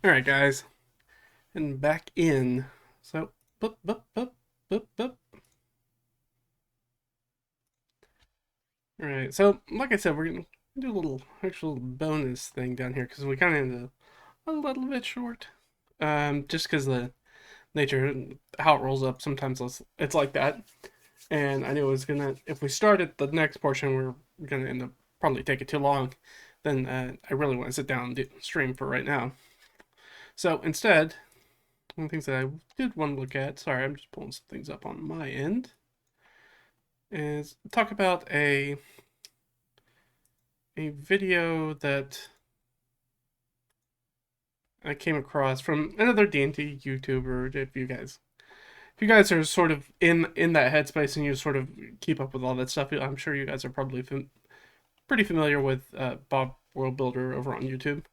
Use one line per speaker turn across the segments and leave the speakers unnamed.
Alright, guys, and back in. So, boop, boop, boop, boop, boop. Alright, so, like I said, we're gonna do a little actual bonus thing down here because we kind of ended a little bit short. Just because the nature, how it rolls up, sometimes it's like that. And I knew it was gonna, if we started the next portion, we're gonna end up probably take it too long. Then I really want to sit down and stream for right now. So, instead, one of the things that I did want to look at, sorry, I'm just pulling some things up on my end, is talk about a video that I came across from another D&D YouTuber. If you guys are sort of in that headspace and you sort of keep up with all that stuff, I'm sure you guys are probably pretty familiar with Bob World Builder over on YouTube.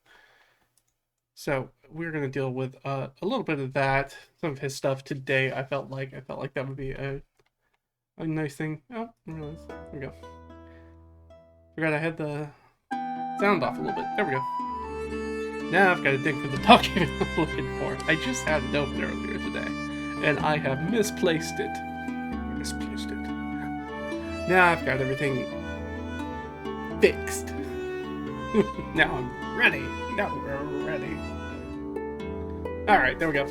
So we're gonna deal with a little bit of that, some of his stuff today. I felt like that would be a nice thing. Oh, I realized. There we go. Forgot I had the sound off a little bit. There we go. Now I've got to dig for the document I'm looking for. I just had it open earlier today, and I have misplaced it. Now I've got everything fixed. Now I'm ready. Now we're ready. Alright, there we go.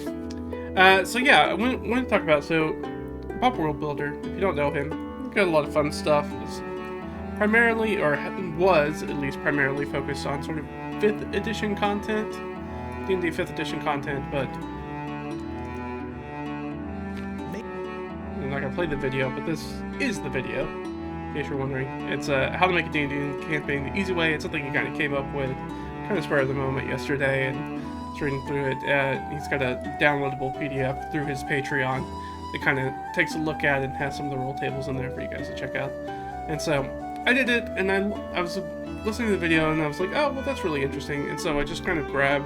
So yeah, I want to talk about, Pop World Builder. If you don't know him, got a lot of fun stuff. It's primarily, or was at least primarily focused on sort of 5th edition content, D&D 5th edition content, but I'm not gonna play the video, but this is the video, in case you're wondering. It's how to make a D&D campaign the easy way. It's something he kind of came up with, kind of spur of the moment yesterday, and reading through it. He's got a downloadable PDF through his Patreon that kind of takes a look at it and has some of the roll tables in there for you guys to check out. And so I did it, and I was listening to the video, and I was like, oh, well, that's really interesting. And so I just kind of grabbed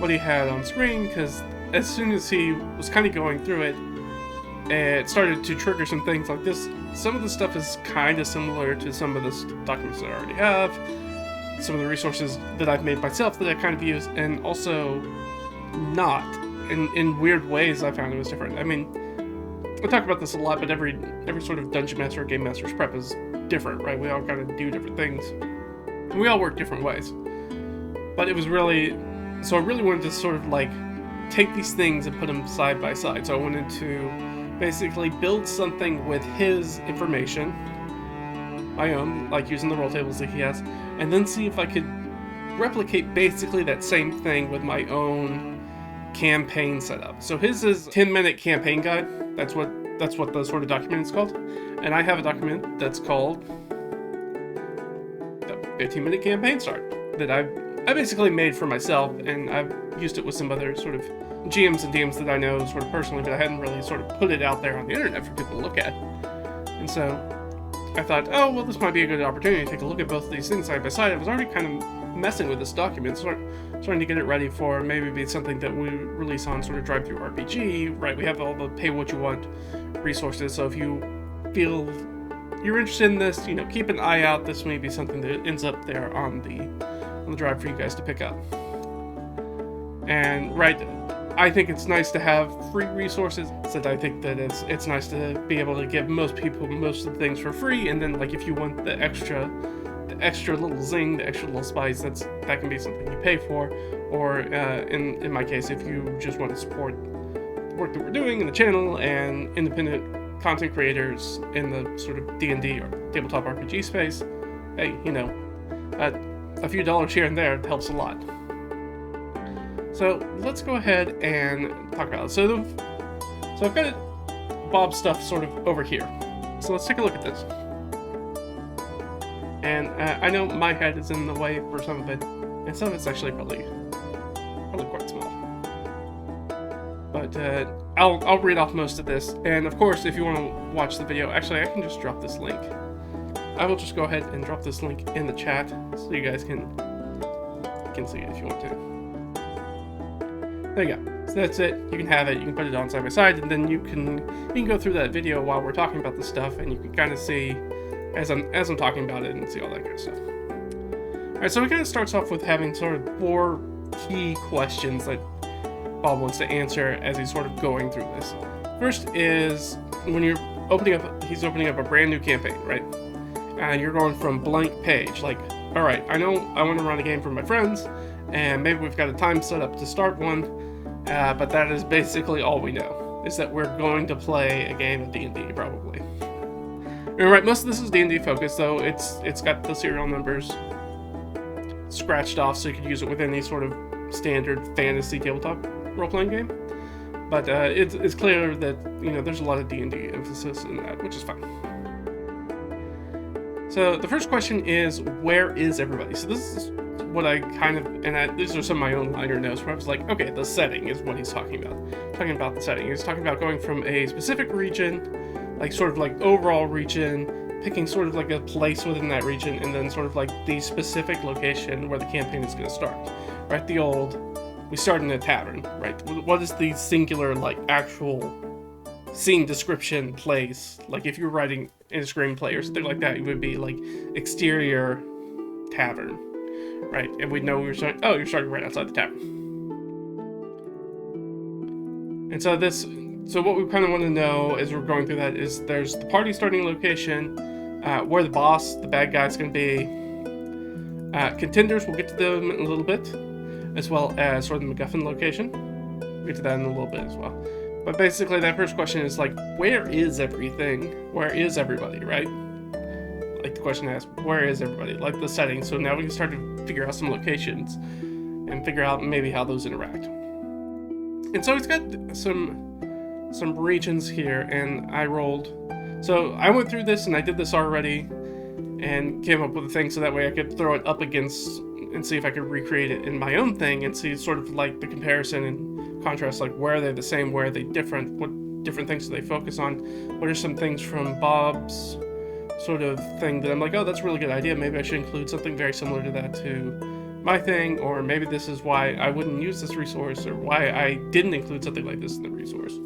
what he had on screen, because as soon as he was kind of going through it, it started to trigger some things like this. Some of the stuff is kind of similar to some of the documents that I already have, some of the resources that I've made myself that I kind of use, and also not. In weird ways, I found it was different. I mean, I talk about this a lot, but every sort of dungeon master or game master's prep is different, right? We all kind of do different things. And we all work different ways. But it was really... So I really wanted to sort of, like, take these things and put them side by side. So I wanted to basically build something with his information, my own, like using the roll tables that he has, and then see if I could replicate basically that same thing with my own campaign setup. So his is 10-minute campaign guide. That's what the sort of document is called. And I have a document that's called the 15-minute campaign start that I basically made for myself, and I've used it with some other sort of GMs and DMs that I know sort of personally, but I hadn't really sort of put it out there on the internet for people to look at. And so I thought, oh, well, this might be a good opportunity to take a look at both of these things side by side. I was already kind of messing with this document, starting to get it ready for maybe be something that we release on sort of Drive-Thru RPG, right? We have all the pay what you want resources, so if you feel you're interested in this, you know, keep an eye out. This may be something that ends up there on the drive for you guys to pick up. And right, I think it's nice to have free resources. So I think that it's nice to be able to give most people most of the things for free, and then like if you want the extra little zing, the extra little spice, that can be something you pay for. Or in my case, if you just want to support the work that we're doing in the channel and independent content creators in the sort of D&D or tabletop RPG space, hey, you know, a few dollars here and there helps a lot. So let's go ahead and talk about it. So I've got Bob's stuff sort of over here. So let's take a look at this. And I know my head is in the way for some of it, and some of it's actually probably quite small. But I'll read off most of this. And of course, if you want to watch the video, actually I can just drop this link. I will just go ahead and drop this link in the chat so you guys can see it if you want to. There you go. So that's it. You can have it. You can put it on side by side, and then you can go through that video while we're talking about this stuff, and you can kind of see as I'm talking about it and see all that kind of stuff. All right. So it kind of starts off with having sort of 4 key questions that Bob wants to answer as he's sort of going through this. First is when he's opening up a brand new campaign, right? And you're going from blank page, like, all right, I know I want to run a game for my friends, and maybe we've got a time set up to start one, but that is basically all we know, is that we're going to play a game of D&D, probably. You're right, most of this is D&D focused, though it's got the serial numbers scratched off so you could use it with any sort of standard fantasy tabletop role-playing game. But it's clear that, there's a lot of D&D emphasis in that, which is fine. So the first question is, where is everybody? So this is what I kind of, these are some of my own liner notes where I was like, okay, the setting is what he's talking about. Talking about the setting. He's talking about going from a specific region, like sort of like overall region, picking sort of like a place within that region, and then sort of like the specific location where the campaign is going to start. Right? We start in a tavern, right? What is the singular, like, actual scene description place? Like, if you're writing in a screenplay or something like that, it would be, like, exterior tavern, right? And we'd know you're starting right outside the tavern. And so what we kind of want to know as we're going through that is there's the party starting location, where the boss, the bad guy's going to be, contenders, we'll get to them in a little bit, as well as sort of the MacGuffin location. We'll get to that in a little bit as well. But basically, that first question is like, where is everything? Where is everybody, right? Like the question asks, where is everybody? Like the setting. So now we can start to figure out some locations and figure out maybe how those interact. And so he's got some regions here, and I rolled. So I went through this, and I did this already, and came up with a thing so that way I could throw it up against and see if I could recreate it in my own thing and see sort of like the comparison and contrast, like where are they the same, where are they different, what different things do they focus on, what are some things from Bob's sort of thing that I'm like, oh, that's a really good idea, maybe I should include something very similar to that to my thing, or maybe this is why I wouldn't use this resource, or why I didn't include something like this in the resource.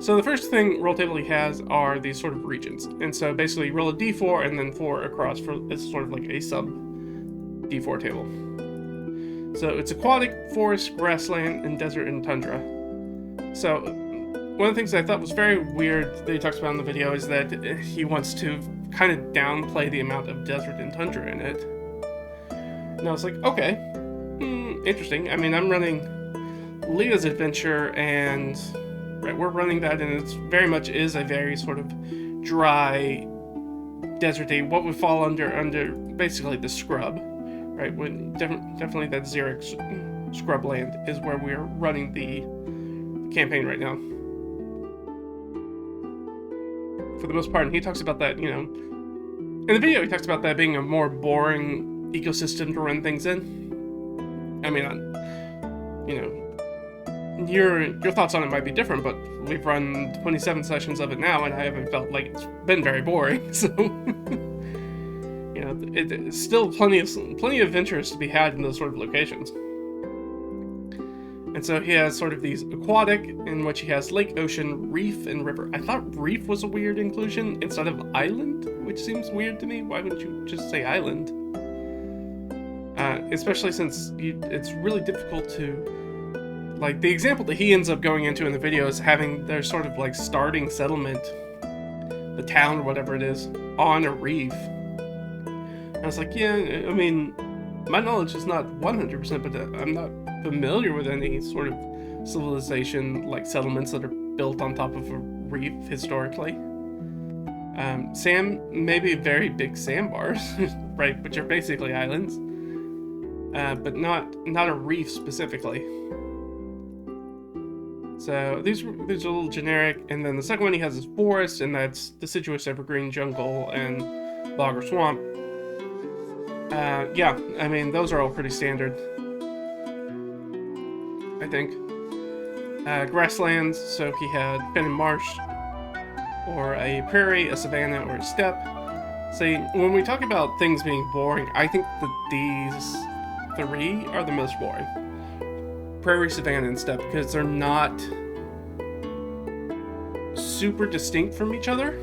So the first thing Rolltable has are these sort of regions. And so basically you roll a d4 and then 4 across it's sort of like a sub d4 table. So it's aquatic, forest, grassland, and desert and tundra. So one of the things I thought was very weird that he talks about in the video is that he wants to kind of downplay the amount of desert and tundra in it. And I was like, okay, interesting. I mean, I'm running Leah's adventure, and right, we're running that, and it's very much is a very sort of dry, deserty, what would fall under basically the scrub, right? When definitely that xeric scrubland is where we're running the campaign right now, for the most part. And he talks about that, in the video he talks about that being a more boring ecosystem to run things in. I mean, your thoughts on it might be different, but we've run 27 sessions of it now, and I haven't felt like it's been very boring. So, it's still plenty of interest to be had in those sort of locations. And so he has sort of these aquatic, in which he has lake, ocean, reef, and river. I thought reef was a weird inclusion instead of island, which seems weird to me. Why wouldn't you just say island? Especially since it's really difficult to, like, the example that he ends up going into in the video is having their sort of like starting settlement, the town or whatever it is, on a reef. And I was like, yeah, I mean, my knowledge is not 100%, but I'm not familiar with any sort of civilization like settlements that are built on top of a reef historically. Maybe very big sandbars, right, which are basically islands, but not a reef specifically. So these are a little generic, and then the second one he has is forest, and that's deciduous evergreen jungle and bog or swamp. Yeah, I mean, those are all pretty standard, I think. Grasslands, so he had fen and marsh, or a prairie, a savanna, or a steppe. See, when we talk about things being boring, I think that these three are the most boring. Prairie, savanna, and steppe, because they're not super distinct from each other,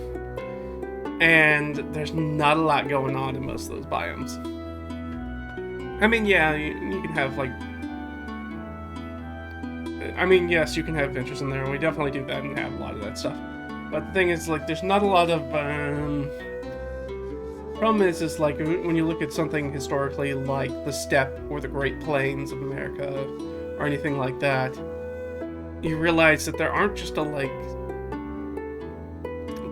and there's not a lot going on in most of those biomes. I mean, yeah, you can have, like... I mean, yes, you can have adventures in there, and we definitely do that and have a lot of that stuff. But the thing is, like, there's not a lot of, Problem is, like, when you look at something historically like the Steppe or the Great Plains of America, or anything like that, you realize that there aren't just a, like...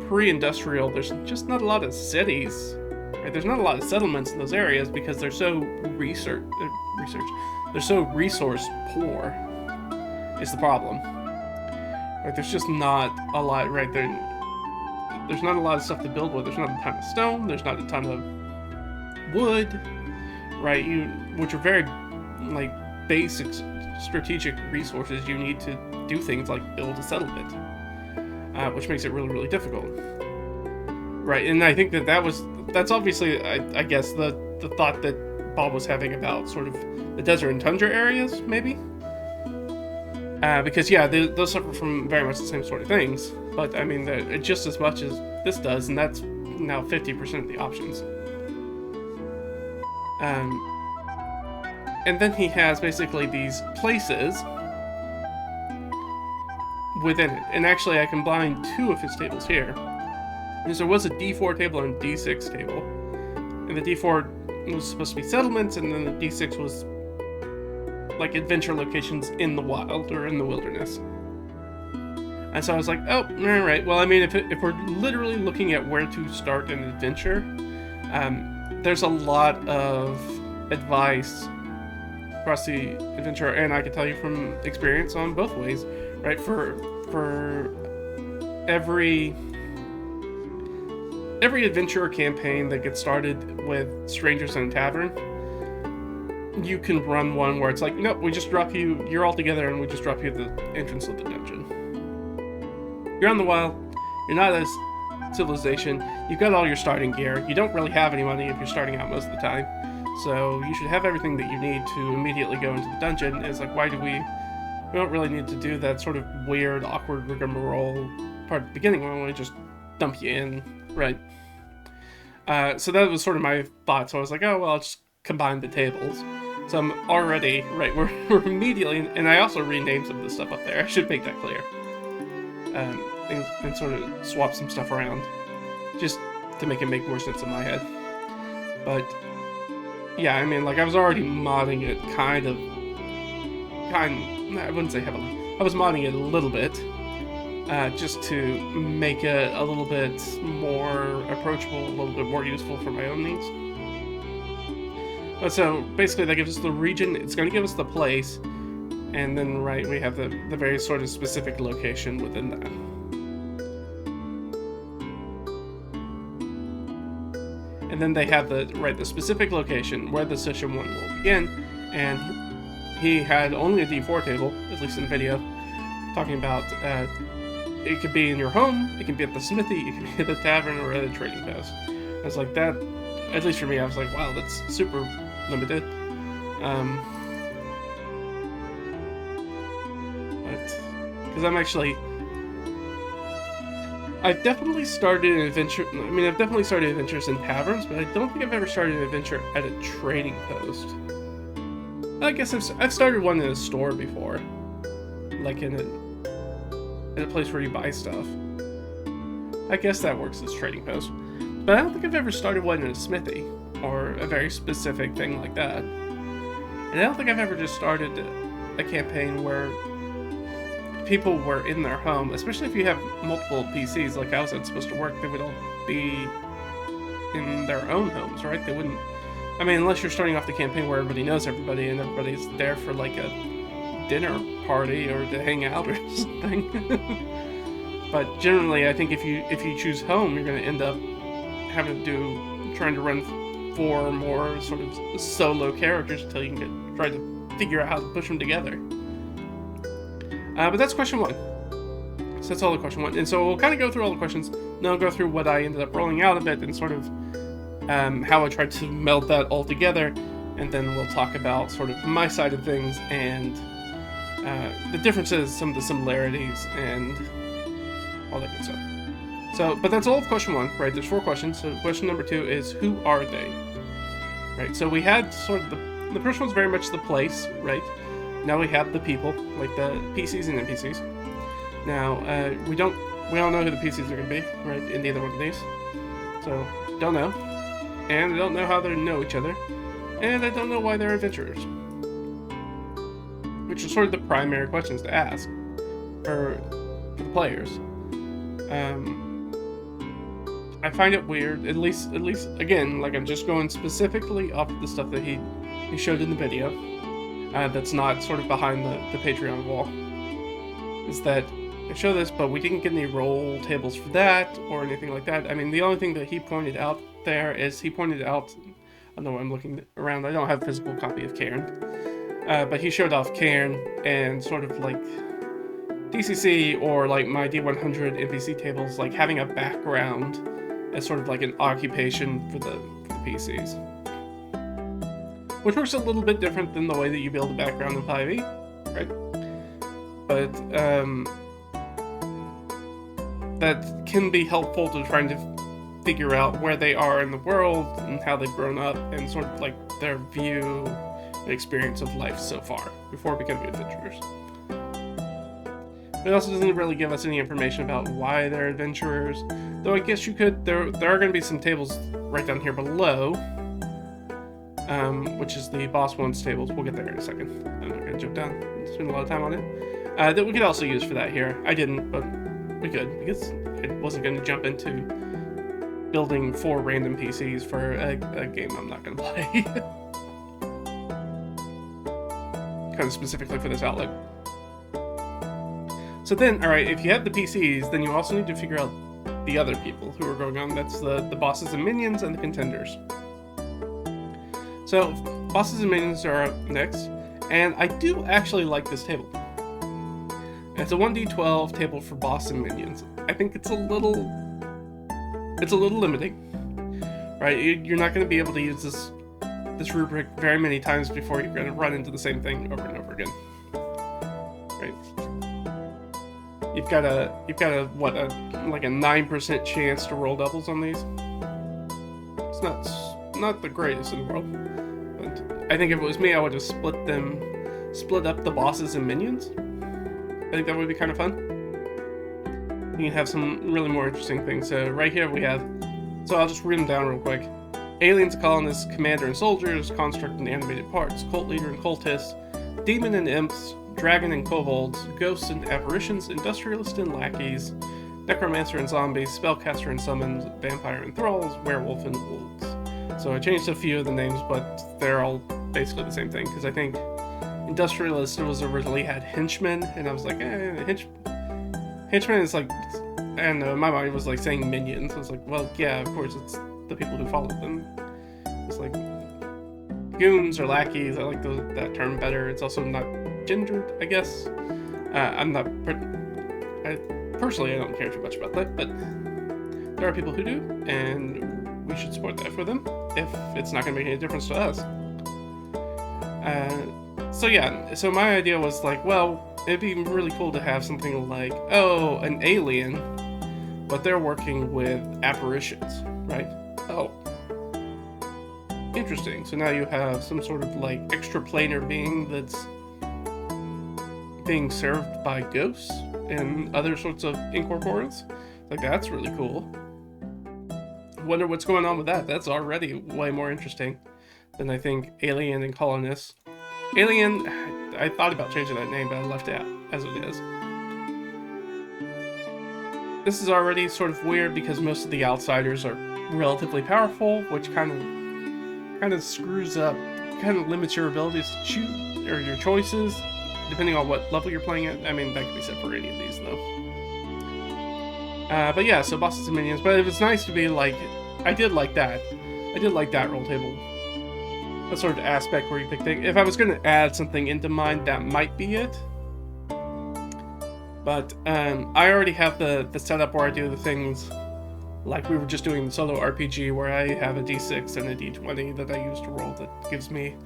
Pre-industrial, there's just not a lot of cities. Right? There's not a lot of settlements in those areas because they're so they're so resource poor, is the problem. Right? There's just not a lot right there. There's not a lot of stuff to build with. There's not a ton of stone. There's not a ton of wood, right? Which are very, like, basic strategic resources you need to do things like build a settlement, which makes it really, really difficult, right? And I think that's obviously, I guess, the thought that Bob was having about sort of the desert and tundra areas, maybe. Because, yeah, those suffer from very much the same sort of things. But, I mean, just as much as this does, and that's now 50% of the options. And then he has basically these places within it. And actually, I combined two of his tables here. Because there was a D4 table and a D6 table. And the D4 was supposed to be settlements, and then the D6 was like adventure locations in the wild or in the wilderness. And so I was like, oh, alright, well, I mean, if we're literally looking at where to start an adventure, there's a lot of advice across the adventure, and I can tell you from experience on both ways, right? For every adventure campaign that gets started with strangers in a tavern, you can run one where it's like, nope, we just drop you, you're all together, and we just drop you at the entrance of the dungeon. You're on the wild, you're not a civilization, you've got all your starting gear, you don't really have any money if you're starting out most of the time, so you should have everything that you need to immediately go into the dungeon. It's like, why do we don't really need to do that sort of weird, awkward rigmarole part at the beginning. We want to just dump you in, right? So that was sort of my thought, so I was like, oh, well, I'll just combine the tables. So I'm already, right, we're immediately, and I also renamed some of the stuff up there, I should make that clear. And sort of swap some stuff around, just to make it make more sense in my head. But, yeah, I mean, like, I was already modding it I wouldn't say heavily, I was modding it a little bit, just to make it a little bit more approachable, a little bit more useful for my own needs. But so, basically, that gives us the region, it's going to give us the place, and then, right, we have the very sort of specific location within that. And then they have the specific location where the session 1 will begin, and he had only a D4 table, at least in the video, talking about, it could be in your home, it can be at the smithy, it can be at the tavern, or at a trading post. I was like, that, at least for me, I was like, wow, that's super limited. Because I've definitely started an adventure, I've definitely started adventures in taverns, but I don't think I've ever started an adventure at a trading post. I guess I've started one in a store before, like in a place where you buy stuff. I guess that works as trading post. But I don't think I've ever started one in a smithy, or a very specific thing like that. And I don't think I've ever just started a campaign where people were in their home, especially if you have multiple PCs, like how is that supposed to work? They would all be in their own homes, right? They wouldn't, unless you're starting off the campaign where everybody knows everybody and everybody's there for like a dinner party or to hang out or something. But generally, I think if you choose home, you're going to end up trying to run 4 more sort of solo characters until you can try to figure out how to push them together. But that's question 1. So that's all the question 1. And so we'll kind of go through all the questions. Then I'll go through what I ended up rolling out a bit and sort of how I tried to meld that all together. And then we'll talk about sort of my side of things and the differences, some of the similarities, and all that good stuff. So, but that's all of question 1, right? There's 4 questions. So question number 2 is, who are they? Right, so we had sort of The first one's very much the place, right? Now we have the people, like the PCs and NPCs. Now, we don't know who the PCs are going to be, right, in either one of these. So, don't know. And I don't know how they know each other. And I don't know why they're adventurers. Which are sort of the primary questions to ask for the players. I find it weird, at least again, like I'm just going specifically off the stuff that he showed in the video. That's not sort of behind the Patreon wall. Is that I show this, but we didn't get any roll tables for that or anything like that. I mean, the only thing that he pointed out there is I don't know, I'm looking around. I don't have a physical copy of Cairn, but he showed off Cairn and sort of like DCC or like my D100 NPC tables, like having a background as sort of like an occupation for the PCs. Which works a little bit different than the way that you build a background in 5e, right? But that can be helpful to trying to figure out where they are in the world and how they've grown up and sort of like their view and experience of life so far before becoming adventurers. It also doesn't really give us any information about why they're adventurers, though I guess you could. There are going to be some tables right down here below, which is the boss one's tables. We'll get there in a second. I'm not going to jump down and spend a lot of time on it. That we could also use for that here. I didn't, but we could, because I wasn't going to jump into building 4 random PCs for a game I'm not going to play. Kind of specifically for this outlet. So then, alright, if you have the PCs, then you also need to figure out the other people who are going on. That's the bosses and minions and the contenders. So, bosses and minions are up next, and I do actually like this table. It's a 1d12 table for boss and minions. I think it's a little limiting, right? You're not going to be able to use this rubric very many times before you're going to run into the same thing over and over again, right? You've got a like a 9% chance to roll doubles on these. It's not the greatest in the world, but I think if it was me, I would have split up the bosses and minions. I think that would be kind of fun. You can have some really more interesting things. So right here we have, so I'll just read them down real quick. Aliens, colonists, commander and soldiers, construct and animated parts, cult leader and cultists, demon and imps, dragon and kobolds, ghosts and apparitions, industrialist and lackeys, necromancer and zombies, spellcaster and summons, vampire and thralls, werewolf and wolves. So I changed a few of the names, but they're all basically the same thing, because I think industrialist was originally had henchmen, and I was like, henchman is like, and my mind was like saying minions. I was like, well, yeah, of course, it's the people who follow them. It's like goons or lackeys. I like that term better. It's also not gendered, I guess. Personally, I don't care too much about that, but there are people who do, and we should support that for them if it's not going to make any difference to us. So yeah, so my idea was like, well, it'd be really cool to have something like, oh, an alien, but they're working with apparitions, right? Oh. Interesting. So now you have some sort of like extraplanar being that's being served by ghosts and other sorts of incorporeals. Like, that's really cool. Wonder what's going on with that. That's already way more interesting than I think Alien and Colonists. Alien, I thought about changing that name, but I left it out as it is. This is already sort of weird because most of the outsiders are relatively powerful, which kind of screws up, kind of limits your abilities to choose, or your choices, depending on what level you're playing at. I mean, that could be said for any of these, though. But yeah, so bosses and minions. But it's nice to be like, I did like that. I did like that roll table. That sort of aspect where you pick things. If I was going to add something into mine, that might be it. But I already have the setup where I do the things like we were just doing the solo RPG, where I have a d6 and a d20 that I use to roll that gives me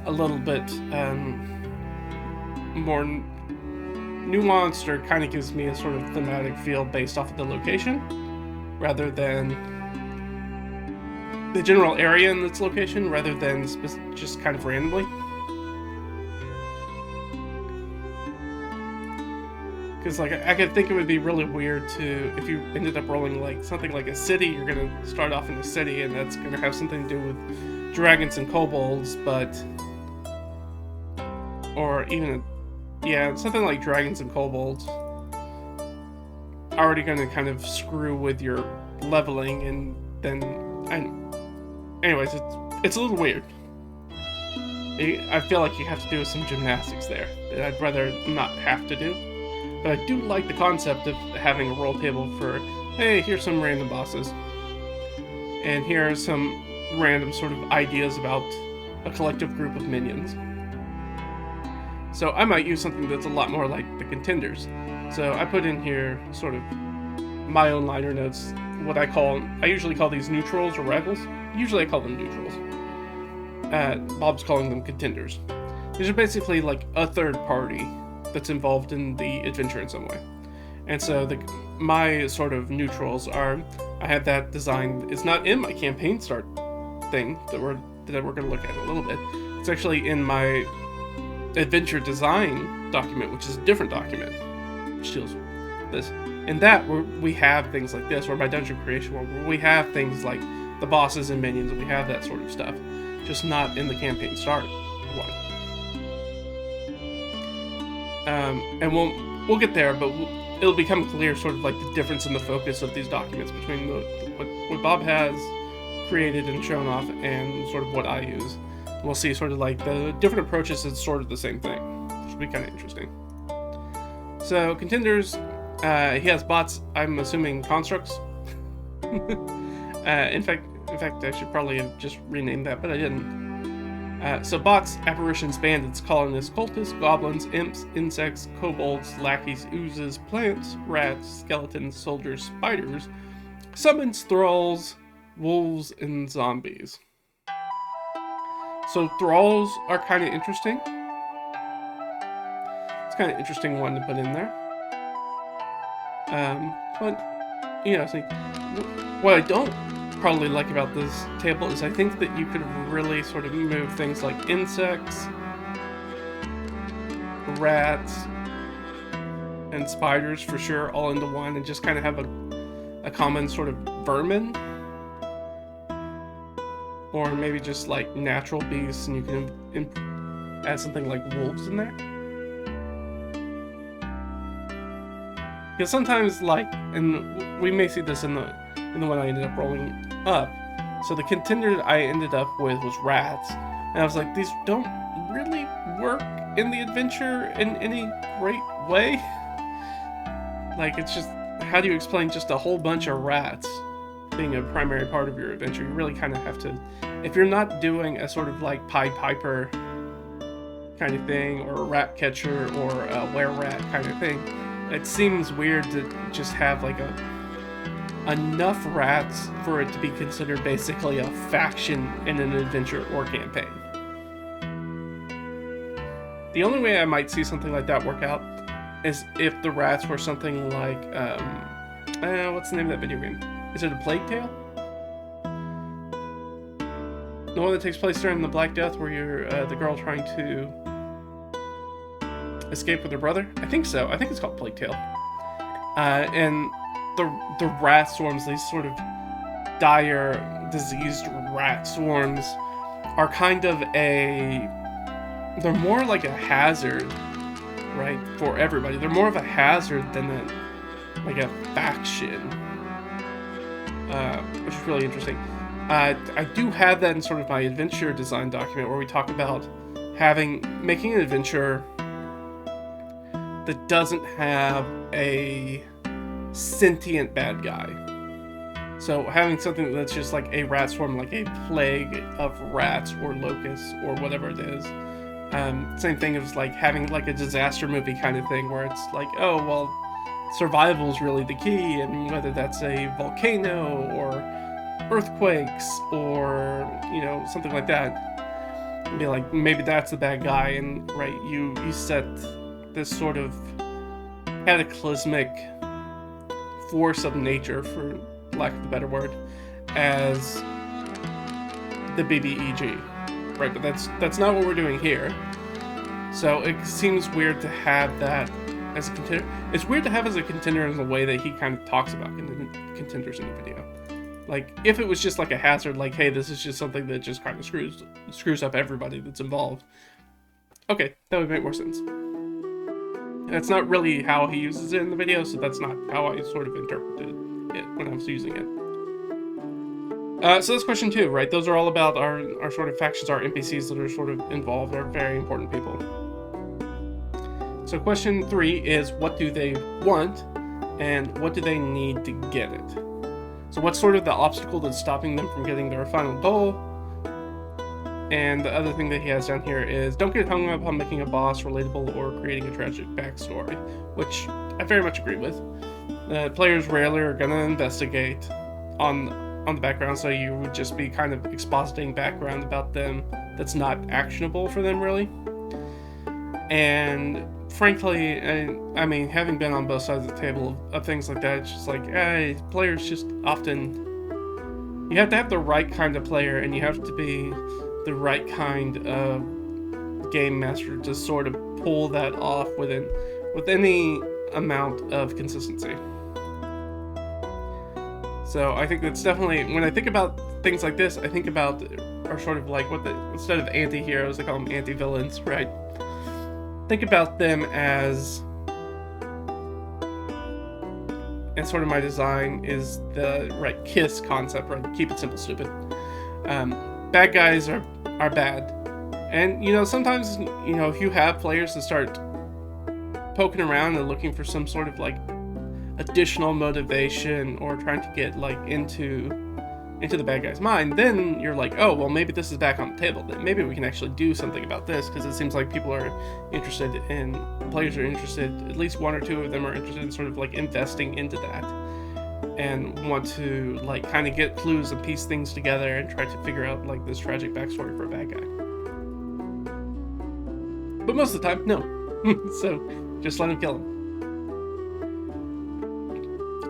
a little bit more nuanced, or kind of gives me a sort of thematic feel based off of the location, rather than the general area in its location rather than just kind of randomly. Because like I could think it would be really weird to if you ended up rolling like something like a city. You're gonna start off in a city, and that's gonna have something to do with dragons and kobolds, or even something like dragons and kobolds. Already going to kind of screw with your leveling, and anyways, it's a little weird. I feel like you have to do some gymnastics there that I'd rather not have to do. But I do like the concept of having a roll table for, hey, here's some random bosses. And here are some random sort of ideas about a collective group of minions. So I might use something that's a lot more like the contenders. So I put in here sort of my own liner notes, what I usually call these neutrals or rivals. Usually I call them neutrals. Bob's calling them contenders. These are basically like a third party that's involved in the adventure in some way. And so my sort of neutrals are, I have that designed. It's not in my campaign start thing that we're going to look at in a little bit. It's actually in my adventure design document, which is a different document, which deals with this. In that, we have things like this, or my dungeon creation one, where we have things like the bosses and minions, and we have that sort of stuff, just not in the campaign start one. And we'll get there, but it'll become clear sort of like the difference in the focus of these documents between what Bob has created and shown off and sort of what I use. We'll see sort of like the different approaches is sort of the same thing, which will be kind of interesting. So contenders, he has bots. I'm assuming constructs. In fact, I should probably have just renamed that, but I didn't. So bots, apparitions, bandits, colonists, cultists, goblins, imps, insects, kobolds, lackeys, oozes, plants, rats, skeletons, soldiers, spiders, summons, thralls, wolves, and zombies. So thralls are kind of interesting. It's kind of interesting one to put in there. But see, what I don't probably like about this table is I think that you could really sort of move things like insects, rats, and spiders for sure all into one, and just kind of have a common sort of vermin. Or maybe just like natural beasts, and you can add something like wolves in there. Because sometimes, and we may see this in the one I ended up rolling up. So the contender I ended up with was rats, and I was like, these don't really work in the adventure in any great way. Like, it's just, how do you explain just a whole bunch of rats being a primary part of your adventure? You really kind of have to, if you're not doing a sort of like Pied Piper kind of thing, or a rat catcher, or a were-rat kind of thing, it seems weird to just have like enough rats for it to be considered basically a faction in an adventure or campaign. The only way I might see something like that work out is if the rats were something like, what's the name of that video game? Is it a Plague Tale? The one that takes place during the Black Death, where you're the girl trying to escape with her brother? I think so. I think it's called Plague Tale. And the rat swarms, these sort of dire, diseased rat swarms, are kind of they're more like a hazard, right, for everybody. They're more of a hazard than like a faction, which is really interesting. I do have that in sort of my adventure design document, where we talk about making an adventure that doesn't have a sentient bad guy. So having something that's just like a rat swarm, like a plague of rats or locusts or whatever it is. Same thing as like having like a disaster movie kind of thing, where it's like, oh, well, survival is really the key, and whether that's a volcano or earthquakes or, something like that. And be like, maybe that's the bad guy, and right, you set this sort of cataclysmic force of nature, for lack of a better word, as the BBEG, right? But that's not what we're doing here. So it seems weird to have that as a contender. It's weird to have as a contender in the way that he kind of talks about contenders in the video. Like, if it was just like a hazard, like, hey, this is just something that just kind of screws up everybody that's involved, okay, that would make more sense. That's not really how he uses it in the video, so that's not how I sort of interpreted it when I was using it. So that's question 2, right? Those are all about our sort of factions, our NPCs that are sort of involved, are very important people. So question 3 is, what do they want, and what do they need to get it? So what's sort of the obstacle that's stopping them from getting their final goal? And the other thing that he has down here is, don't get hung up on making a boss relatable or creating a tragic backstory, which I very much agree with. Players rarely are going to investigate on the background, so you would just be kind of expositing background about them that's not actionable for them, really. And frankly, I mean, having been on both sides of the table of things like that, it's just like, players just often, you have to have the right kind of player, and you have to be the right kind of game master to sort of pull that off with any amount of consistency. So I think that's definitely, when I think about things like this, I think about, or sort of like instead of anti-heroes, they call them anti-villains, right? Think about them as, and sort of my design is the right KISS concept, right? Keep it simple, stupid. Bad guys are bad. And, sometimes, if you have players that start poking around and looking for some sort of, like, additional motivation or trying to get, like, into the bad guy's mind, then you're like, oh, well, maybe this is back on the table. Then maybe we can actually do something about this, because it seems like people are interested in, players are interested, at least one or two of them are interested in sort of, like, investing into that and want to, like, kind of get clues and piece things together and try to figure out, like, this tragic backstory for a bad guy. But most of the time, no. So just let him kill him.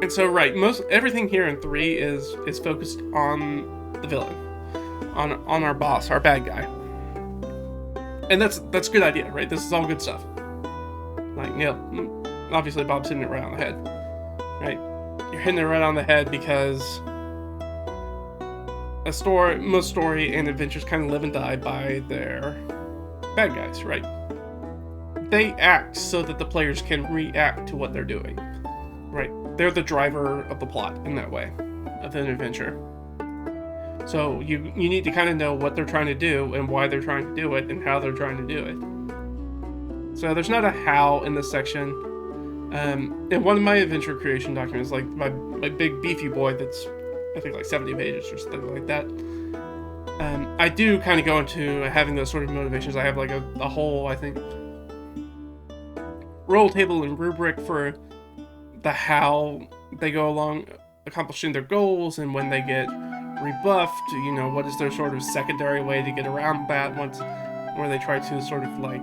And so, right, everything here in 3 is focused on the villain, on our boss, our bad guy. And that's a good idea, right? This is all good stuff. Like, obviously Bob's hitting it right on the head, right? You're hitting it right on the head because most story and adventures kind of live and die by their bad guys, right? They act so that the players can react to what they're doing, right? They're the driver of the plot in that way, of an adventure. So you need to kind of know what they're trying to do and why they're trying to do it and how they're trying to do it. So there's not a how in this section. In one of my adventure creation documents, like my big beefy boy that's, I think, like 70 pages or something like that, I do kind of go into having those sort of motivations. I have like a whole, I think, roll table and rubric for the how they go along accomplishing their goals, and when they get rebuffed, what is their sort of secondary way to get around that where they try to sort of like,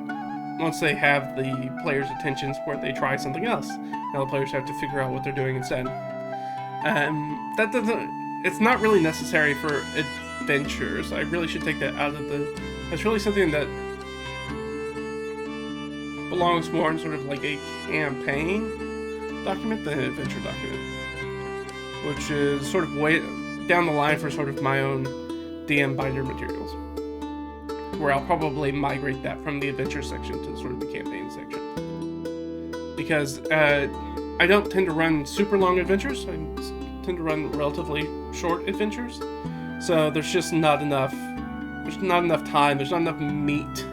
once they have the players' attentions, where they try something else. Now the players have to figure out what they're doing instead. It's not really necessary for adventures. I really should take that out of that's really something that belongs more in sort of like a campaign document than an adventure document, which is sort of way down the line for sort of my own DM binder materials, where I'll probably migrate that from the adventure section to sort of the campaign section, because I don't tend to run super long adventures. I tend to run relatively short adventures, so there's just not enough time, there's not enough meat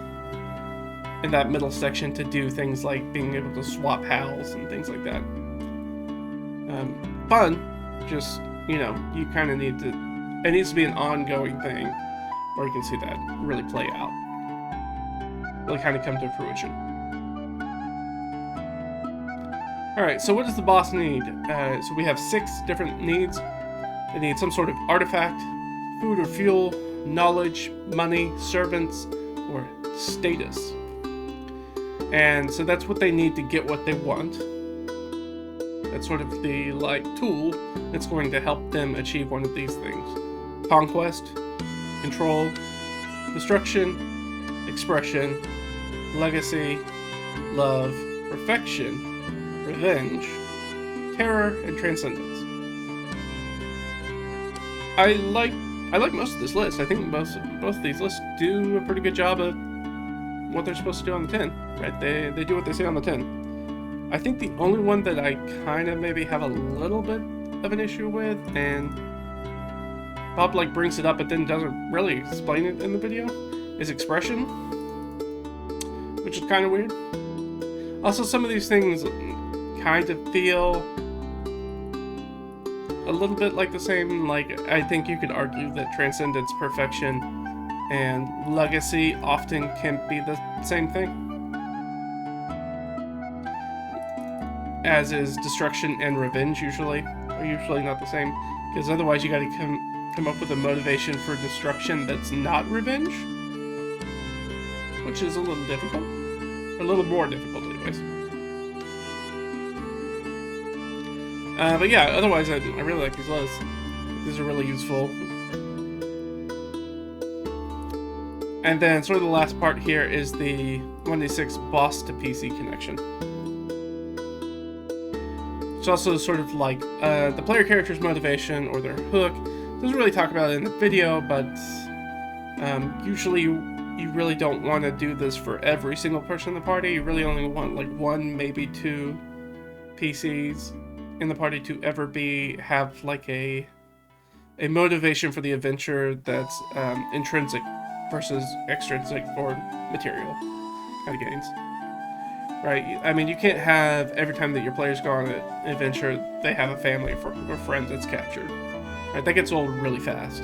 in that middle section to do things like being able to swap howls and things like that. Fun, just, you kind of need to, it needs to be an ongoing thing where you can see that really play out, really kind of come to fruition. Alright, so what does the boss need? So we have 6 different needs. They need some sort of artifact, food or fuel, knowledge, money, servants, or status. And so that's what they need to get what they want. That's sort of the, like, tool that's going to help them achieve one of these things. Conquest, control, destruction, expression, legacy, love, perfection, revenge, terror, and transcendence. I like most of this list. I think both of these lists do a pretty good job of what they're supposed to do on the tin, right? They do what they say on the tin. I think the only one that I kind of maybe have a little bit of an issue with, and Bob like brings it up but then doesn't really explain it in the video, is expression, which is kind of weird. Also, some of these things kind of feel a little bit like the same. Like, I think you could argue that transcendence, perfection, and legacy often can be the same thing, as is destruction and revenge usually not the same, because otherwise you got to come up with a motivation for destruction that's not revenge, which is a little difficult, a little more difficult anyways. But yeah, otherwise I really like these lists. These are really useful. And then sort of the last part here is the 1d6 boss to PC connection. It's also sort of like the player character's motivation or their hook. Doesn't really talk about it in the video, but usually you really don't want to do this for every single person in the party. You really only want like one, maybe two PCs in the party to ever have like a motivation for the adventure that's intrinsic versus extrinsic or material kind of gains, right? I mean, you can't have every time that your players go on an adventure they have a family or friend that's captured, right? That gets old really fast.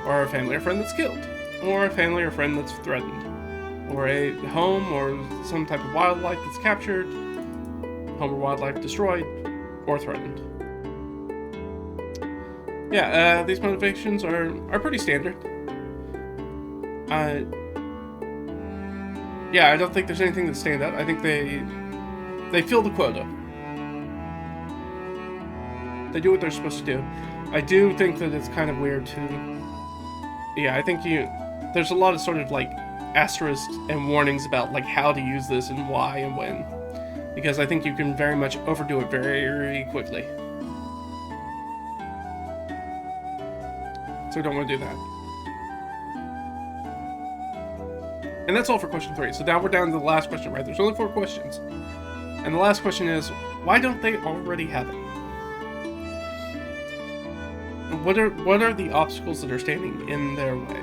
Or a family or friend that's killed, or a family or friend that's threatened, or a home or some type of wildlife that's captured, home or wildlife destroyed or threatened. Yeah, these motivations are pretty standard. Yeah, I don't think there's anything that stand out. I think they fill the quota. They do what they're supposed to do. I do think that it's kind of weird to... Yeah, I think there's a lot of sort of like asterisks and warnings about like how to use this and why and when. Because I think you can very much overdo it very quickly. So we don't want to do that. And that's all for question 3. So now we're down to the last question, right? There's only 4 questions. And the last question is, why don't they already have it? What are the obstacles that are standing in their way?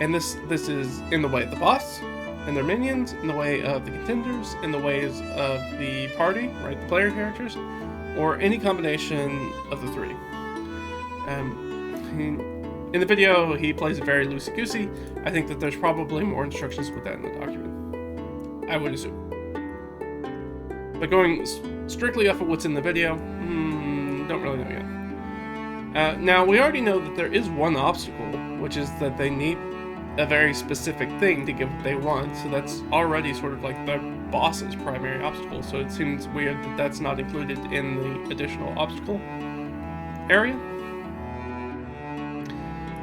And this is in the way of the boss, and their minions, in the way of the contenders, in the ways of the party, right, the player characters, or any combination of the 3. In the video, he plays it very loosey-goosey. I think that there's probably more instructions with that in the document, I would assume. But going strictly off of what's in the video, don't really know yet. Now, we already know that there is one obstacle, which is that they need a very specific thing to get what they want, so that's already sort of like the boss's primary obstacle, so it seems weird that that's not included in the additional obstacle area.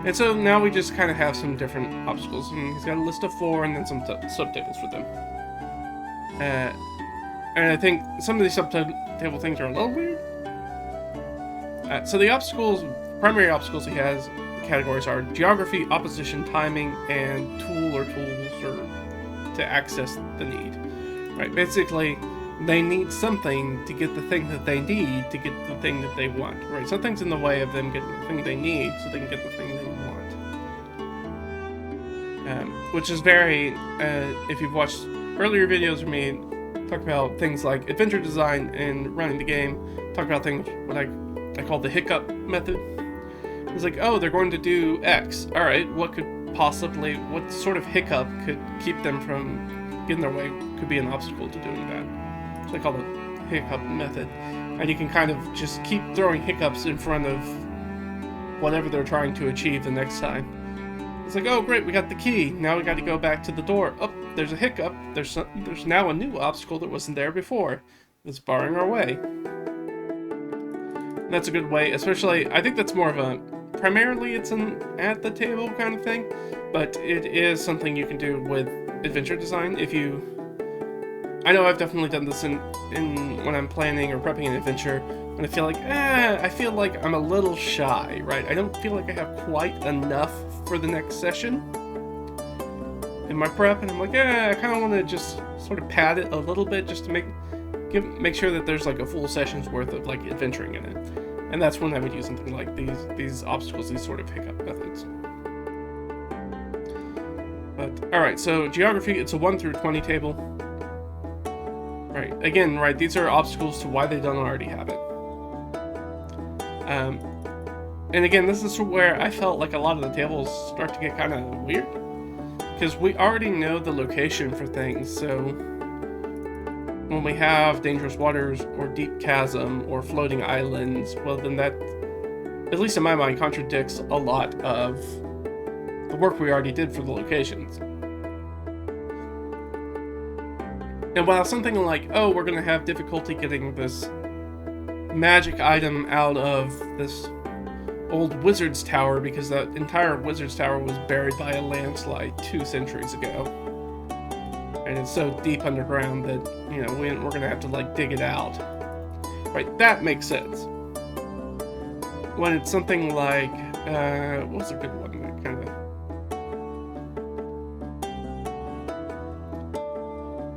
And so now we just kind of have some different obstacles, and he's got a list of 4 and then some subtables for them. And I think some of these subtable things are a little weird. So the obstacles, primary obstacles he has, categories are geography, opposition, timing, and tool or tools to access the need. Right? Basically, they need something to get the thing that they need to get the thing that they want. Right? Something's in the way of them getting the thing they need so they can get the thing they want. Which is very, if you've watched earlier videos of me, talk about things like adventure design and running the game, talk about things what I call the hiccup method. It's like, oh, they're going to do X. All right, what sort of hiccup could keep them from getting their way, could be an obstacle to doing that. So I call it hiccup method. And you can kind of just keep throwing hiccups in front of whatever they're trying to achieve the next time. It's like, oh great, we got the key. Now we got to go back to the door. Oh, there's a hiccup. There's now a new obstacle that wasn't there before. That's barring our way. And that's a good way, especially, I think that's more of primarily it's an at the table kind of thing, but it is something you can do with adventure design. I know I've definitely done this in when I'm planning or prepping an adventure, when I feel like I'm a little shy, right? I don't feel like I have quite enough for the next session in my prep, and I'm like, I kind of want to just sort of pad it a little bit just to make sure that there's like a full session's worth of like adventuring in it. And that's when I would use something like these obstacles, these sort of hiccup methods. But alright, so geography, it's a 1 through 20 table. Right, again, right, these are obstacles to why they don't already have it. And again, this is where I felt like a lot of the tables start to get kind of weird, because we already know the location for things, so when we have dangerous waters or deep chasm or floating islands, well then that, at least in my mind, contradicts a lot of the work we already did for the locations. And while something like, oh, we're going to have difficulty getting this magic item out of this old wizard's tower because that entire wizard's tower was buried by a landslide 2 centuries ago. And it's so deep underground that, you know, we're going to have to, like, dig it out. Right, that makes sense. When it's something like, what's a good one that kind of...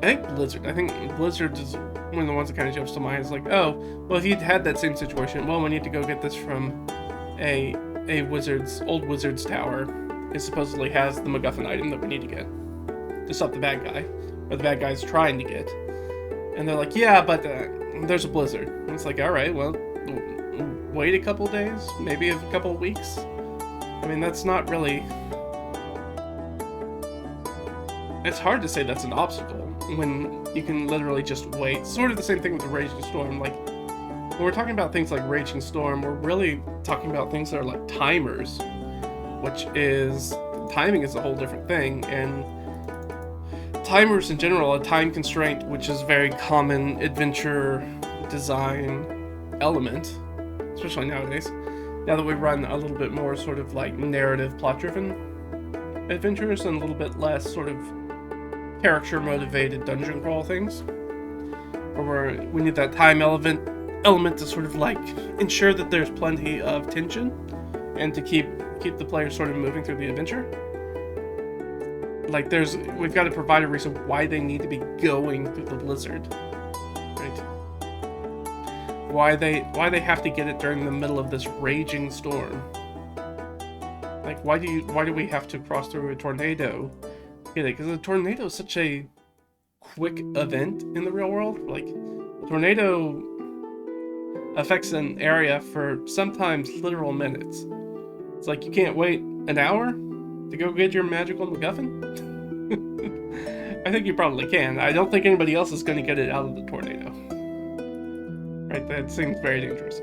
I think Blizzard is one of the ones that kind of jumps to mind. It's like, oh, well, if you'd had that same situation, well, we need to go get this from a old wizard's tower. It supposedly has the MacGuffin item that we need to get to stop the bad guy, or the bad guy's trying to get. And they're like, yeah, but there's a blizzard. And it's like, all right, well, wait a couple days, maybe a couple weeks. I mean, that's not really... It's hard to say that's an obstacle when you can literally just wait. Sort of the same thing with the Raging Storm. Like, when we're talking about things like Raging Storm, we're really talking about things that are like timers, which is, timing is a whole different thing, and timers in general, a time constraint, which is a very common adventure design element, especially nowadays, now that we run a little bit more sort of like narrative, plot-driven adventures and a little bit less sort of character-motivated dungeon crawl things, where we need that time element to sort of like ensure that there's plenty of tension and to keep the players sort of moving through the adventure. Like, we've got to provide a reason why they need to be going through the blizzard, right? Why they have to get it during the middle of this raging storm. Like, why do we have to cross through a tornado? Because a tornado is such a quick event in the real world. Like, a tornado affects an area for sometimes literal minutes. It's like you can't wait an hour to go get your magical MacGuffin? I think you probably can. I don't think anybody else is going to get it out of the tornado. Right, that seems very dangerous.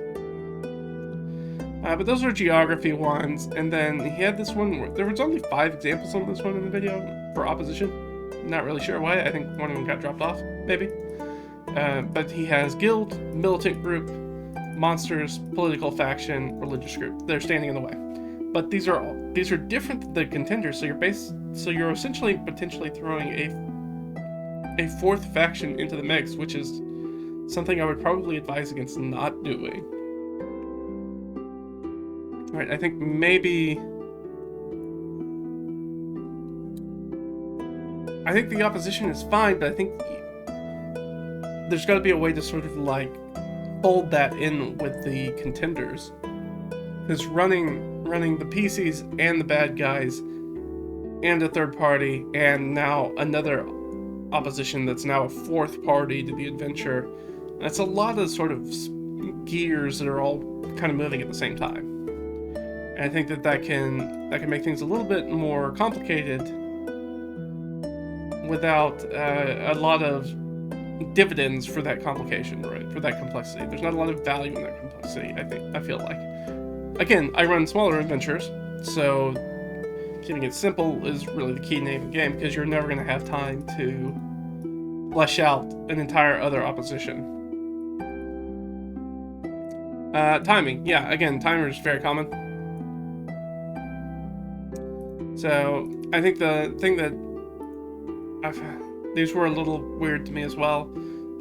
But those are geography ones, and then he had this one where there was only 5 examples on this one in the video for opposition. Not really sure why. I think one of them got dropped off, maybe. But he has guild, militant group, monsters, political faction, religious group. They're standing in the way. But these are different than the contenders, so you're essentially potentially throwing a 4th faction into the mix, which is something I would probably advise against not doing. Right, I think maybe... I think the opposition is fine, but I think there's got to be a way to sort of like fold that in with the contenders. Because running the PCs and the bad guys and a third party and now another opposition that's now a 4th party to the adventure, that's a lot of sort of gears that are all kind of moving at the same time. And I think that can make things a little bit more complicated without a lot of dividends for that complication, right? For that complexity. There's not a lot of value in that complexity, I feel like. Again, I run smaller adventures, so keeping it simple is really the key name of the game, because you're never going to have time to flesh out an entire other opposition. Timing. Yeah, again, timer is very common. So I think the thing that these were a little weird to me as well.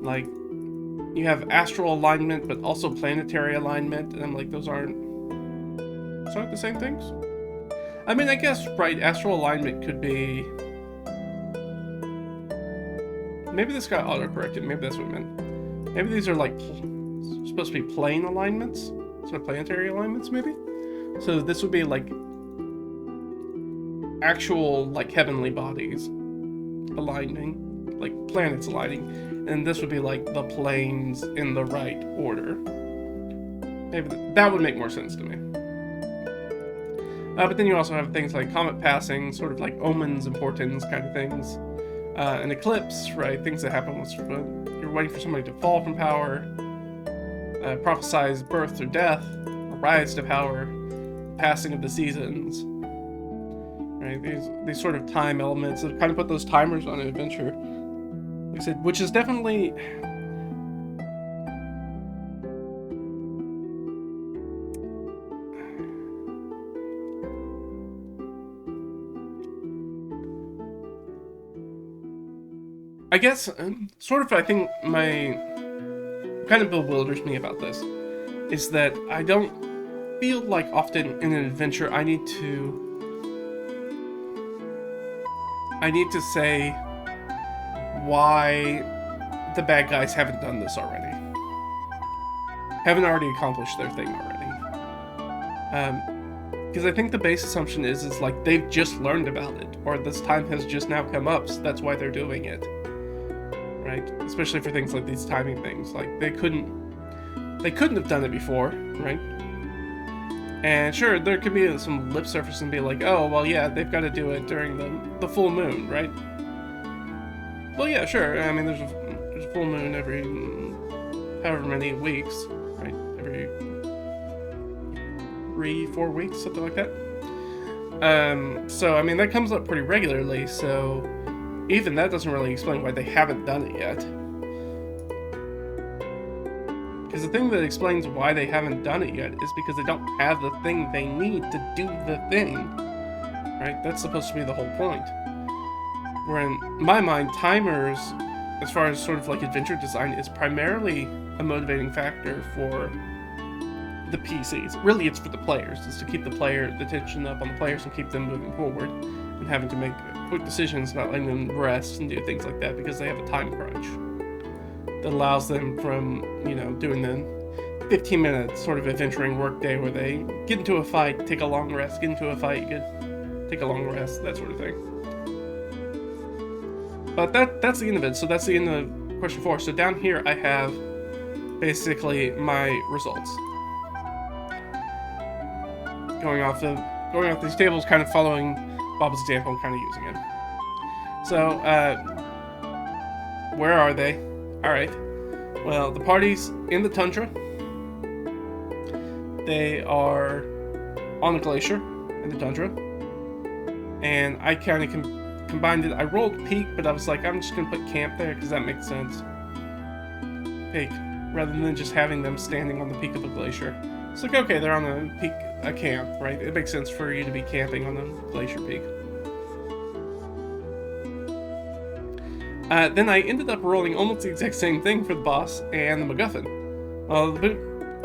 Like, you have astral alignment, but also planetary alignment, and I'm like, those aren't the same things. I mean, I guess, right, astral alignment could be... Maybe this got auto-corrected, maybe that's what it meant. Maybe these are, like, supposed to be plane alignments? So planetary alignments, maybe? So this would be, like, actual, like, heavenly bodies aligning, like, planets aligning. And this would be, like, the planes in the right order. Maybe that would make more sense to me. But then you also have things like comet passing, sort of like omens and portents kind of things. An eclipse, right? Things that happen when you're waiting for somebody to fall from power. Prophesies birth or death, a rise to power, passing of the seasons. Right? These sort of time elements that kind of put those timers on an adventure. Like I said, which is definitely... I guess, sort of, I think kind of bewilders me about this is that I don't feel like often in an adventure I need to say why the bad guys haven't done this already. Haven't already accomplished their thing already. Because I think the base assumption is like they've just learned about it, or this time has just now come up, so that's why they're doing it. Right? Especially for things like these timing things. Like, they couldn't have done it before, right? And sure, there could be some lip surface and be like, oh, well, yeah, they've got to do it during the full moon, right? Well, yeah, sure. I mean, there's a full moon every however many weeks, right? Every 3-4 weeks, something like that. So, I mean, that comes up pretty regularly, so even that doesn't really explain why they haven't done it yet. Because the thing that explains why they haven't done it yet is because they don't have the thing they need to do the thing. Right? That's supposed to be the whole point. Where in my mind, timers, as far as sort of like adventure design, is primarily a motivating factor for the PCs. Really, it's for the players. It's to keep the tension up on the players and keep them moving forward. And having to make quick decisions, not letting them rest and do things like that because they have a time crunch that allows them from, doing the 15-minute sort of adventuring workday where they get into a fight, take a long rest, get into a fight, take a long rest, that sort of thing. But that's the end of it. So that's the end of question 4. So down here I have basically my results. Going off these tables, kind of following Bob's example and kind of using it. So, where are they? Alright. Well, the party's in the tundra. They are on a glacier in the tundra. And I kind of combined it. I rolled peak, but I was like, I'm just going to put camp there because that makes sense. Peak. Rather than just having them standing on the peak of a glacier. It's like, okay, they're on a peak, a camp, right? It makes sense for you to be camping on a glacier peak. Then I ended up rolling almost the exact same thing for the boss and the MacGuffin.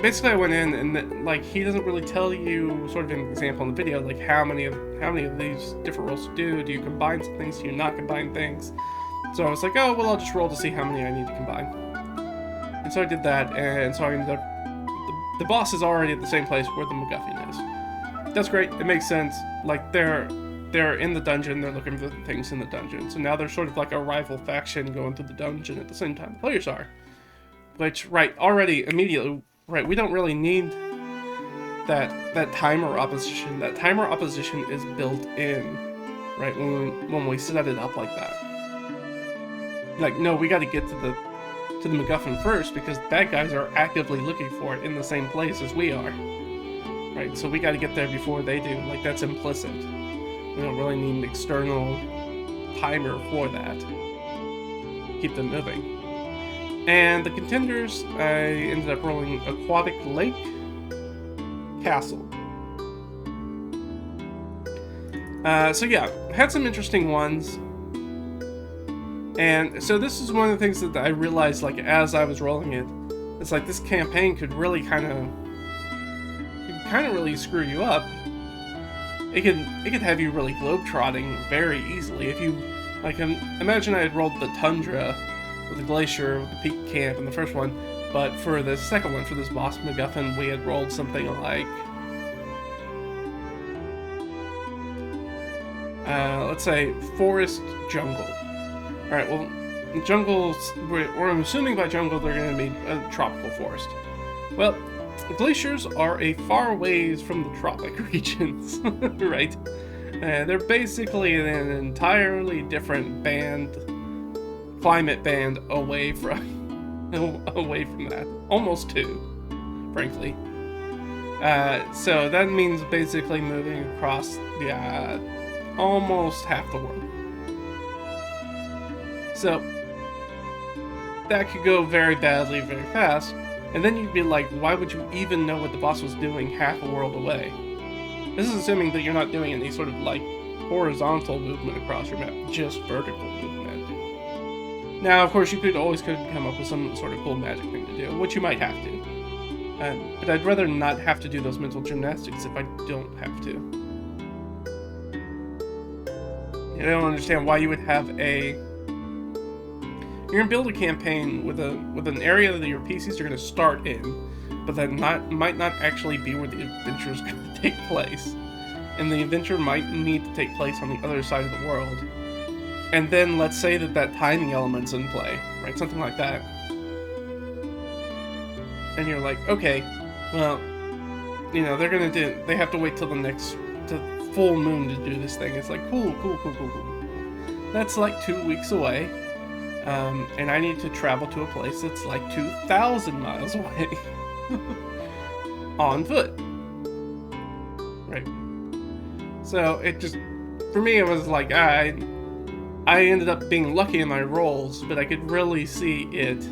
Basically, I went in and like he doesn't really tell you, sort of an example in the video, like how many of these different rolls to do. Do you combine some things? Do you not combine things? So I was like, oh well, I'll just roll to see how many I need to combine. And so I did that, and so I ended up. The boss is already at the same place where the MacGuffin is. That's great. It makes sense. Like they're in the dungeon. They're looking for the things in the dungeon. So now they're sort of like a rival faction going through the dungeon at the same time the players are. Which, right, already immediately, right, we don't really need that timer opposition. That timer opposition is built in, right, when we set it up like that. Like, no, we got to get to the MacGuffin first because the bad guys are actively looking for it in the same place as we are. Right, so we got to get there before they do. Like, that's implicit. We don't really need an external timer for that. Keep them moving. And the contenders, I ended up rolling Aquatic Lake, Castle. So yeah, had some interesting ones. And so this is one of the things that I realized, like, as I was rolling it. It's like this campaign could really kind of really screw you up. It could have you really globetrotting very easily. If you, like, imagine I had rolled the Tundra with the Glacier, with the Peak Camp in the first one, but for the second one, for this boss MacGuffin, we had rolled something like, let's say, Forest Jungle. Alright, well, jungles, we're assuming by jungle they're going to be a tropical forest. Well, glaciers are a far ways from the tropic regions, right? They're basically in an entirely different climate band away from that. Almost two, frankly. So that means basically moving across almost half the world. So that could go very badly very fast, and then you'd be like, why would you even know what the boss was doing half a world away? This is assuming that you're not doing any sort of like horizontal movement across your map, just vertical movement. Now, of course, you could come up with some sort of cool magic thing to do, which you might have to. But I'd rather not have to do those mental gymnastics if I don't have to. I don't understand why you would have you're gonna build a campaign with an area that your PCs are gonna start in, but that might not actually be where the adventure is gonna take place, and the adventure might need to take place on the other side of the world. And then let's say that timing element's in play, right? Something like that. And you're like, okay, well, they have to wait till the full moon to do this thing. It's like, cool. That's like 2 weeks away. And I need to travel to a place that's like 2,000 miles away on foot. Right. So it just, for me, it was like, I ended up being lucky in my rolls, but I could really see it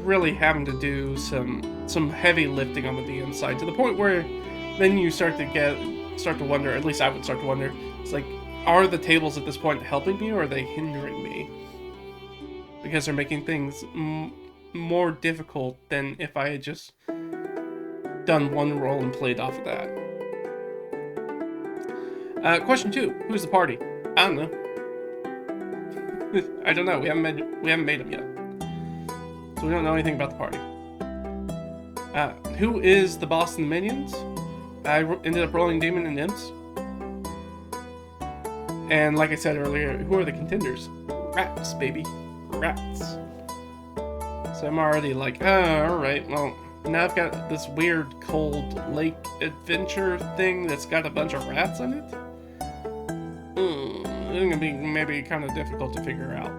really having to do some heavy lifting on the DM side, to the point where then you start to wonder, at least I would start to wonder, it's like, are the tables at this point helping me, or are they hindering me? Because they're making things more difficult than if I had just done one roll and played off of that. Question 2. Who's the party? I don't know. I don't know. We haven't made them yet. So we don't know anything about the party. Who is the boss and the minions? I ended up rolling Demon and Imps. And like I said earlier, who are the contenders? Rats, baby. Rats. So I'm already like, alright, well, now I've got this weird cold lake adventure thing that's got a bunch of rats in it. It's gonna be maybe kind of difficult to figure out.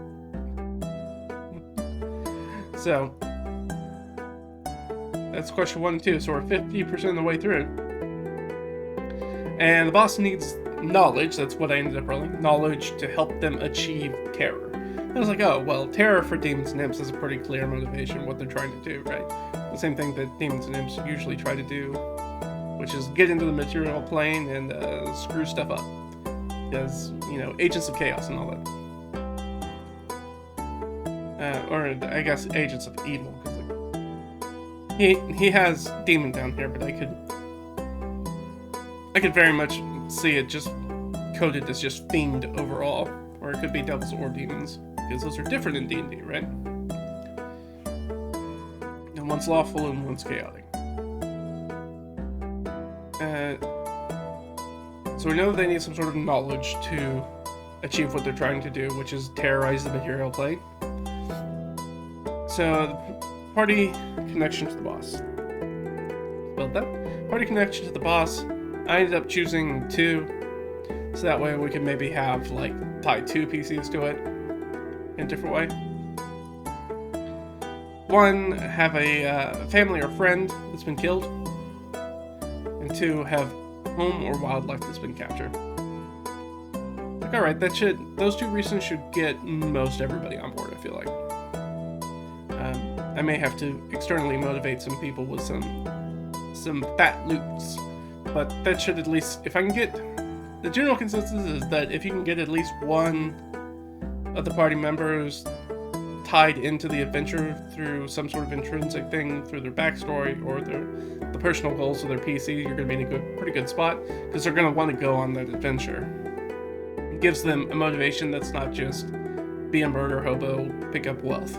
So, that's question 1 and 2, so we're 50% of the way through. And the boss needs knowledge, that's what I ended up rolling, knowledge to help them achieve terror. I was like, oh, well, terror for demons and imps is a pretty clear motivation, what they're trying to do, right? The same thing that demons and imps usually try to do, which is get into the material plane and screw stuff up. Because, agents of chaos and all that. Or, I guess, agents of evil, because he has demon down here, but I could very much see it just coded as just fiend overall, or it could be devils or demons, because those are different in D&D, right? And one's lawful and one's chaotic. So we know they need some sort of knowledge to achieve what they're trying to do, which is terrorize the material plane. So, the party connection to the boss. Spelled that. Party connection to the boss. I ended up choosing 2, so that way we could maybe have, tie 2 PCs to it in a different way. 1, have a family or friend that's been killed, and 2, have home or wildlife that's been captured. Alright, those 2 reasons should get most everybody on board, I feel like. I may have to externally motivate some people with some fat loots, but that should at least, if I can get the general consensus is that if you can get at least one of the party members tied into the adventure through some sort of intrinsic thing, through their backstory or the personal goals of their PC, you're going to be in a pretty good spot, because they're going to want to go on that adventure. It gives them a motivation that's not just be a murder hobo, pick up wealth,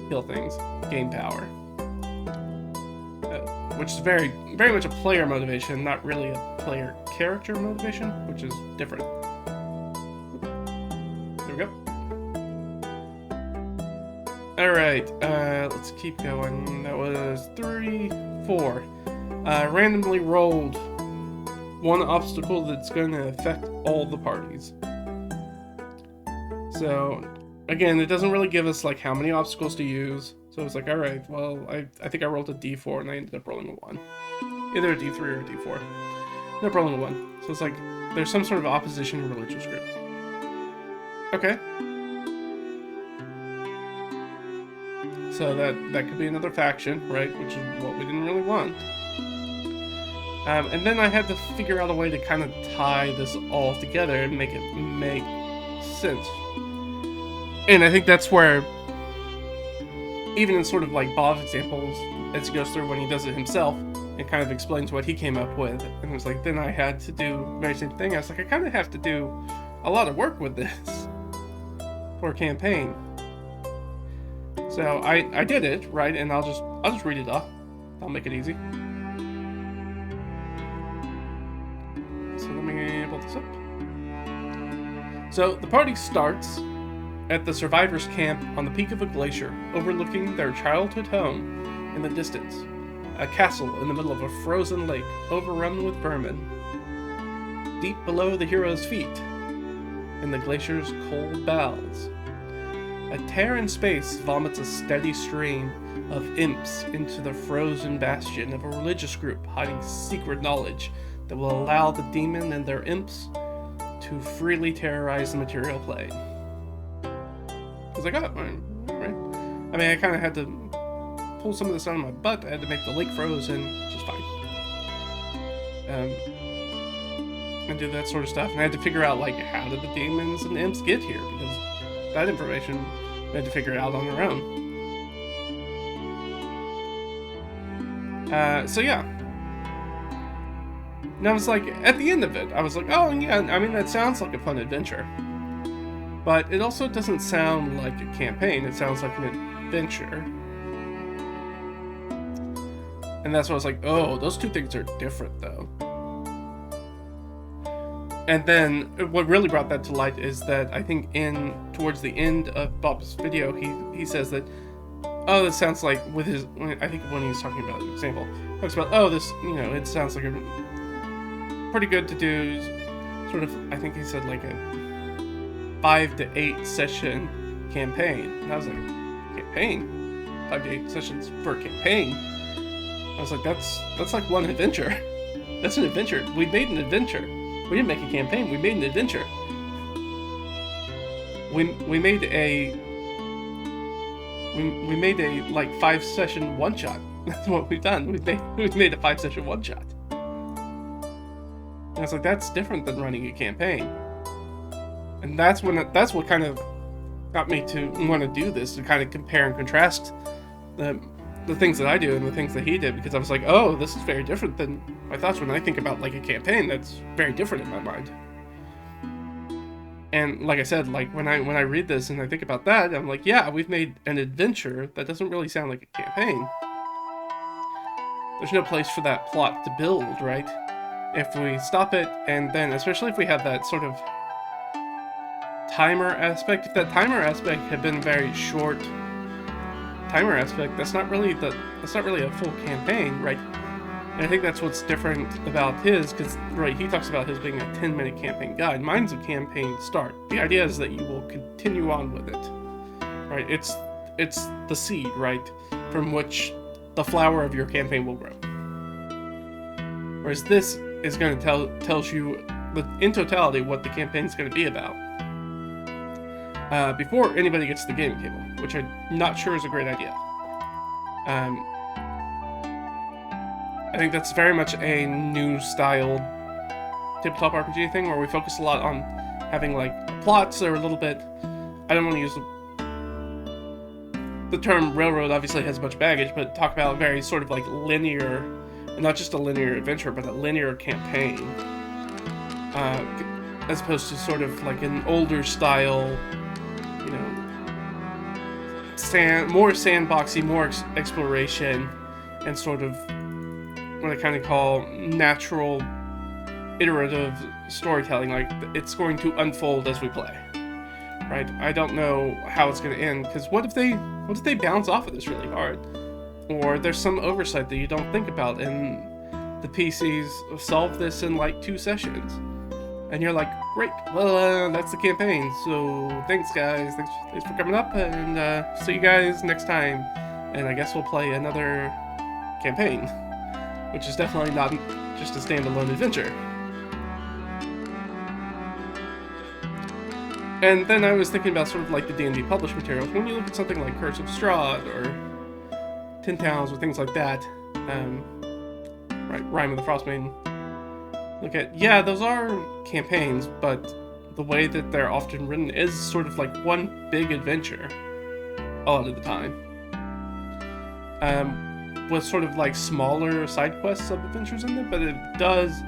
kill things, gain power. Which is very, very much a player motivation, not really a player character motivation, which is different. There we go. Alright, let's keep going. That was 3, 4. Randomly rolled one obstacle that's going to affect all the parties. So, again, it doesn't really give us like how many obstacles to use. So it's like, alright, well, I think I rolled a d4 and I ended up rolling a 1. Either a d3 or a d4. Ended up rolling a 1. So it's like, there's some sort of opposition religious group. Okay. So that could be another faction, right? Which is what we didn't really want. And then I had to figure out a way to kind of tie this all together and make it make sense. And I think that's where, even in sort of like Bob's examples, as he goes through when he does it himself, it kind of explains what he came up with. And it was like, then I had to do the very same thing. I was like, I kind of have to do a lot of work with this for a campaign. So I did it, right? And I'll just read it off. I'll make it easy. So let me pull this up. So the party starts at the survivors' camp on the peak of a glacier, overlooking their childhood home in the distance. A castle in the middle of a frozen lake, overrun with vermin. Deep below the heroes' feet, in the glacier's cold bowels, a tear in space vomits a steady stream of imps into the frozen bastion of a religious group hiding secret knowledge that will allow the demon and their imps to freely terrorize the material plane. I was like, oh, right. I mean, I kind of had to pull some of this out of my butt. I had to make the lake frozen, which is fine. And do that sort of stuff. And I had to figure out, like, how did the demons and the imps get here? Because that information we had to figure it out on our own. So yeah. And I was like, at the end of it, I was like, oh yeah, I mean, that sounds like a fun adventure. But it also doesn't sound like a campaign, it sounds like an adventure. And that's why I was like, oh, those two things are different though. And then what really brought that to light is that I think towards the end of Bob's video, he says that, oh, this sounds like with his, I think when he's talking about an example, talks about, oh, this, it sounds like a pretty good to do sort of, I think he said like a 5 to 8 session campaign. And I was like, campaign? 5 to 8 sessions for a campaign? I was like, that's like one adventure. That's an adventure. We made an adventure. We didn't make a campaign, we made an adventure. We made a like 5 session one shot. That's what we've done. We've made a 5 session one shot. And I was like, that's different than running a campaign. And that's what kind of got me to want to do this, to kind of compare and contrast the things that I do and the things that he did, because I was like, oh, this is very different than my thoughts when I think about like a campaign. That's very different in my mind. And like I said, like when I read this and I think about that, I'm like, yeah, we've made an adventure that doesn't really sound like a campaign. There's no place for that plot to build, right? If we stop it, and then especially if we have that sort of timer aspect, if that timer aspect had been very short timer aspect, that's not really a full campaign, right? And I think that's what's different about his, because right, he talks about his being a 10-minute campaign guide. Mine's a campaign start. The idea is that you will continue on with it, right? It's the seed, right, from which the flower of your campaign will grow. Whereas this is going to tells you in totality what the campaign is going to be about. Before anybody gets to the gaming table, which I'm not sure is a great idea. I think that's very much a new style tabletop RPG thing where we focus a lot on having like plots that are a little bit. I don't want to use the term railroad. Obviously has a bunch of baggage, but talk about very sort of like linear, and not just a linear adventure, but a linear campaign, as opposed to sort of like an older style, you know, more sandboxy, more exploration, and sort of what I kind of call natural, iterative storytelling. Like it's going to unfold as we play, right? I don't know how it's going to end, because what if they bounce off of this really hard, or there's some oversight that you don't think about, and the PCs solve this in like 2 sessions, and you're like, great, well, that's the campaign. So thanks, guys. Thanks for coming up, and see you guys next time. And I guess we'll play another campaign, which is definitely not just a standalone adventure. And then I was thinking about sort of like the D&D published materials. When you look at something like Curse of Strahd or Tin Towns or things like that, right, Rime of the Frostmaiden. Look at, yeah, those are campaigns, but the way that they're often written is sort of like one big adventure a lot of the time. With sort of like smaller side quests, sub-adventures in there, but it does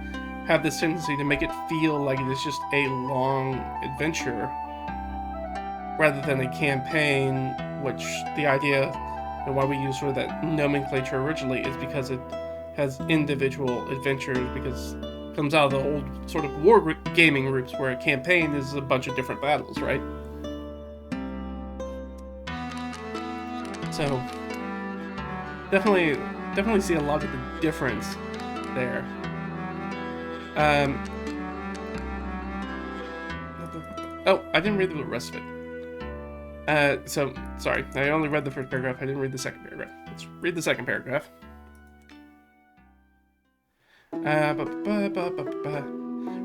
have this tendency to make it feel like it is just a long adventure rather than a campaign, which the idea and why we use sort of that nomenclature originally is because it has individual adventures, because it comes out of the old sort of war gaming roots where a campaign is a bunch of different battles, right? So definitely see a lot of the difference there. Oh, I didn't read the rest of it. So, sorry, I only read the first paragraph, I didn't read the second paragraph. Let's read the second paragraph.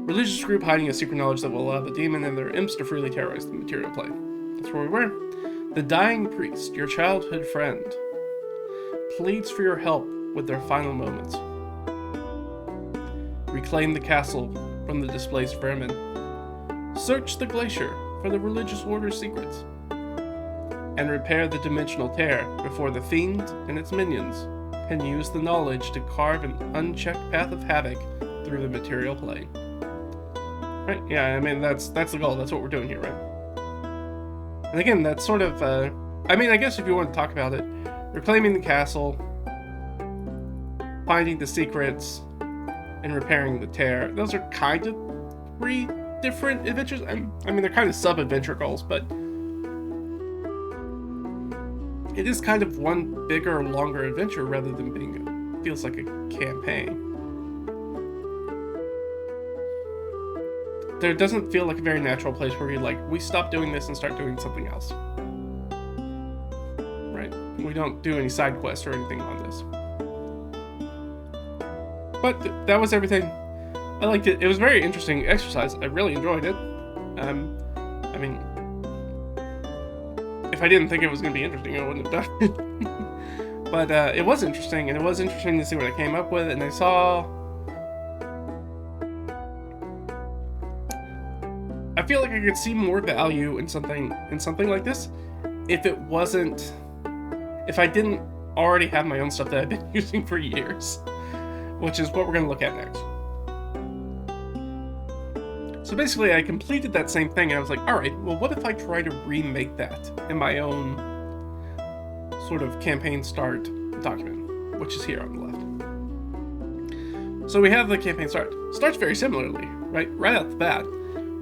Religious group hiding a secret knowledge that will allow the demon and their imps to freely terrorize the material plane. That's where we were. The dying priest, your childhood friend, pleads for your help with their final moments. Reclaim the castle from the displaced vermin. Search the glacier for the religious order's secrets. And repair the dimensional tear before the fiend and its minions can use the knowledge to carve an unchecked path of havoc through the material plane. Right? Yeah, I mean, that's the goal. That's what we're doing here, right? And again, that's sort of, I mean, I guess if you want to talk about it, reclaiming the castle, finding the secrets, and repairing the tear, those are kind of 3 different adventures. I mean, they're kind of sub-adventure goals, but it is kind of one bigger, longer adventure rather than being feels like a campaign. There doesn't feel like a very natural place where you're like, we stop doing this and start doing something else. Right? We don't do any side quests or anything on this. But that was everything. I liked it. It was a very interesting exercise. I really enjoyed it. I mean, if I didn't think it was going to be interesting, I wouldn't have done it. But it was interesting, and it was interesting to see what I came up with, and I feel like I could see more value in something like this if I didn't already have my own stuff that I've been using for years, which is what we're going to look at next. So basically, I completed that same thing, and I was like, alright, well, what if I try to remake that in my own sort of campaign start document, which is here on the left. So we have the campaign start. Starts very similarly, right? Right out the bat.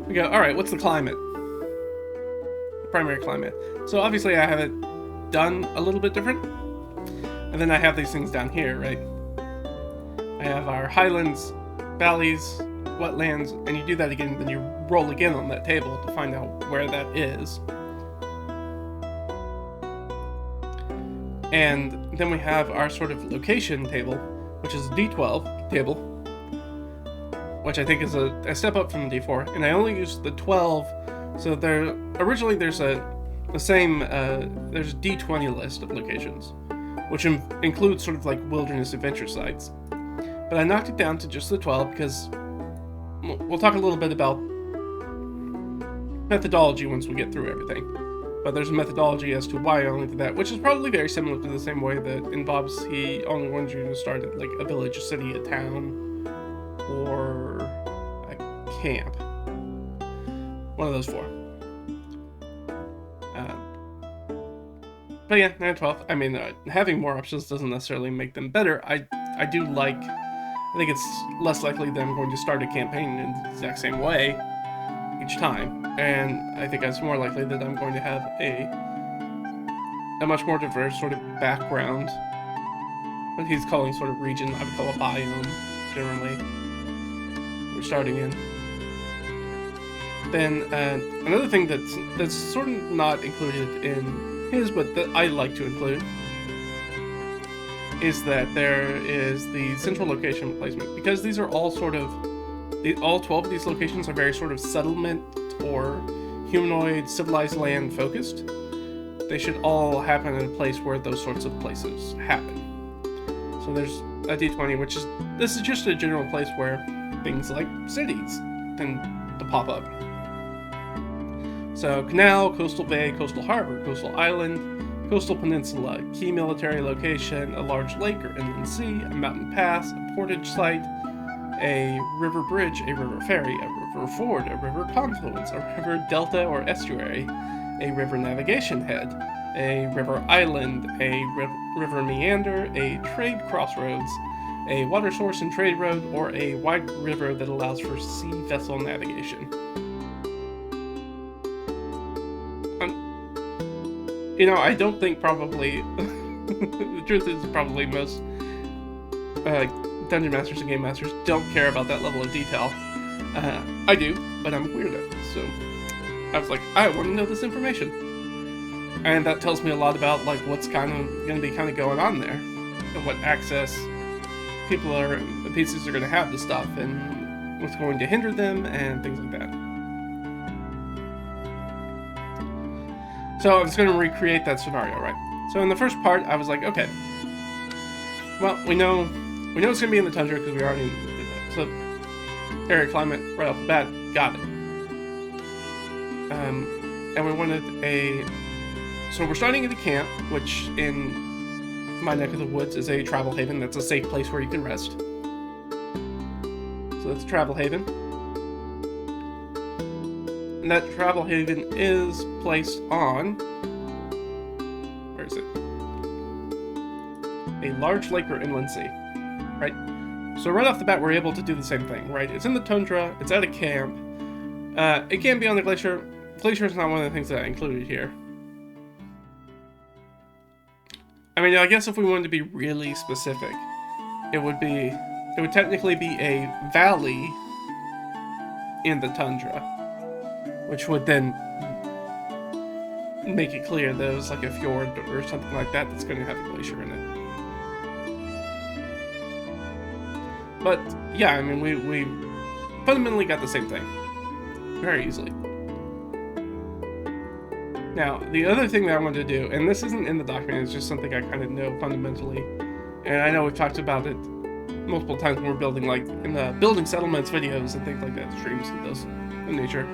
We go, alright, what's the climate? The primary climate. So obviously I have it done a little bit different. And then I have these things down here, right? I have our highlands, valleys, wetlands, and you do that again, then you roll again on that table to find out where that is. And then we have our sort of location table, which is a D12 table, which I think is a step up from the D4, and I only use the 12, so originally there's a D20 list of locations, which includes sort of like wilderness adventure sites. But I knocked it down to just the 12 because we'll talk a little bit about methodology once we get through everything. But there's a methodology as to why I only did that, which is probably very similar to the same way that in Bob's he only wanted you to start at like a village, a city, a town, or a camp. One of those four. But yeah, 9 and 12. I mean, having more options doesn't necessarily make them better. I think it's less likely that I'm going to start a campaign in the exact same way each time, and I think it's more likely that I'm going to have a much more diverse sort of background. What he's calling sort of region, I would call a biome, generally. We're starting in. Then another thing that's sort of not included in his, but that I like to include, is that there is the central location placement, because these are all sort of, all 12 of these locations are very sort of settlement or humanoid civilized land focused. They should all happen in a place where those sorts of places happen. So there's a D20, this is just a general place where things like cities tend to pop up. So canal, coastal bay, coastal harbor, coastal island, coastal peninsula, key military location, a large lake or inland sea, a mountain pass, a portage site, a river bridge, a river ferry, a river ford, a river confluence, a river delta or estuary, a river navigation head, a river island, a river meander, a trade crossroads, a water source and trade road, or a wide river that allows for sea vessel navigation. I don't think probably, the truth is probably most Dungeon Masters and Game Masters don't care about that level of detail. I do, but I'm a weirdo, so I was like, I want to know this information. And that tells me a lot about like what's kind of going to be going on there, and what access pieces are going to have to stuff, and what's going to hinder them, and things like that. So I was going to recreate that scenario, right? So in the first part, I was like, okay, well, we know it's going to be in the tundra because we already did that. So area climate right off the bat, got it. And we wanted so we're starting at a camp, which in my neck of the woods is a travel haven. That's a safe place where you can rest. So that's a travel haven. And that travel haven is placed on, where is it? A large lake or inland sea, right? So right off the bat, we're able to do the same thing, right? It's in the tundra, it's at a camp. It can be on the glacier. Glacier is not one of the things that I included here. I mean, I guess if we wanted to be really specific, it would technically be a valley in the tundra, which would then make it clear that it was like a fjord or something like that that's going to have a glacier in it. But yeah, I mean, we fundamentally got the same thing very easily. Now, the other thing that I wanted to do, and this isn't in the document, it's just something I kind of know fundamentally, and I know we've talked about it multiple times when we're building, like, in the building settlements videos and things like that, streams and those in nature.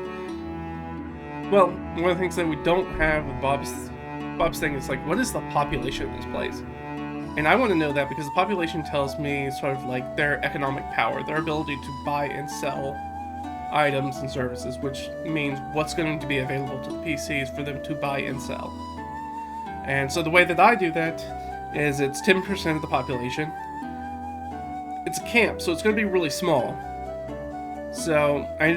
Well, one of the things that we don't have with Bob's thing is, like, what is the population of this place? And I want to know that because the population tells me sort of, like, their economic power, their ability to buy and sell items and services, which means what's going to be available to the PCs for them to buy and sell. And so the way that I do that is it's 10% of the population. It's a camp, so it's going to be really small. So I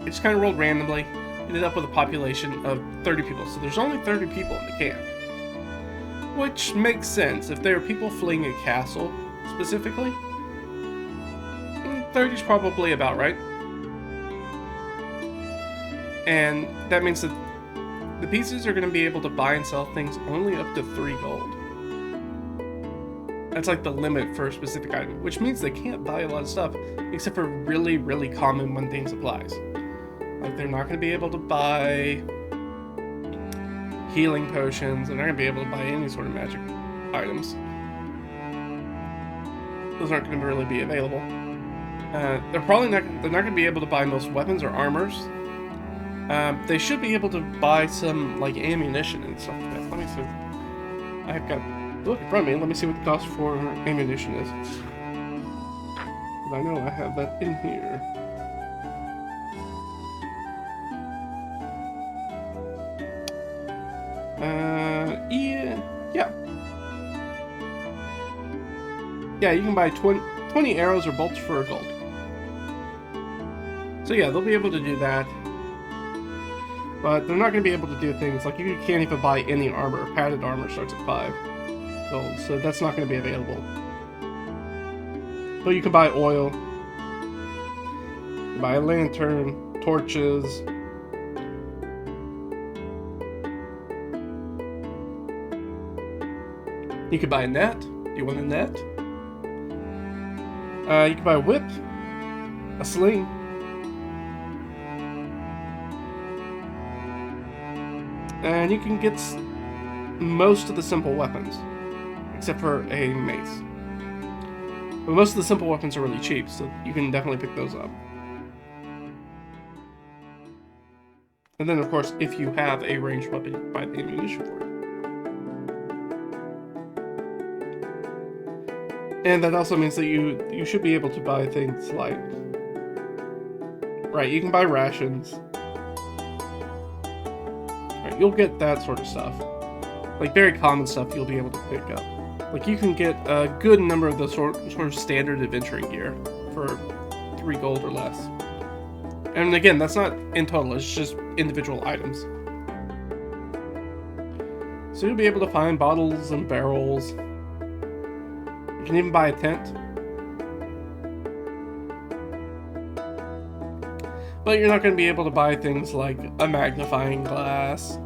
just kind of rolled randomly, ended up with a population of 30 people. So there's only 30 people in the camp, which makes sense. If there are people fleeing a castle, specifically, 30 is probably about right. And that means that the pieces are going to be able to buy and sell things only up to 3 gold. That's like the limit for a specific item, which means they can't buy a lot of stuff except for really, really common mundane supplies. Like, they're not going to be able to buy healing potions, they're not going to be able to buy any sort of magic items. Those aren't going to really be available. They're not going to be able to buy most weapons or armors. They should be able to buy some like ammunition and stuff like that. Let me see. I've got look in front of me. Let me see what the cost for ammunition is. I know I have that in here. Yeah, you can buy 20 arrows or bolts for gold. So yeah, they'll be able to do that. But they're not going to be able to do things like you can't even buy any armor. Padded armor starts at 5 gold, so that's not going to be available. But you can buy oil, you can buy a lantern, torches. You could buy a net. Do you want a net? You can buy a whip, a sling, and you can get most of the simple weapons, except for a mace. But most of the simple weapons are really cheap, so you can definitely pick those up. And then, of course, if you have a ranged weapon, you can buy the ammunition for it. And that also means that you should be able to buy things like... Right, you can buy rations. Right, you'll get that sort of stuff. Like, very common stuff you'll be able to pick up. Like, you can get a good number of the sort of standard adventuring gear for 3 gold or less. And again, that's not in total, it's just individual items. So you'll be able to find bottles and barrels. You can even buy a tent. But you're not going to be able to buy things like a magnifying glass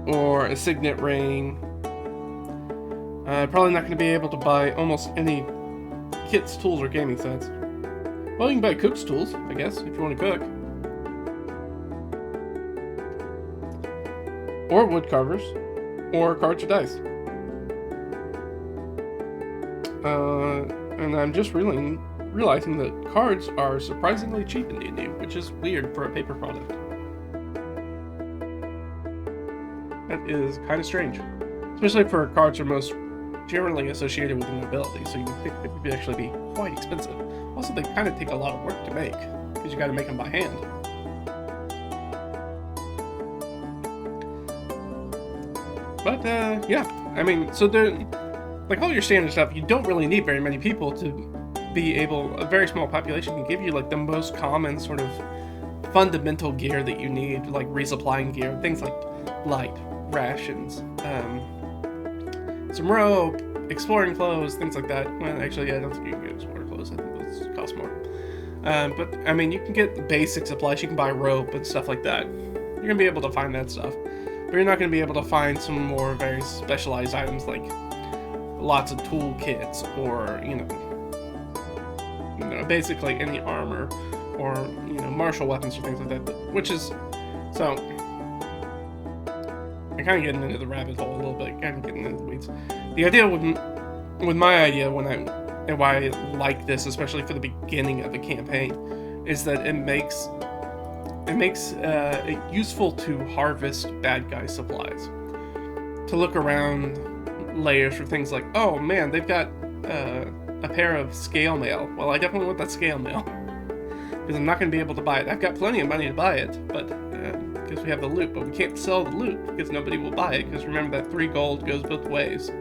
or a signet ring. Probably not going to be able to buy almost any kits, tools, or gaming sets. Well, you can buy cook's tools, I guess, if you want to cook. Or wood carvers. Or cards or dice. And I'm just realizing that cards are surprisingly cheap in D&D, which is weird for a paper product. That is kind of strange. Especially for cards are most generally associated with the nobility, so you would think it would actually be quite expensive. Also, they kind of take a lot of work to make, because you got to make them by hand. But, yeah. I mean, so they're... Like, all your standard stuff, you don't really need very many people to be able... A very small population can give you, like, the most common sort of fundamental gear that you need, like resupplying gear, things like light, rations, some rope, exploring clothes, things like that. Well, actually, I don't think you can get exploring clothes. I think those cost more. But, I mean, you can get the basic supplies. You can buy rope and stuff like that. You're going to be able to find that stuff. But you're not going to be able to find some more very specialized items like lots of toolkits or, you know, basically any armor or, you know, martial weapons or things like that, which is, so, I'm kind of getting into the rabbit hole a little bit, kind of getting into the weeds. The idea with my idea and why I like this, especially for the beginning of the campaign, is that it makes it useful to harvest bad guy supplies. To look around layers for things like, oh man, they've got a pair of scale mail. Well, I definitely want that scale mail. Because I'm not going to be able to buy it. I've got plenty of money to buy it, but because we have the loot, but we can't sell the loot because nobody will buy it. Because remember that 3 gold goes both ways.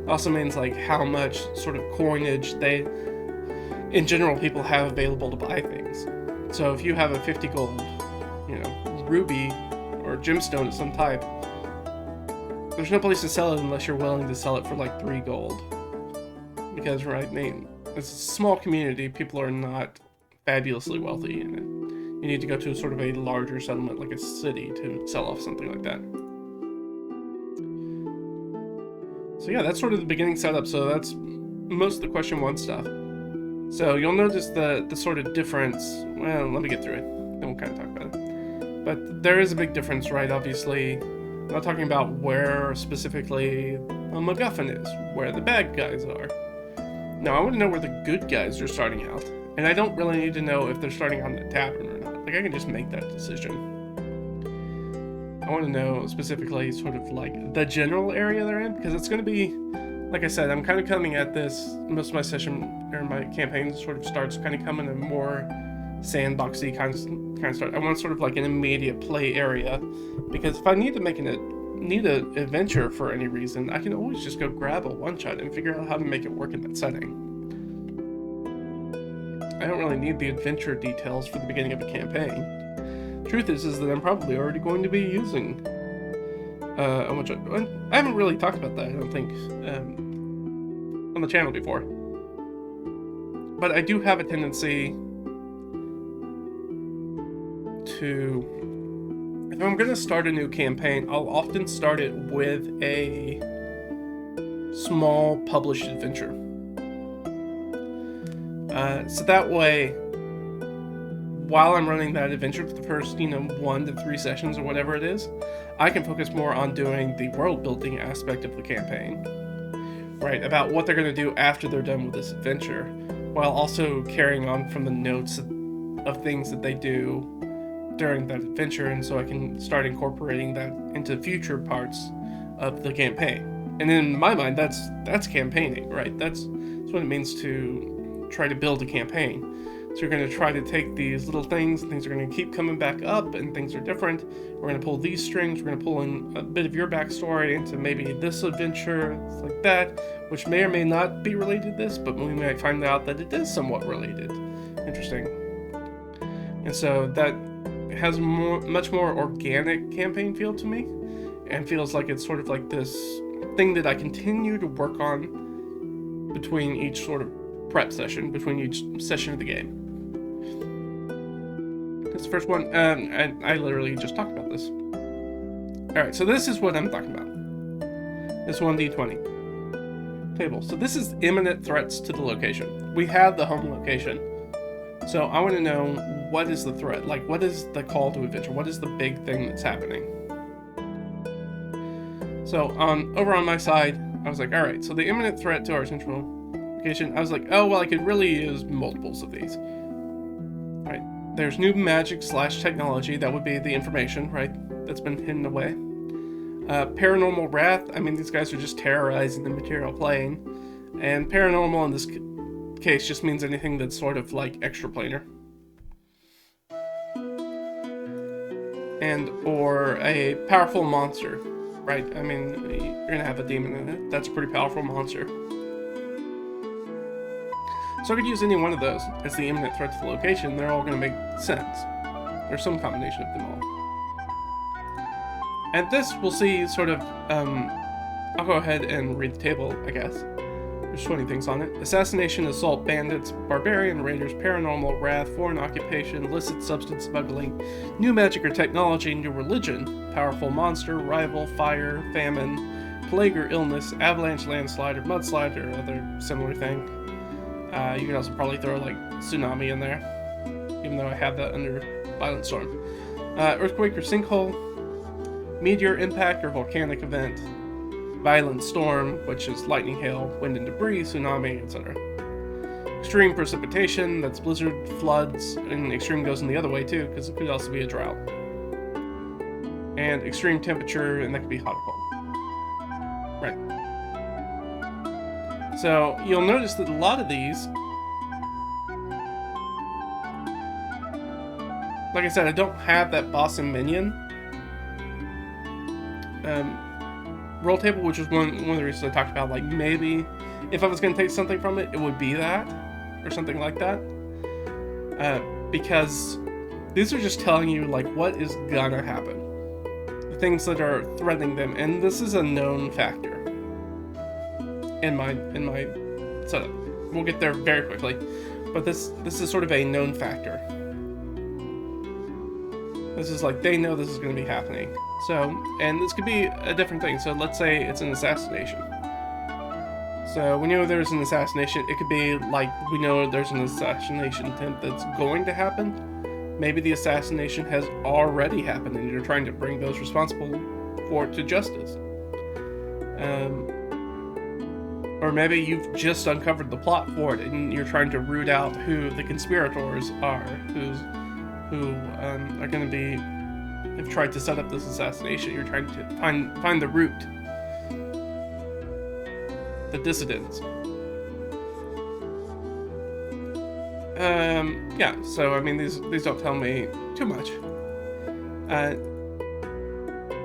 Also means like how much sort of coinage in general, people have available to buy things. So if you have a 50 gold, you know, ruby or gemstone of some type, there's no place to sell it unless you're willing to sell it for like 3 gold. Because, right, I mean, it's a small community, people are not fabulously wealthy in it. You need to go to sort of a larger settlement like a city to sell off something like that. So yeah, that's sort of the beginning setup, so that's most of the question 1 stuff. So you'll notice the sort of difference, well, let me get through it, then we'll kind of talk about it. But there is a big difference, right, obviously. I'm not talking about where specifically a MacGuffin is, where the bad guys are. Now, I want to know where the good guys are starting out, and I don't really need to know if they're starting out in the tavern or not. Like, I can just make that decision. I want to know specifically sort of like the general area they're in, because it's going to be, like I said, I'm kind of coming at this, most of my session, or my campaign sort of starts kind of coming in a more sandboxy kind of start. I want sort of like an immediate play area, because if I need to make an adventure for any reason, I can always just go grab a one-shot and figure out how to make it work in that setting. I don't really need the adventure details for the beginning of a campaign. Truth is that I'm probably already going to be using a one-shot. I haven't really talked about that, I don't think, on the channel before. But I do have a tendency to, if I'm going to start a new campaign, I'll often start it with a small published adventure. So that way, while I'm running that adventure for the first, 1 to 3 sessions or whatever it is, I can focus more on doing the world building aspect of the campaign, right? About what they're going to do after they're done with this adventure, while also carrying on from the notes of things that they do during that adventure, and so I can start incorporating that into future parts of the campaign. And in my mind, that's campaigning, right? That's what it means to try to build a campaign. So you're going to try to take these little things, and things are going to keep coming back up, and things are different. We're going to pull these strings, we're going to pull in a bit of your backstory into maybe this adventure, like that, which may or may not be related to this, but we might find out that it is somewhat related. Interesting. And so that has much more organic campaign feel to me, and feels like it's sort of like this thing that I continue to work on between each sort of prep session, between each session of the game. That's the first one, and I literally just talked about this. Alright, so this is what I'm talking about. This 1d20 table. So this is imminent threats to the location. We have the home location. So I want to know, what is the threat? Like, what is the call to adventure? What is the big thing that's happening? So over on my side, I was like, alright, so the imminent threat to our central location, I was like, oh, well, I could really use multiples of these. Right. There's new magic / technology, that would be the information, right? That's been hidden away. Paranormal wrath, I mean, these guys are just terrorizing the material plane. And paranormal in this case just means anything that's sort of like extraplanar. And or a powerful monster, right? I mean, you're gonna have a demon in it. That's a pretty powerful monster. So I could use any one of those as the imminent threat to the location. They're all gonna make sense. There's some combination of them all. And this, we'll see sort of, I'll go ahead and read the table, I guess. There's 20 things on it. Assassination, assault, bandits, barbarian, raiders, paranormal, wrath, foreign occupation, illicit substance smuggling, new magic or technology, new religion, powerful monster, rival, fire, famine, plague or illness, avalanche, landslide, or mudslide, or other similar thing. You can also probably throw like tsunami in there, even though I have that under violent storm. Earthquake or sinkhole, meteor impact or volcanic event, violent storm, which is lightning, hail, wind and debris, tsunami, etc. Extreme precipitation, that's blizzard, floods, and extreme goes in the other way too, because it could also be a drought. And extreme temperature, and that could be hot or cold. Right. So you'll notice that a lot of these, like I said, I don't have that boss and minion roll table, which is one of the reasons I talked about, like, maybe if I was going to take something from it, it would be that, or something like that, because these are just telling you, like, what is gonna happen, the things that are threatening them, and this is a known factor in my setup. We'll get there very quickly, but this is sort of a known factor. This is like, they know this is going to be happening. So, and this could be a different thing. So let's say it's an assassination. So we know there's an assassination. It could be like, we know there's an assassination attempt that's going to happen. Maybe the assassination has already happened and you're trying to bring those responsible for it to justice. Or maybe you've just uncovered the plot for it and you're trying to root out who the conspirators are, who are going to be, have tried to set up this assassination. You're trying to find the root, the dissidents. Yeah, so I mean, these don't tell me too much.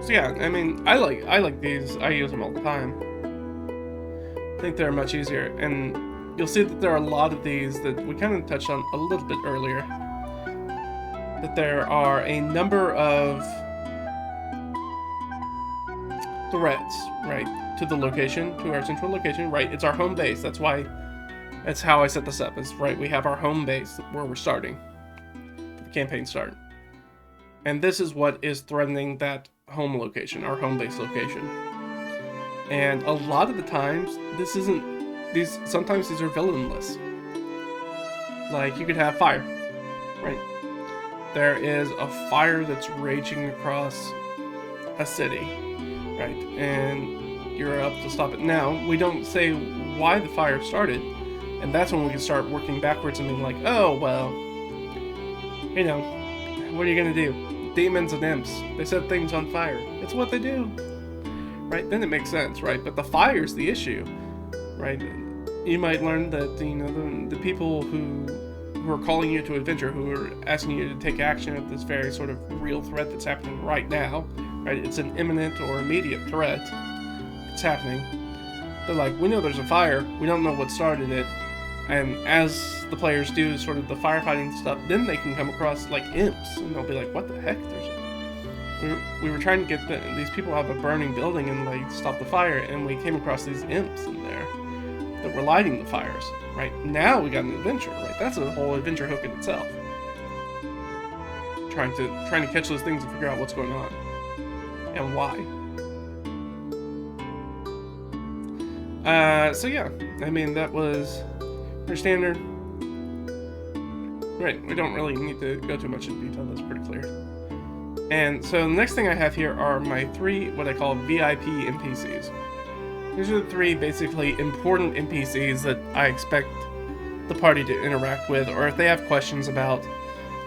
So yeah, I mean, I like these. I use them all the time. I think they're much easier, and you'll see that there are a lot of these that we kind of touched on a little bit earlier. That there are a number of threats, right, to the location, to our central location, right? It's our home base. That's how I set this up. Is right, we have our home base where we're starting the campaign start, and this is what is threatening that home location, our home base location. And a lot of the times, sometimes these are villainless. Like, you could have fire, right? There is a fire that's raging across a city, right? And you're up to stop it. Now, we don't say why the fire started, and that's when we can start working backwards and being like, oh, well, you know, what are you gonna do? Demons and imps, they set things on fire. It's what they do. Right, then it makes sense, right? But the fire's the issue, right? You might learn that, you know, the people who are calling you to adventure, who are asking you to take action at this very sort of real threat that's happening right now, right? It's an imminent or immediate threat that's happening. They're like, we know there's a fire, we don't know what started it, and as the players do sort of the firefighting stuff, then they can come across like imps, and they'll be like, what the heck? We were trying to get these people out of a burning building and like stop the fire, and we came across these imps in there that were lighting the fires. Right, now we got an adventure. Right, that's a whole adventure hook in itself. Trying to catch those things and figure out what's going on and why. So yeah, I mean, that was pretty standard. Right, we don't really need to go too much into detail. That's pretty clear. And so the next thing I have here are my 3, what I call VIP NPCs. These are the 3 basically important NPCs that I expect the party to interact with, or if they have questions about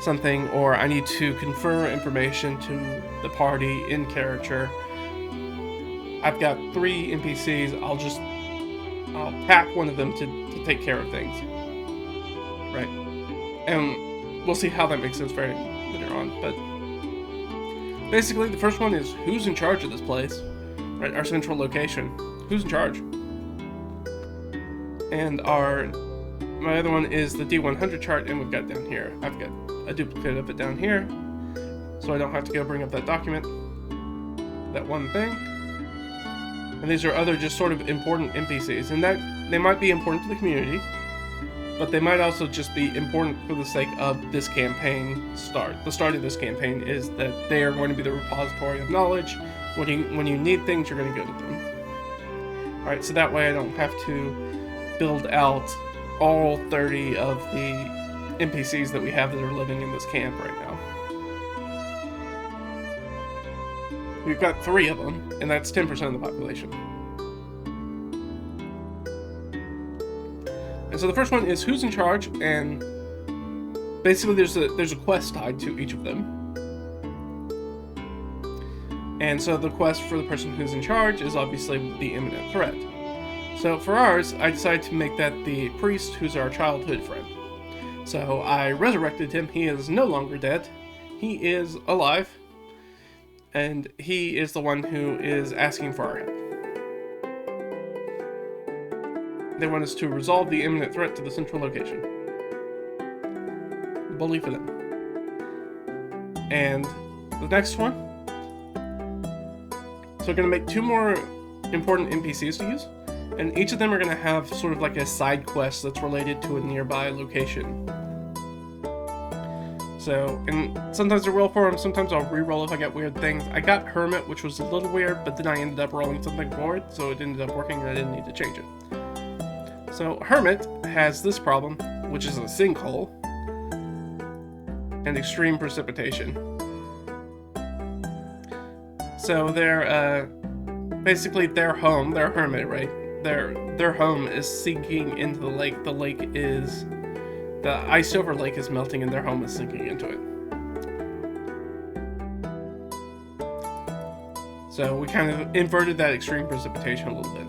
something, or I need to confer information to the party in character. I've got 3 NPCs, I'll pack one of them to take care of things. Right? And we'll see how that makes sense very later on, but basically, the first one is who's in charge of this place, right? Our central location. Who's in charge? And my other one is the D100 chart, and we've got it down here. I've got a duplicate of it down here, so I don't have to go bring up that document, that one thing. And these are other just sort of important NPCs, and that they might be important to the community, but they might also just be important for the sake of this campaign start. The start of this campaign is that they are going to be the repository of knowledge. When you need things, you're going to go to them. Alright, so that way I don't have to build out all 30 of the NPCs that we have that are living in this camp right now. We've got 3 of them, and that's 10% of the population. And so the first one is who's in charge, and basically there's a quest tied to each of them. And so the quest for the person who's in charge is obviously the imminent threat. So for ours, I decided to make that the priest who's our childhood friend. So I resurrected him. He is no longer dead. He is alive. And he is the one who is asking for our help. They want us to resolve the imminent threat to the central location. Bully for them. And the next one. So we're going to make 2 more important NPCs to use. And each of them are going to have sort of like a side quest that's related to a nearby location. So, and sometimes I roll for them, sometimes I'll re-roll if I get weird things. I got Hermit, which was a little weird, but then I ended up rolling something for it, so it ended up working and I didn't need to change it. So Hermit has this problem, which is a sinkhole and extreme precipitation. So they're basically their home, their hermit, right? their home is sinking into the lake. The ice over lake is melting and their home is sinking into it. So we kind of inverted that extreme precipitation a little bit.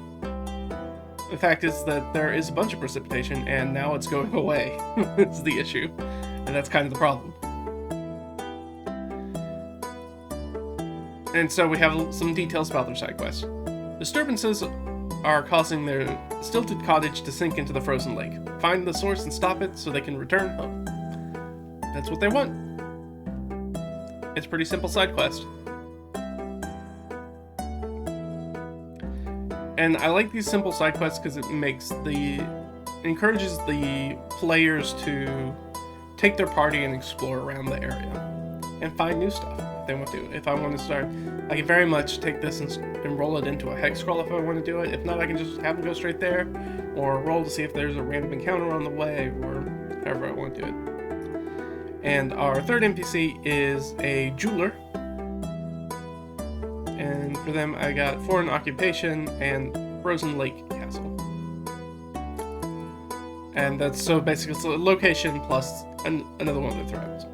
The fact is that there is a bunch of precipitation and now it's going away. It's the issue. And that's kind of the problem. And so we have some details about their side quest. Disturbances are causing their stilted cottage to sink into the frozen lake. Find the source and stop it so they can return home. That's what they want. It's a pretty simple side quest. And I like these simple side quests because it encourages the players to take their party and explore around the area and find new stuff if they want to. If I want to start, I can very much take this and roll it into a hex scroll if I want to do it. If not, I can just have them go straight there, or roll to see if there's a random encounter on the way, or however I want to do it. And our third NPC is a jeweler. And for them, I got foreign occupation and frozen lake castle. And that's so basically it's a location plus another one of the threats.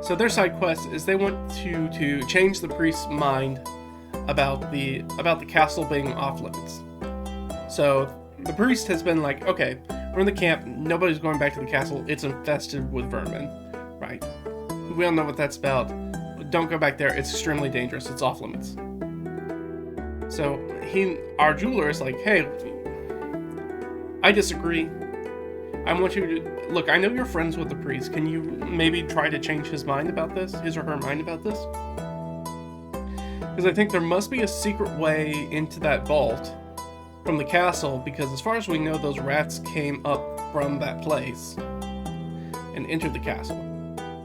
So their side quest is they want you to change the priest's mind about the castle being off limits. So the priest has been like, okay, we're in the camp, nobody's going back to the castle, it's infested with vermin, right? We don't know what that's about. Don't go back there, it's extremely dangerous, it's off limits. So our jeweler is like, hey, I disagree. I want you to, look, I know you're friends with the priest. Can you maybe try to change his mind about this? His or her mind about this? Because I think there must be a secret way into that vault from the castle, because as far as we know, those rats came up from that place and entered the castle.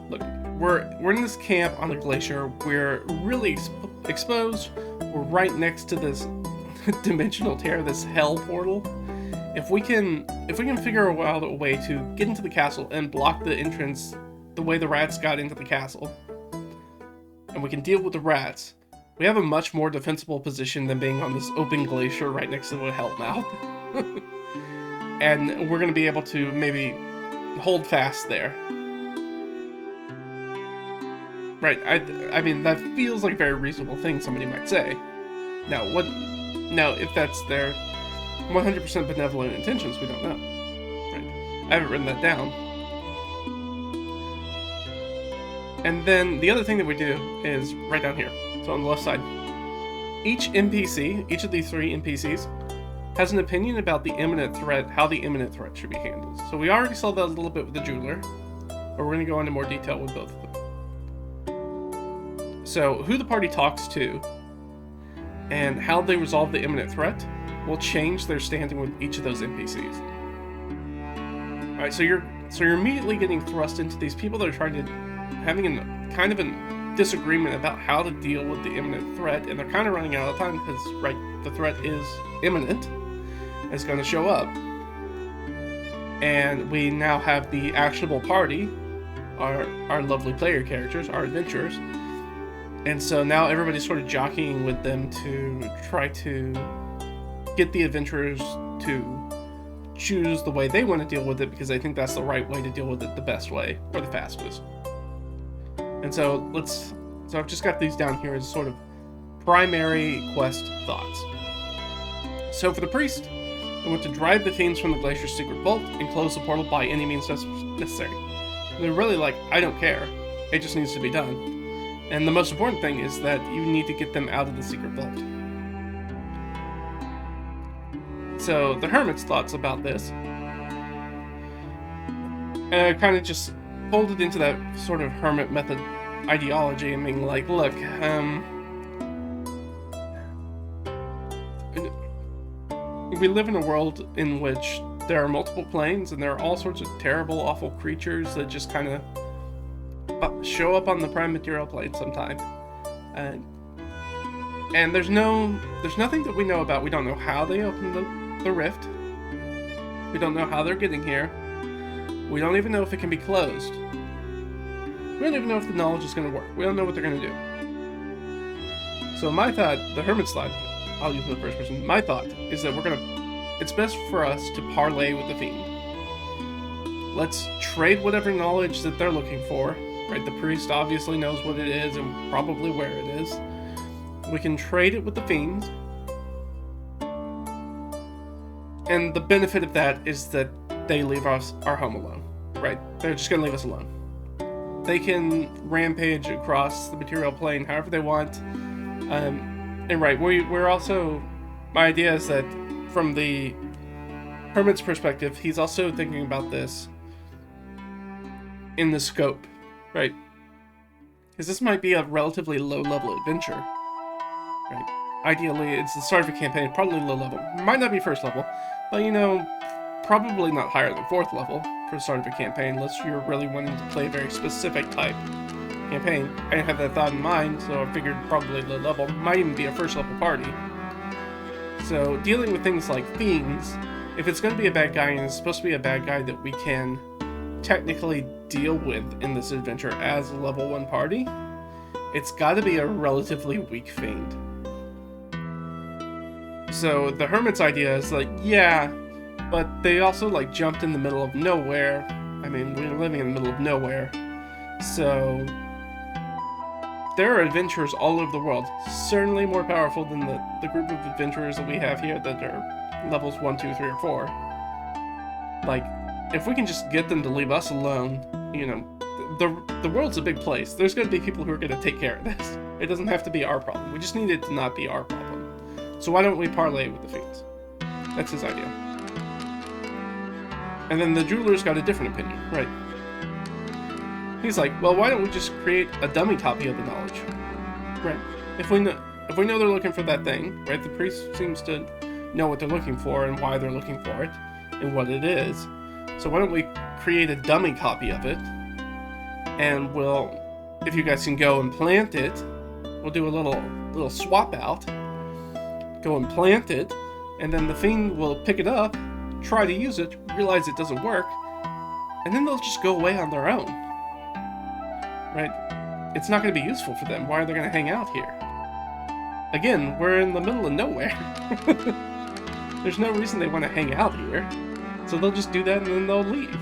Look, we're in this camp on the glacier. We're really exposed. We're right next to this dimensional tear, this hell portal. If we can figure out a way to get into the castle and block the entrance the way the rats got into the castle, and we can deal with the rats, we have a much more defensible position than being on this open glacier right next to a hell mouth. And we're going to be able to maybe hold fast there. Right, I mean, that feels like a very reasonable thing somebody might say. Now, if that's their 100% benevolent intentions, we don't know. Right? I haven't written that down. And then the other thing that we do is right down here. So on the left side. Each of these three NPCs, has an opinion about the imminent threat, how the imminent threat should be handled. So we already saw that a little bit with the jeweler, but we're going to go into more detail with both of them. So who the party talks to and how they resolve the imminent threat will change their standing with each of those NPCs. Alright, so you're immediately getting thrust into these people that are having kind of a disagreement about how to deal with the imminent threat, and they're kind of running out of time because, right, the threat is imminent. It's going to show up. And we now have the actionable party, our lovely player characters, our adventurers. And so now everybody's sort of jockeying with them to try to get the adventurers to choose the way they want to deal with it, because they think that's the right way to deal with it, the best way, or the fastest. And so I've just got these down here as sort of primary quest thoughts. So for the priest, they want to drive the fiends from the glacier's secret vault and close the portal by any means necessary. They're really like, I don't care. It just needs to be done. And the most important thing is that you need to get them out of the secret vault. So the hermit's thoughts about this, kind of just folded into that sort of hermit method ideology and being like, look, we live in a world in which there are multiple planes and there are all sorts of terrible, awful creatures that just kind of show up on the prime material plane sometime. And there's nothing that we know about. We don't know how they opened the rift. We don't know how they're getting here. We don't even know if it can be closed. We don't even know if the knowledge is going to work. We don't know what they're going to do. So my thought, the hermit's thought, I'll use the first person, my thought is that we're going to it's best for us to parlay with the Fiend. Let's trade whatever knowledge that they're looking for, right? The priest obviously knows what it is and probably where it is. We can trade it with the Fiend. And the benefit of that is that they leave us our home alone, right? They're just going to leave us alone. They can rampage across the material plane however they want. And right, we're also... My idea is that from the Hermit's perspective, he's also thinking about this in the scope, right? Because this might be a relatively low-level adventure, right? Ideally, it's the start of a campaign, probably low-level. Might not be first level, but, you know, probably not higher than 4th level for the start of a campaign, unless you're really wanting to play a very specific type campaign. I didn't have that thought in mind, so I figured probably low-level. Might even be a first-level party. So, dealing with things like fiends, if it's going to be a bad guy and it's supposed to be a bad guy that we can technically deal with in this adventure as a level 1 party, it's got to be a relatively weak fiend. So, the Hermit's idea is like, yeah, but they also like jumped in the middle of nowhere. I mean, we're living in the middle of nowhere. So, there are adventurers all over the world, certainly more powerful than the group of adventurers that we have here that are levels 1, 2, 3, or 4. Like, if we can just get them to leave us alone, you know, the world's a big place. There's going to be people who are going to take care of this. It doesn't have to be our problem. We just need it to not be our problem. So why don't we parlay with the Fiends? That's his idea. And then the jeweler's got a different opinion, right? He's like, well, why don't we just create a dummy copy of the knowledge? Right. If we know they're looking for that thing, right? The priest seems to know what they're looking for and why they're looking for it and what it is. So why don't we create a dummy copy of it? And we'll, if you guys can go and plant it, we'll do a little swap out. Go and plant it, and then the Fiend will pick it up, try to use it, realize it doesn't work, and then they'll just go away on their own. Right? It's not going to be useful for them. Why are they going to hang out here? Again, we're in the middle of nowhere. There's no reason they want to hang out here. So they'll just do that and then they'll leave.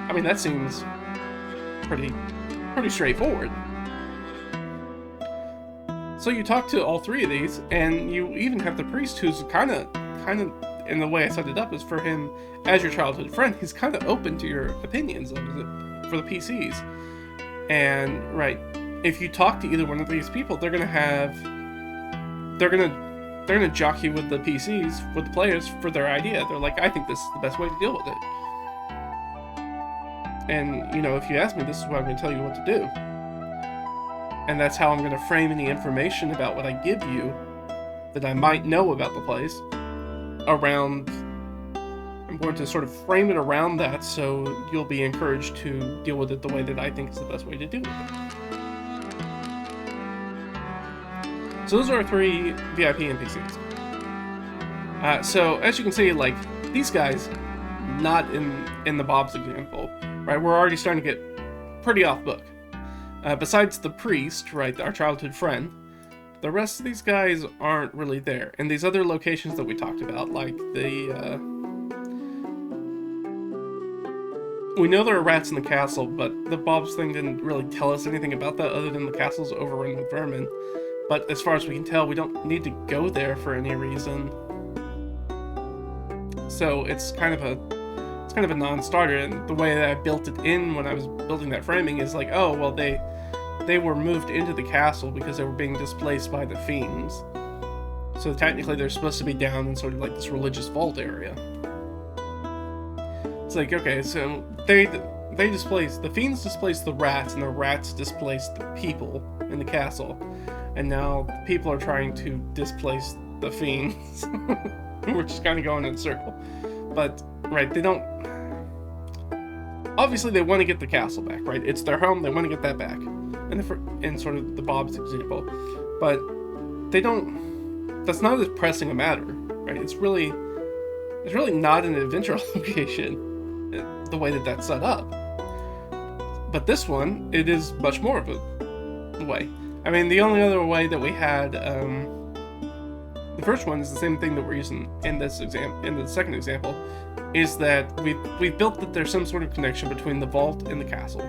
I mean, that seems pretty straightforward. So you talk to all 3 of these, and you even have the priest who's kind of, in the way I set it up is for him, as your childhood friend, he's kind of open to your opinions of it for the PCs. And, right, if you talk to either one of these people, they're gonna jockey with the PCs, with the players, for their idea. They're like, I think this is the best way to deal with it. And, you know, if you ask me, this is what I'm gonna tell you what to do. And that's how I'm gonna frame any information about what I give you that I might know about the place around... I'm going to sort of frame it around that so you'll be encouraged to deal with it the way that I think is the best way to deal with it. So those are our 3 VIP NPCs. So as you can see, like, these guys, not in the Bob's example, right, we're already starting to get pretty off book. Besides the priest, right, our childhood friend, the rest of these guys aren't really there. And these other locations that we talked about, like we know there are rats in the castle, but the Bob's thing didn't really tell us anything about that other than the castle's overrun with vermin. But as far as we can tell, we don't need to go there for any reason. So it's kind of a non-starter, and the way that I built it in when I was building that framing is like, oh, well, they were moved into the castle because they were being displaced by the fiends. So technically they're supposed to be down in sort of like this religious vault area. It's like, okay, so the fiends displaced the rats, and the rats displaced the people in the castle. And now people are trying to displace the fiends. We're just kind of going in a circle. But, right, they don't... Obviously, they want to get the castle back, right? It's their home, they want to get that back. In sort of the Bob's example. But they don't... That's not as pressing a matter, right? It's really not an adventure location, the way that that's set up. But this one, it is much more of a way. I mean, the only other way that we had The first one is the same thing that we're using in this in the second example, is that we've built that there's some sort of connection between the vault and the castle.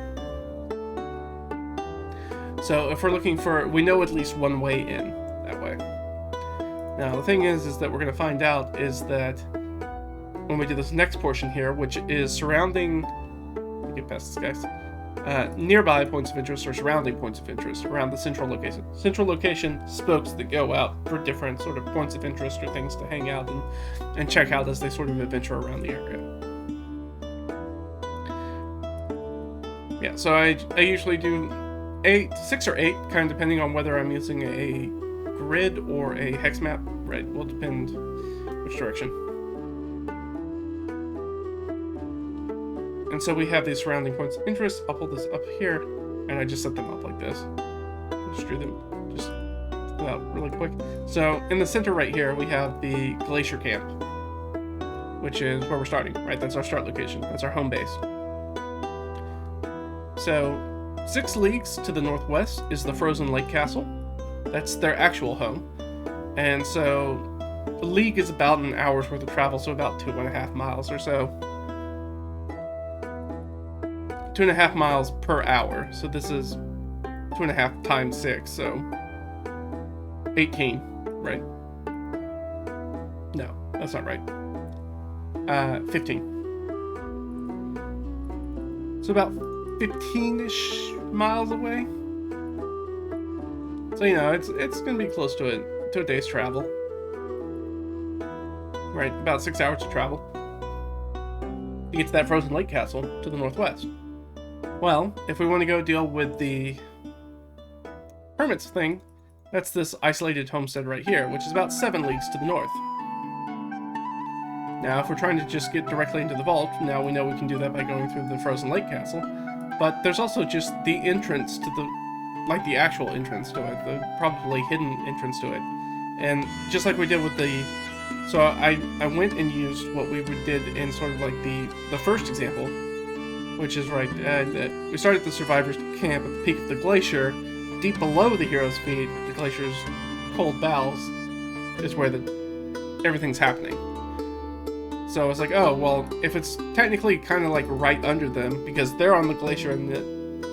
So if we're looking for, we know at least one way in that way. Now the thing is that we're going to find out is that when we do this next portion here, which is surrounding, let me get past this, guys, nearby points of interest or surrounding points of interest around the central location. Central location spokes that go out for different sort of points of interest or things to hang out and check out as they sort of adventure around the area. Yeah, so I usually do 6 or 8, kind of depending on whether I'm using a grid or a hex map. Right, will depend which direction. And so we have these surrounding points of interest. I'll pull this up here, and I just set them up like this. Just drew them just out really quick. So in the center right here, we have the glacier camp, which is where we're starting, right? That's our start location. That's our home base. So 6 leagues to the northwest is the Frozen Lake Castle. That's their actual home. And so the league is about an hour's worth of travel, so about 2.5 miles or so. 2.5 miles per hour. So this is 2.5 times 6, so 18, right? No, that's not right. 15. So about 15-ish miles away. So it's gonna be close to a day's travel. Right, about 6 hours to travel to get to that Frozen Lake Castle to the northwest. Well, if we want to go deal with the hermits thing, that's this isolated homestead right here, which is about 7 leagues to the north. Now, if we're trying to just get directly into the vault, now we know we can do that by going through the Frozen Lake Castle. But there's also just the entrance to the actual entrance to it, the probably hidden entrance to it. And just like we did with so I went and used what we did in sort of like the first example, which is right, we started the survivors camp at the peak of the glacier. Deep below the hero's feet, the glacier's cold bowels, is where everything's happening. So I was like, oh, well, if it's technically kind of like right under them, because they're on the glacier and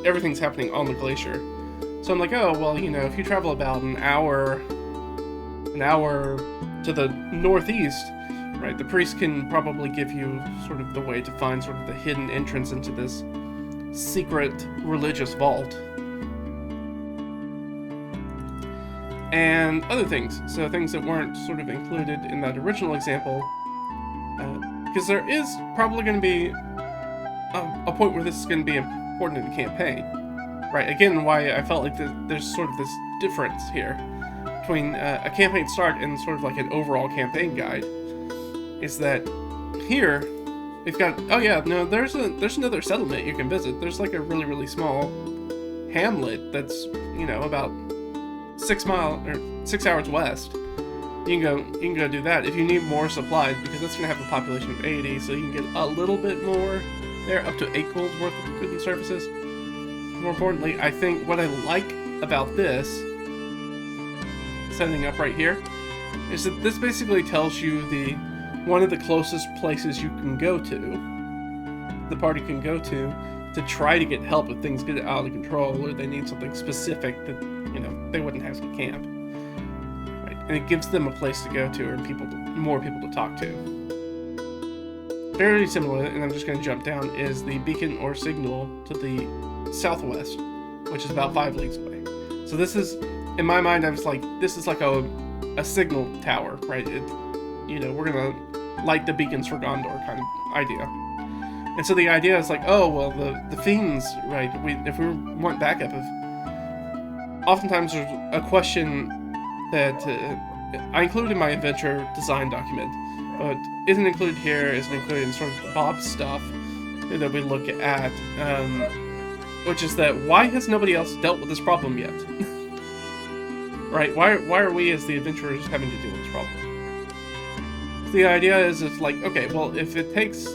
everything's happening on the glacier. So I'm like, oh, well, if you travel about an hour to the northeast, right, the priest can probably give you sort of the way to find sort of the hidden entrance into this secret religious vault. And other things, so things that weren't sort of included in that original example, because there is probably going to be a point where this is going to be important in the campaign. Right, again, why I felt like there's sort of this difference here between a campaign start and sort of like an overall campaign guide, is that here we've got, oh yeah, no, there's another settlement you can visit. There's like a really, really small hamlet that's, about 6 hours west. You can go do that if you need more supplies, because that's gonna have a population of 80, so you can get a little bit more there, up to 8 gold's worth of goods and services. More importantly, I think what I like about this setting up right here is that this basically tells you one of the closest places you can go to, the party can go to try to get help if things get out of control or they need something specific that they wouldn't have to camp. Right? And it gives them a place to go to and more people to talk to. Very similar, and I'm just going to jump down, is the beacon or signal to the southwest, which is about 5 leagues away. So this is, in my mind, I was like, this is like a signal tower, right? We're going to light the beacons for Gondor kind of idea. And so the idea is like, oh, well, the fiends, right? If we want backup, oftentimes there's a question that I included in my adventure design document, but isn't included here, isn't included in sort of Bob's stuff that we look at, which is that why has nobody else dealt with this problem yet? Right? Why are we as the adventurers having to deal with this problem? The idea is it's like, okay, well, if it takes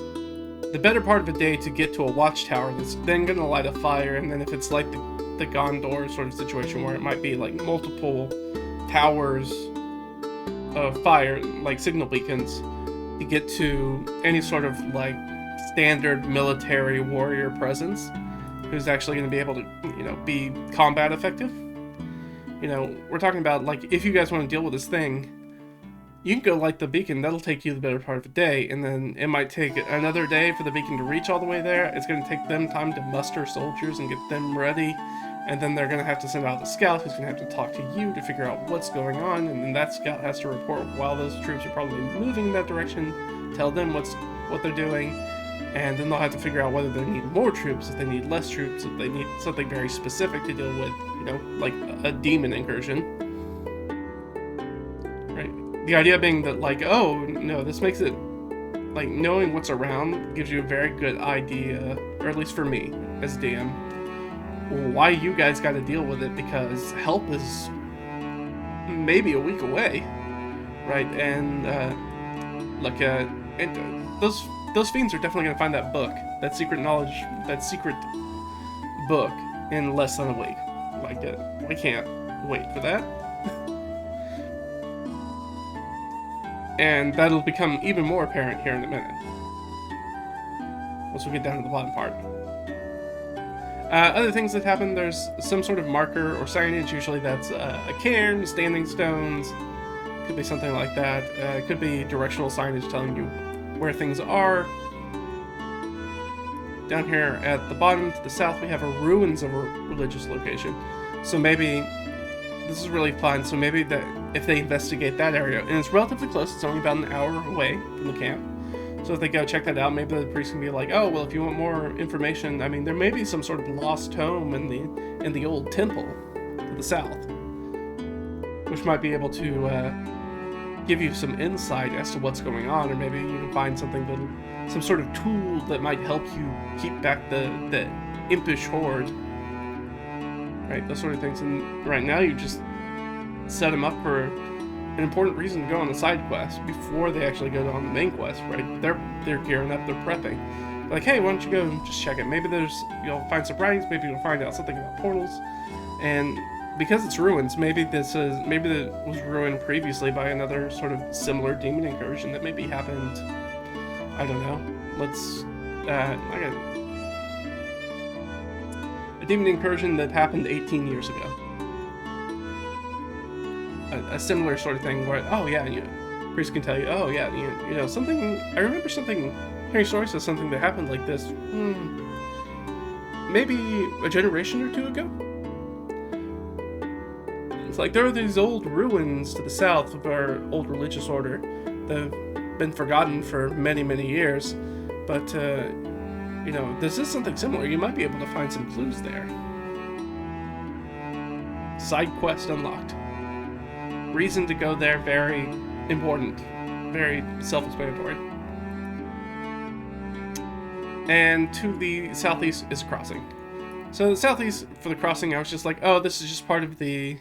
the better part of a day to get to a watchtower that's then going to light a fire, and then if it's like the Gondor sort of situation where it might be like multiple towers fire, like signal beacons, to get to any sort of like standard military warrior presence who's actually going to be able to, be combat effective. We're talking about, like, if you guys want to deal with this thing, you can go light the beacon. That'll take you the better part of a day, and then it might take another day for the beacon to reach all the way there. It's going to take them time to muster soldiers and get them ready, and then they're going to have to send out a scout who's going to have to talk to you to figure out what's going on, and then that scout has to report while those troops are probably moving in that direction, tell them what they're doing, and then they'll have to figure out whether they need more troops, if they need less troops, if they need something very specific to deal with, like a demon incursion. Right? The idea being that, like, oh, no, this makes it, like, knowing what's around gives you a very good idea, or at least for me, as DM, why you guys got to deal with it, because help is maybe a week away, right? And, those fiends are definitely going to find that book, that secret knowledge, that secret book, in less than a week. Like, we can't wait for that. And that'll become even more apparent here in a minute, once we get down to the bottom part. Other things that happen, there's some sort of marker or signage. Usually that's a cairn, standing stones, could be something like that. It could be directional signage telling you where things are. Down here at the bottom to the south, we have a ruins of a religious location. So maybe this is really fun. So maybe that if they investigate that area, and it's relatively close, it's only about an hour away from the camp. So if they go check that out, maybe the priest can be like, "Oh, well, if you want more information, I mean, there may be some sort of lost tome in the old temple to the south, which might be able to give you some insight as to what's going on, or maybe you can find something some sort of tool that might help you keep back the impish horde." Right, those sort of things. And right now, you just set them up for an important reason to go on the side quest before they actually go on the main quest, right? They're gearing up, they're prepping. Like, hey, why don't you go and just check it? Maybe you'll find some writings, maybe you'll find out something about portals. And because it's ruins, maybe it was ruined previously by another sort of similar demon incursion that maybe happened, I don't know. A demon incursion that happened 18 years ago. A similar sort of thing where, oh yeah, priest can tell you, oh yeah, something, I remember something, hearing stories of something that happened like this, maybe a generation or two ago? It's like, there are these old ruins to the south of our old religious order that have been forgotten for many, many years, but, this is something similar. You might be able to find some clues there. Side quest unlocked. Reason to go there, very important, very self-explanatory. And to the southeast is a crossing. So the southeast for the crossing, I was just like, oh, this is just part of the...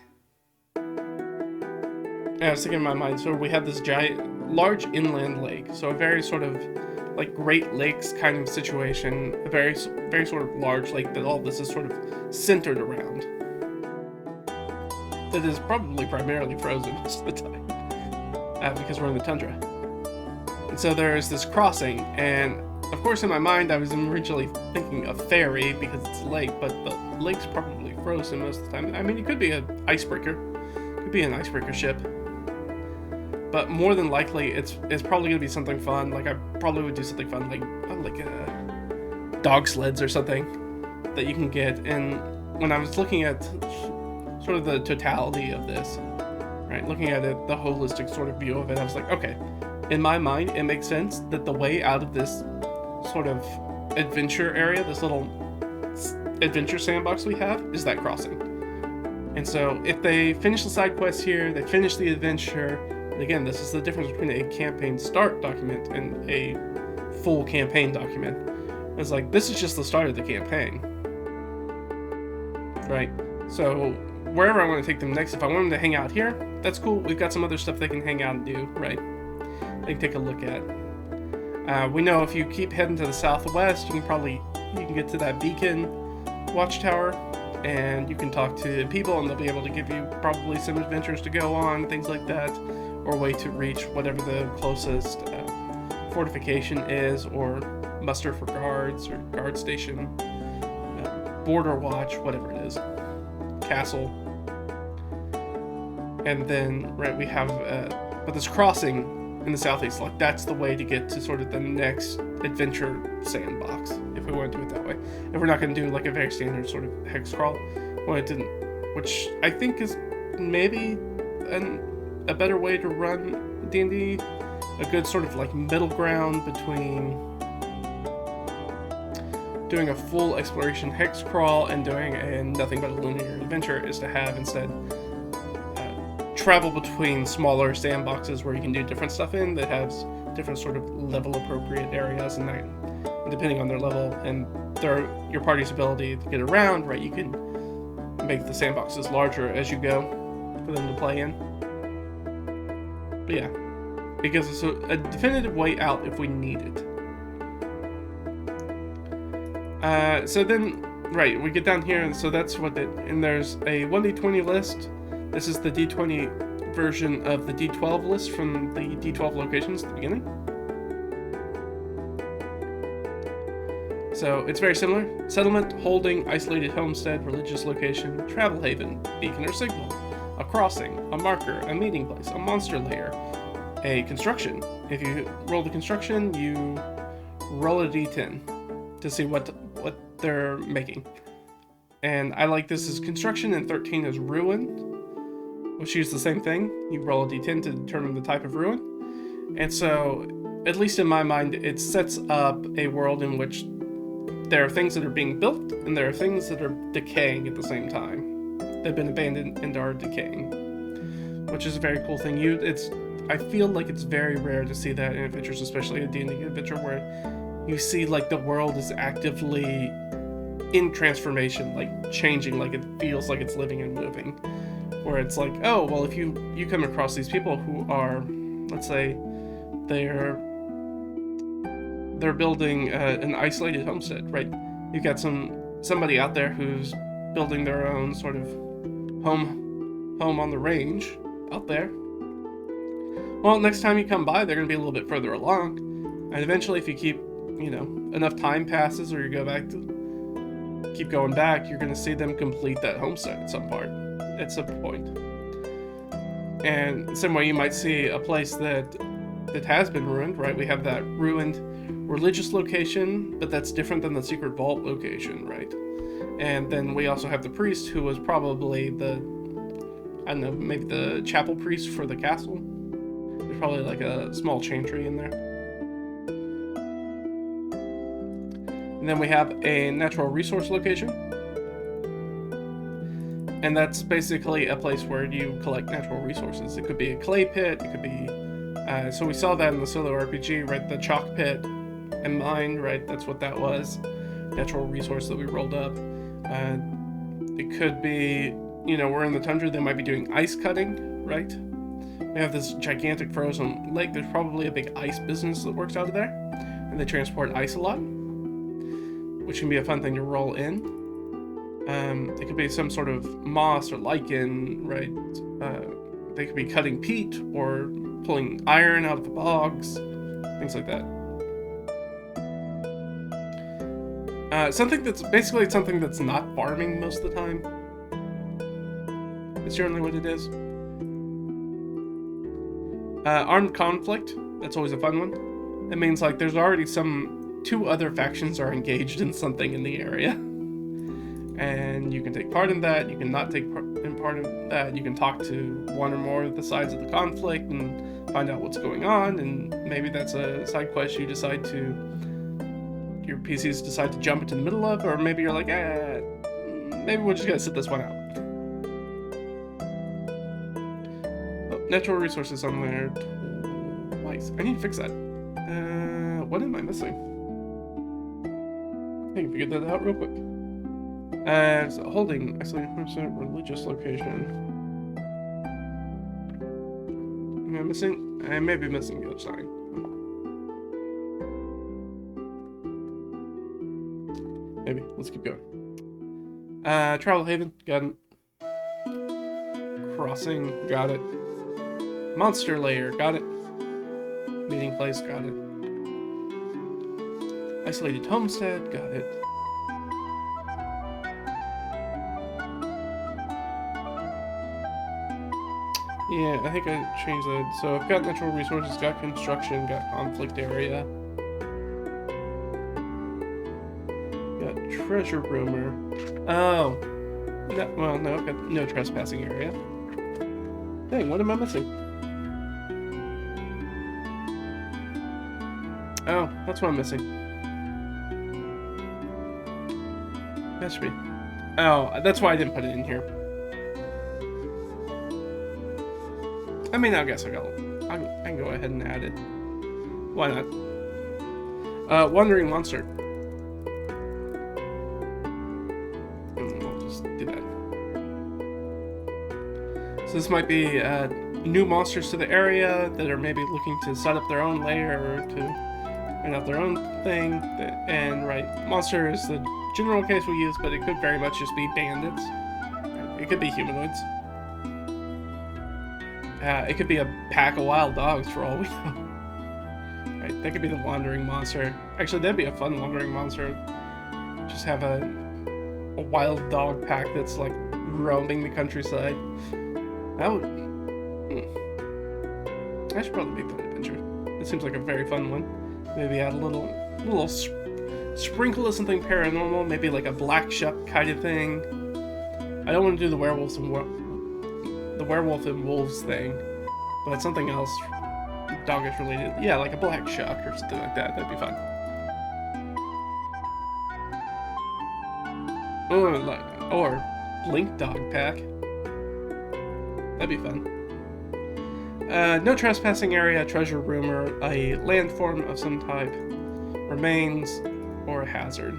I was thinking in my mind, so we have this large inland lake, so a very sort of like Great Lakes kind of situation, a very, very sort of large lake that all this is sort of centered around. That is probably primarily frozen most of the time, because we're in the tundra. And so there is this crossing, and of course in my mind I was originally thinking a ferry because it's a lake, but the lake's probably frozen most of the time. I mean, it could be an icebreaker, ship, but more than likely it's probably gonna be something fun. Like I probably would do something fun, like dog sleds or something that you can get. And when I was looking at sort of the totality of this, right, looking at it, the holistic sort of view of it, I was like, okay, in my mind, it makes sense that the way out of this sort of adventure area, this little adventure sandbox we have, is that crossing. And so if they finish the side quest here, they finish the adventure, and again, this is the difference between a campaign start document and a full campaign document. It's like, this is just the start of the campaign, right? So wherever I want to take them next, if I want them to hang out here, that's cool. We've got some other stuff they can hang out and do, right? They can take a look at. We know if you keep heading to the southwest, you can get to that beacon watchtower and you can talk to people, and they'll be able to give you probably some adventures to go on, things like that, or a way to reach whatever the closest fortification is, or muster for guards, or guard station, border watch, whatever it is, castle. And then, right, we have, but this crossing in the southeast, like that's the way to get to sort of the next adventure sandbox, if we want to do it that way. If we're not going to do like a very standard sort of hex crawl, which I think is maybe a better way to run D&D, a good sort of like middle ground between doing a full exploration hex crawl and doing a nothing but a linear adventure, is to have instead travel between smaller sandboxes where you can do different stuff in that has different sort of level appropriate areas, and that, depending on their level and your party's ability to get around, right, you can make the sandboxes larger as you go for them to play in. But yeah, it gives us a definitive way out if we need it. So then, right, we get down here, and so that's what and there's a 1d20 list. This is the D20 version of the D12 list from the D12 locations at the beginning. So it's very similar. Settlement, holding, isolated homestead, religious location, travel haven, beacon or signal, a crossing, a marker, a meeting place, a monster lair, a construction. If you roll the construction, you roll a D10 to see what they're making. And I like this as construction, and 13 is ruin, which is the same thing. You roll a d10 to determine the type of ruin. And so, at least in my mind, it sets up a world in which there are things that are being built, and there are things that are decaying at the same time. They've been abandoned and are decaying, which is a very cool thing. I feel like it's very rare to see that in adventures, especially a D&D adventure, where you see like the world is actively in transformation, like changing, like it feels like it's living and moving. Where it's like, oh, well, if you come across these people who are, let's say, they're building an isolated homestead, right? You've got somebody out there who's building their own sort of home on the range out there. Well, next time you come by, they're going to be a little bit further along, and eventually, if you keep, enough time passes, or you go back to keep going back, you're going to see them complete that homestead at some point. And same way you might see a place that has been ruined, right? We have that ruined religious location, but that's different than the secret vault location, right? And then we also have the priest, who was probably maybe the chapel priest for the castle. There's probably like a small chantry in there. And then we have a natural resource location. And that's basically a place where you collect natural resources. It could be a clay pit, it could be... so we saw that in the solo RPG, right? The chalk pit and mine, right? That's what that was. Natural resource that we rolled up. It could be, we're in the tundra, they might be doing ice cutting, right? We have this gigantic frozen lake. There's probably a big ice business that works out of there. And they transport ice a lot, which can be a fun thing to roll in. It could be some sort of moss or lichen, right? They could be cutting peat or pulling iron out of the bogs, things like that. Something that's not farming most of the time. It's generally what it is. Armed conflict, that's always a fun one. It means like there's already two other factions are engaged in something in the area. And you can take part in that, you can not take part in that, you can talk to one or more of the sides of the conflict and find out what's going on, and maybe that's a side quest your PCs decide to jump into the middle of, or maybe you're like, maybe we're just gonna sit this one out. Oh, natural resources on there twice. I need to fix that. What am I missing? I can figure that out real quick. So holding isolated religious location. Am I missing? I may be missing the other side. Maybe. Let's keep going. Travel Haven, got it. Crossing, got it. Monster Lair, got it. Meeting Place, got it. Isolated Homestead, got it. Yeah, I think I changed that. So I've got natural resources, got construction, got conflict area. Got treasure rumor. Oh. No, well, no, I've got no trespassing area. Dang, what am I missing? Oh, that's what I'm missing. That should be. Oh, that's why I didn't put it in here. I mean, I guess I can go ahead and add it. Why not? Wandering Monster. We'll just do that. So this might be new monsters to the area that are maybe looking to set up their own lair or to find out their own thing. And right, monster is the general case we use, but it could very much just be bandits. It could be humanoids. It could be a pack of wild dogs for all we know. Right, that could be the wandering monster. Actually, that'd be a fun wandering monster. Just have a wild dog pack that's like roaming the countryside. That would. That should probably be a fun adventure. It seems like a very fun one. Maybe add a little sprinkle of something paranormal. Maybe like a black shuck kind of thing. I don't want to do the werewolf and wolves thing, but something else doggish related. Yeah, like a black shuck or something like that. That'd be fun. Or Blink Dog Pack. That'd be fun. No trespassing area, treasure rumor, a landform of some type, remains, or a hazard.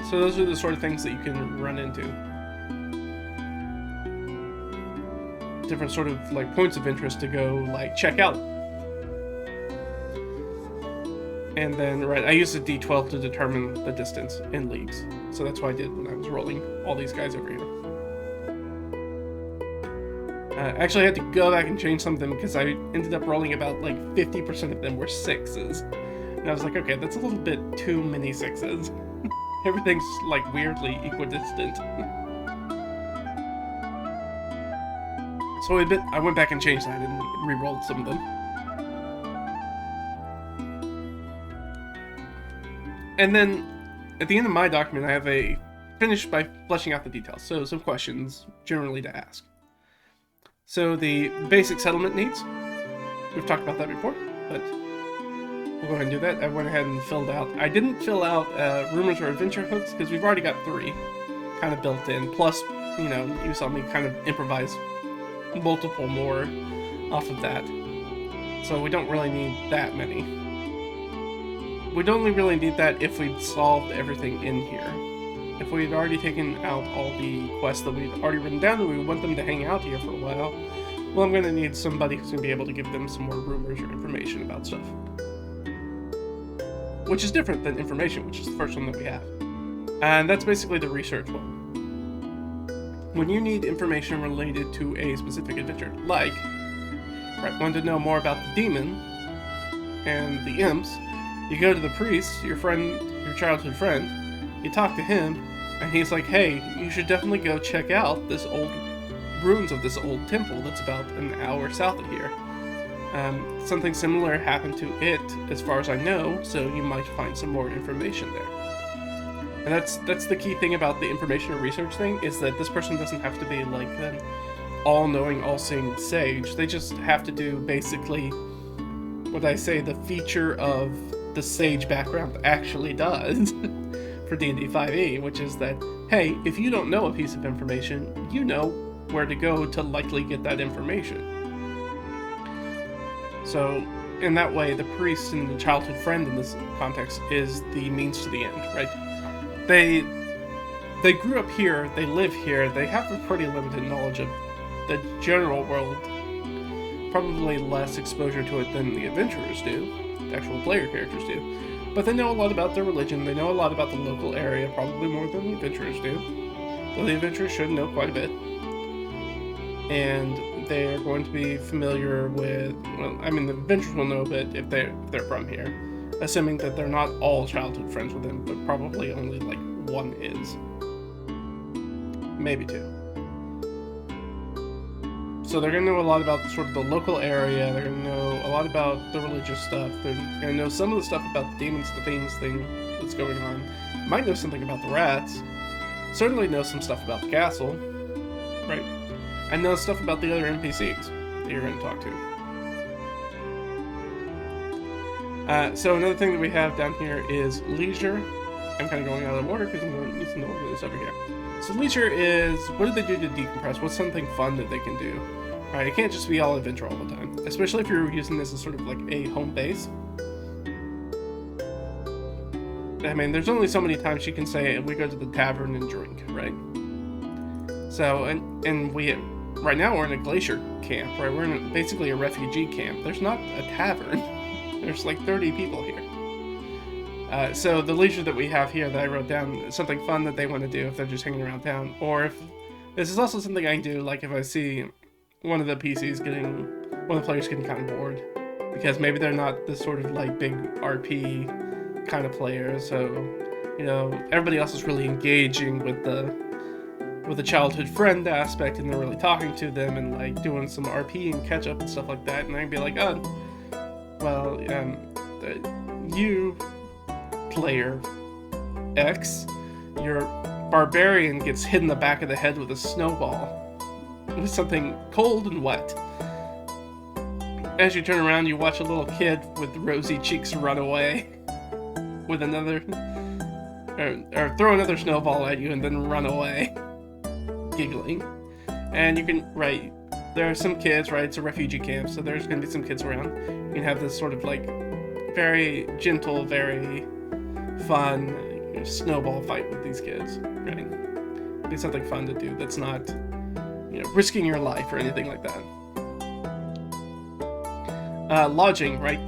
So those are the sort of things that you can run into. Different sort of like points of interest to go like check out. And then right, I used a D12 to determine the distance in leagues. So that's what I did when I was rolling all these guys over here. Actually, I had to go back and change something because I ended up rolling about like 50% of them were 6s. And I was like, okay, that's a little bit too many 6s. Everything's like weirdly equidistant. So I went back and changed that and re-rolled some of them. And then, at the end of my document, I have a finish by fleshing out the details. So some questions generally to ask. So the basic settlement needs. We've talked about that before, but we'll go ahead and do that. I went ahead and filled out. I didn't fill out rumors or adventure hooks because we've already got 3 kind of built in. Plus, you saw me kind of improvise multiple more off of that. So we don't really need that many. We'd only really need that if we'd solved everything in here. If we had already taken out all the quests that we'd already written down and we want them to hang out here for a while, well, I'm going to need somebody who's going to be able to give them some more rumors or information about stuff. Which is different than information, which is the first one that we have. And that's basically the research one. When you need information related to a specific adventure, like, right, want to know more about the demon and the imps, you go to the priest, your childhood friend, you talk to him, and he's like, hey, you should definitely go check out this old ruins of this old temple that's about an hour south of here. Something similar happened to it, as far as I know, so you might find some more information there. And that's the key thing about the information or research thing, is that this person doesn't have to be like an all-knowing, all-seeing sage. They just have to do basically what I say the feature of the sage background actually does for D&D 5e, which is that, hey, if you don't know a piece of information, you know where to go to likely get that information. So, in that way, the priest and the childhood friend in this context is the means to the end, right? They grew up here, they live here, they have a pretty limited knowledge of the general world, probably less exposure to it than the adventurers do, the actual player characters do, But they know a lot about their religion, they know a lot about the local area, probably more than the adventurers do. So the adventurers should know quite a bit. And they're going to be familiar with, well, I mean, the adventurers will know a bit if they're from here. Assuming that they're not all childhood friends with him, but probably only, like, one is. Maybe two. So they're going to know a lot about sort of the local area, they're going to know a lot about the religious stuff, they're going to know some of the stuff about the demons, the fiends thing that's going on. Might know something about the rats. Certainly know some stuff about the castle, right? And know stuff about the other NPCs that you're going to talk to. So another thing that we have down here is leisure. I'm kind of going out of order because I'm going to use the order this over here. So leisure is, what do they do to decompress? What's something fun that they can do? Right, it can't just be all adventure all the time, especially if you're using this as sort of like a home base. I mean, there's only so many times you can say we go to the tavern and drink, right? So, and we, right now we're in a glacier camp, right? We're in basically a refugee camp. There's not a tavern. There's like 30 people here. So the leisure that we have here that I wrote down is something fun that they want to do if they're just hanging around town. Or if, this is also something I can do, like if I see one of the players getting kind of bored. Because maybe they're not the sort of like big RP kind of players, so, you know, everybody else is really engaging with the childhood friend aspect, and they're really talking to them and like doing some RP and catch up and stuff like that, and I can be like, oh, well, you, player X, your barbarian gets hit in the back of the head with a snowball, with something cold and wet. As you turn around, you watch a little kid with rosy cheeks run away with another, or throw another snowball at you and then run away, giggling. And you can, right, there are some kids, right, it's a refugee camp, so there's going to be some kids around. You can have this sort of like very gentle, very fun snowball fight with these kids, right? Be something fun to do that's not, you know, risking your life or anything like that. Lodging, right?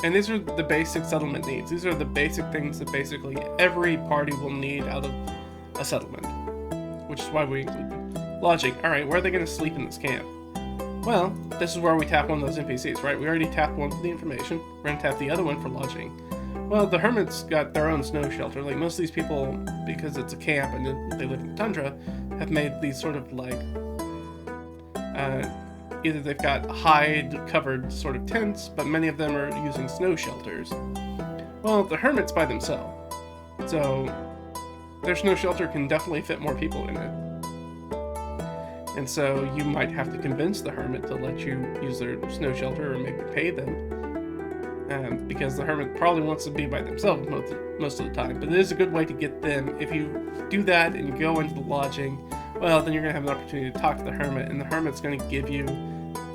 And these are the basic settlement needs. These are the basic things that basically every party will need out of a settlement, which is why we include them. Lodging. Alright, where are they going to sleep in this camp? Well, this is where we tap one of those NPCs, right? We already tapped one for the information. We're going to tap the other one for lodging. Well, the hermits got their own snow shelter. Like, most of these people, because it's a camp and they live in the tundra, have made these sort of like, either they've got hide-covered sort of tents, but many of them are using snow shelters. Well, the hermit's by themselves, so their snow shelter can definitely fit more people in it. And so you might have to convince the hermit to let you use their snow shelter, or maybe pay them. Because the hermit probably wants to be by themselves most of the time. But it is a good way to get them. If you do that and you go into the lodging, well, then you're going to have an opportunity to talk to the hermit, and the hermit's going to give you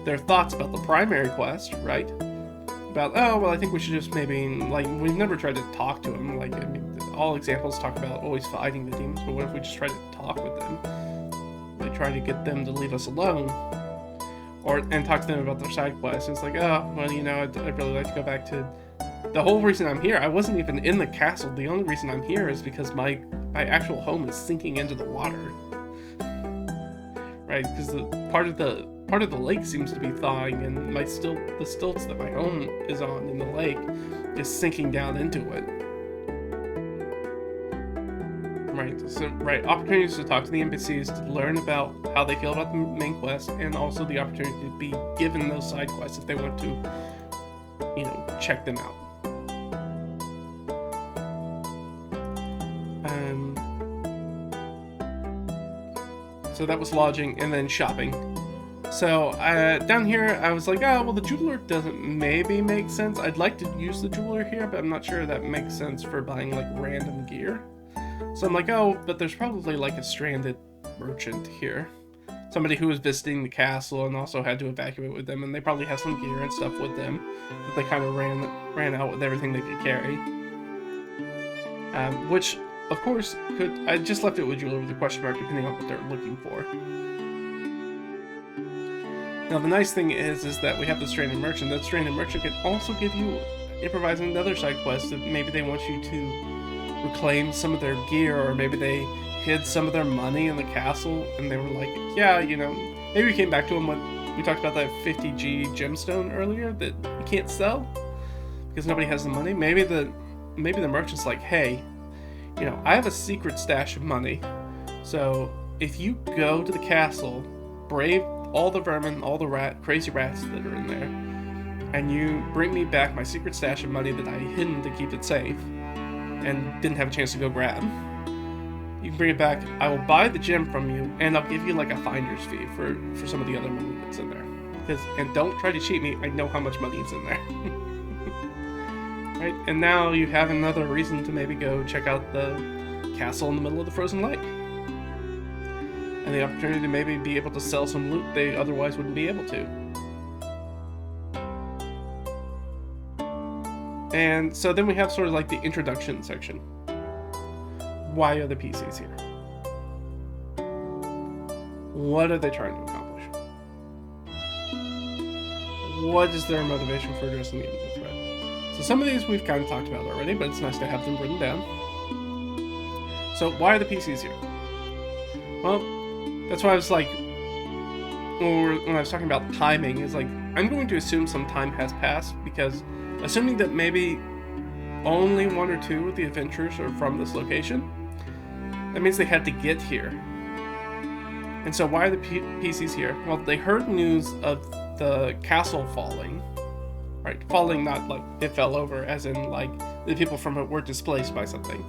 their thoughts about the primary quest, right? About, oh, well, I think we should just maybe, like, we've never tried to talk to him. Like, I mean, all examples talk about always fighting the demons, but what if we just try to talk with them? They try to get them to leave us alone. And talk to them about their side quests. It's like, oh, well, you know, I'd really like to go back to... The whole reason I'm here, I wasn't even in the castle. The only reason I'm here is because my actual home is sinking into the water. Right? Because the part of the lake seems to be thawing, and the stilts that my home is on in the lake is sinking down into it. Right, so, right, opportunities to talk to the NPCs, to learn about how they feel about the main quest, and also the opportunity to be given those side quests if they want to, you know, check them out. So that was lodging, and then shopping. So down here, I was like, oh, well, the jeweler doesn't maybe make sense. I'd like to use the jeweler here, but I'm not sure that makes sense for buying, like, random gear. So I'm like, oh, but there's probably like a stranded merchant here. Somebody who was visiting the castle and also had to evacuate with them, and they probably have some gear and stuff with them that they kind of ran out with everything they could carry. Which, of course, I just left it with jeweler with a question mark depending on what they're looking for. Now the nice thing is that we have the stranded merchant. That stranded merchant can also give you improvise another side quest that maybe they want you to reclaim some of their gear, or maybe they hid some of their money in the castle and they were like, yeah, you know, maybe we came back to them when we talked about that 50G gemstone earlier that you can't sell because nobody has the money. Maybe the merchant's like, hey, you know, I have a secret stash of money, so if you go to the castle, brave all the vermin, all the crazy rats that are in there, and you bring me back my secret stash of money that I hidden to keep it safe and didn't have a chance to go grab, you can bring it back. I will buy the gem from you, and I'll give you like a finder's fee for some of the other money that's in there. And don't try to cheat me. I know how much money is in there. Right? And now you have another reason to maybe go check out the castle in the middle of the frozen lake. And the opportunity to maybe be able to sell some loot they otherwise wouldn't be able to. And so then we have sort of like the introduction section. Why are the PCs here? What are they trying to accomplish? What is their motivation for addressing the enemy threat? So some of these we've kind of talked about already, but it's nice to have them written down. So why are the PCs here? Well, that's why I was like, when I was talking about timing, is like, I'm going to assume some time has passed, because assuming that maybe only one or two of the adventurers are from this location, that means they had to get here. And so why are the PCs here? Well, they heard news of the castle falling. Right? Falling, not like it fell over, as in like the people from it were displaced by something.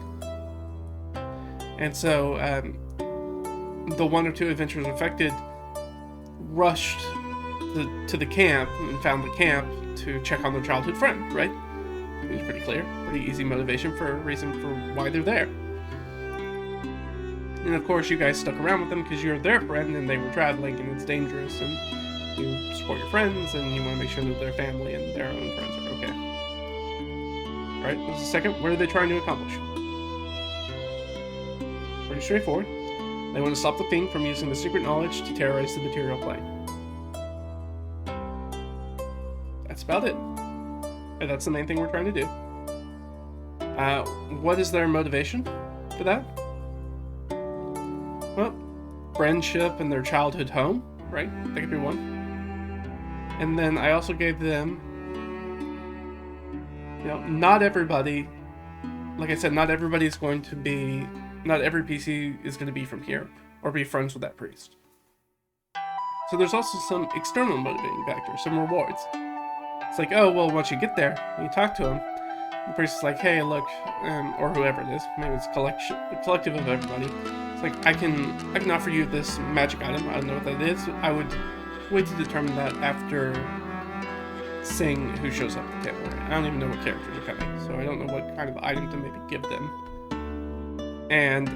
And so the one or two adventurers affected rushed to the camp and found the camp to check on their childhood friend, right? It was pretty clear, pretty easy motivation for a reason for why they're there. And of course, you guys stuck around with them because you're their friend and they were traveling and it's dangerous, and you support your friends and you want to make sure that their family and their own friends are okay. Alright, this is the second. What are they trying to accomplish? Pretty straightforward. They want to stop the Fiend from using the secret knowledge to terrorize the material plane. That's about it. And that's the main thing we're trying to do. What is their motivation for that? Well, friendship and their childhood home, right? That could be one. And then I also gave them, you know, not everybody, like I said, not every PC is going to be from here or be friends with that priest. So there's also some external motivating factors, some rewards. It's like, oh, well, once you get there and you talk to him, the priest is like, hey, look, or whoever it is, maybe it's a collective of everybody. It's like, I can offer you this magic item. I don't know what that is. I would wait to determine that after seeing who shows up at the table. I don't even know what characters are coming, so I don't know what kind of item to maybe give them. And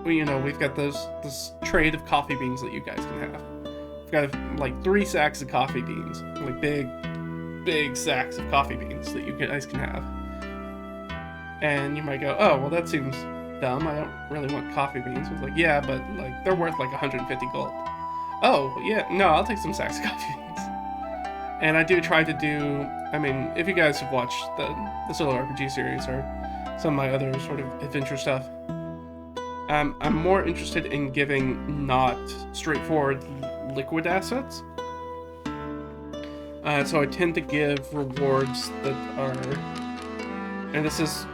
we've got this trade of coffee beans that you guys can have. We've got like 3 sacks of coffee beans, like big sacks of coffee beans that you guys can have. And you might go, oh, well, that seems dumb. I don't really want coffee beans. It's like, yeah, but like they're worth like 150 gold. Oh, yeah, no, I'll take some sacks of coffee beans. And I do try to do, I mean, if you guys have watched the solo RPG series or some of my other sort of adventure stuff, I'm more interested in giving not straightforward liquid assets. So I tend to give rewards that are, and this is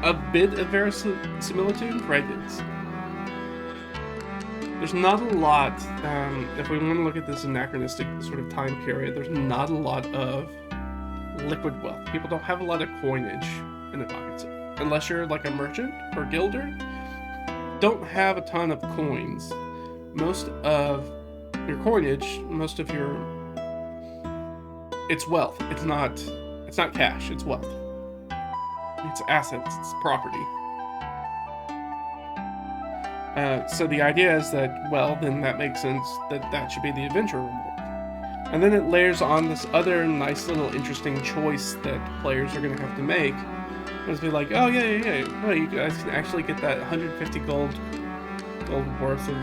a bit of verisimilitude, right? There's not a lot, if we want to look at this anachronistic sort of time period, there's not a lot of liquid wealth. People don't have a lot of coinage in their pockets. Unless you're like a merchant or guilder, don't have a ton of coins. Most of your coinage, it's wealth. It's not cash, it's wealth. It's assets, it's property. So the idea is that, well, then that makes sense that should be the adventure reward. And then it layers on this other nice little interesting choice that players are going to have to make. It's be like, oh yeah. Well, you guys can actually get that 150 gold worth of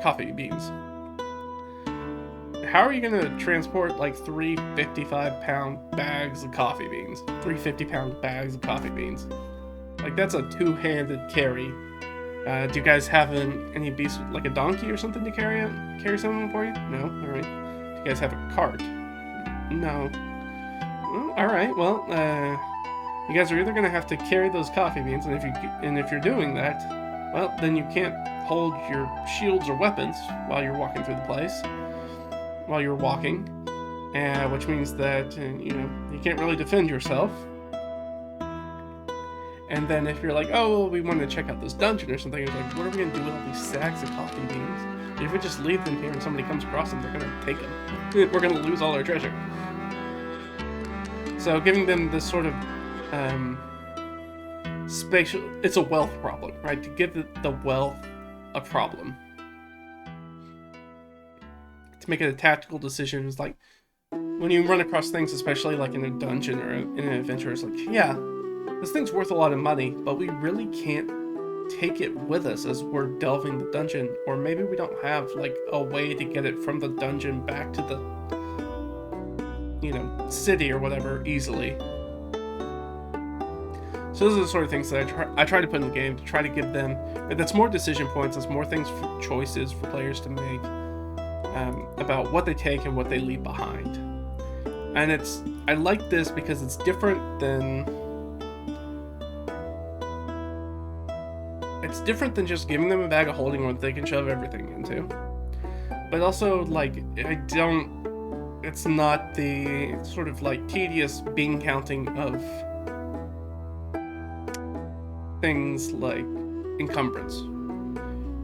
coffee beans. how are you gonna transport like 3 55-pound bags of coffee beans? 3 50-pound bags of coffee beans. Like, that's a two-handed carry. Do you guys have any beast, like a donkey or something to carry something for you? No? Alright. Do you guys have a cart? No. Well, alright, well, you guys are either gonna have to carry those coffee beans, and if you're doing that, well, then you can't hold your shields or weapons while you're walking through the place. While you're walking. Which means that, you can't really defend yourself. And then if you're like, oh, we want to check out this dungeon or something, it's like, what are we going to do with all these sacks of coffee beans? If we just leave them here and somebody comes across them, they're going to take them. We're going to lose all our treasure. So giving them this sort of spatial... It's a wealth problem, right? To give the wealth a problem. To make it a tactical decision is like, when you run across things, especially like in a dungeon or in an adventure, it's like, yeah, this thing's worth a lot of money, but we really can't take it with us as we're delving the dungeon, or maybe we don't have like a way to get it from the dungeon back to the city or whatever easily. So those are the sort of things that I try to put in the game to try to give them, that's more decision points, it's more things for choices for players to make about what they take and what they leave behind. And I like this because it's different than just giving them a bag of holding where they can shove everything into. But also, like, it's not the sort of like tedious bean counting of things like encumbrance,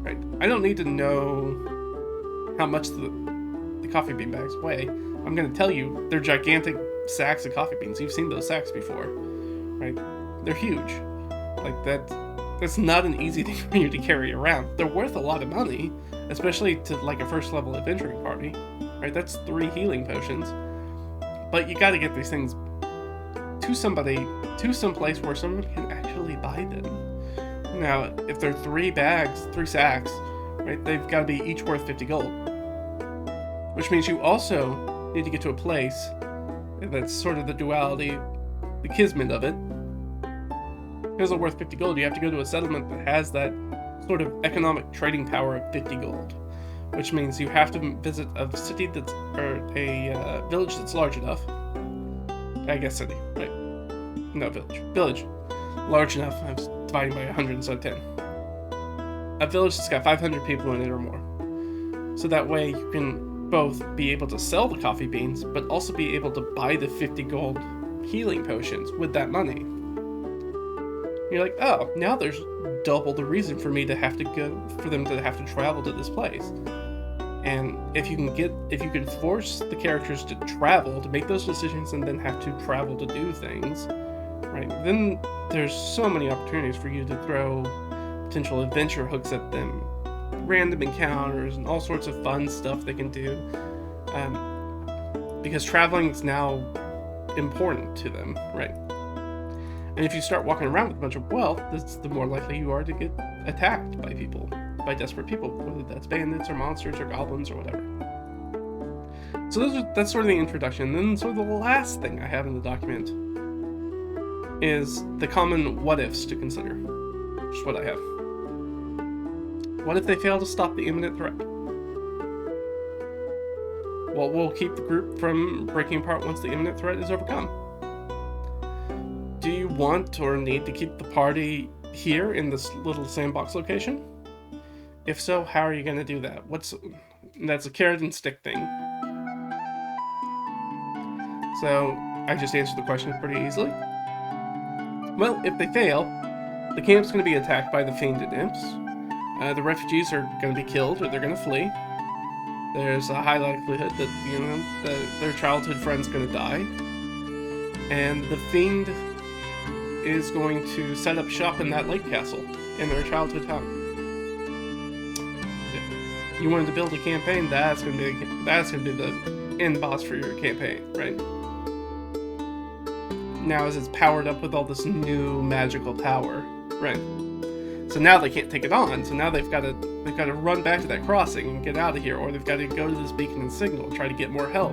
right? I don't need to know how much the coffee bean bags weigh. I'm going to tell you, they're gigantic sacks of coffee beans. You've seen those sacks before, right? They're huge. Like, that's not an easy thing for you to carry around. They're worth a lot of money, especially to like a first level adventuring party, right? That's 3 healing potions. But you got to get these things to someplace where someone can actually buy them. Now, if they're 3 sacks, right, they've got to be each worth 50 gold. Which means you also need to get to a place that's sort of the duality, the kismet of it. Because they're worth 50 gold, you have to go to a settlement that has that sort of economic trading power of 50 gold. Which means you have to visit a city or a village that's large enough. I guess city, right? No, village. Village. Large enough, I was dividing by 100 instead of 10. A village that's got 500 people in it or more. So that way you can both be able to sell the coffee beans, but also be able to buy the 50 gold healing potions with that money. You're like, oh, now there's double the reason for me to have to for them to have to travel to this place. And if you can force the characters to travel, to make those decisions and then have to travel to do things, right, then there's so many opportunities for you to throw potential adventure hooks at them, random encounters, and all sorts of fun stuff they can do. Because traveling is now important to them, right? And if you start walking around with a bunch of wealth, the more likely you are to get attacked by people, by desperate people, whether that's bandits or monsters or goblins or whatever. So that's sort of the introduction. And then sort of the last thing I have in the document is the common what-ifs to consider, which is what I have. What if they fail to stop the imminent threat? What will keep the group from breaking apart once the imminent threat is overcome? Do you want or need to keep the party here in this little sandbox location? If so, how are you going to do that? That's a carrot and stick thing. So, I just answered the question pretty easily. Well, if they fail, the camp's going to be attacked by the fiend and imps. The refugees are going to be killed or they're going to flee. There's a high likelihood that their childhood friend's going to die. And the fiend is going to set up shop in that lake castle in their childhood town. If you wanted to build a campaign, that's going to be the end boss for your campaign, right? Now as it's powered up with all this new magical power, right? So now they can't take it on. So now they've got to run back to that crossing and get out of here, or they've got to go to this beacon and signal and try to get more help.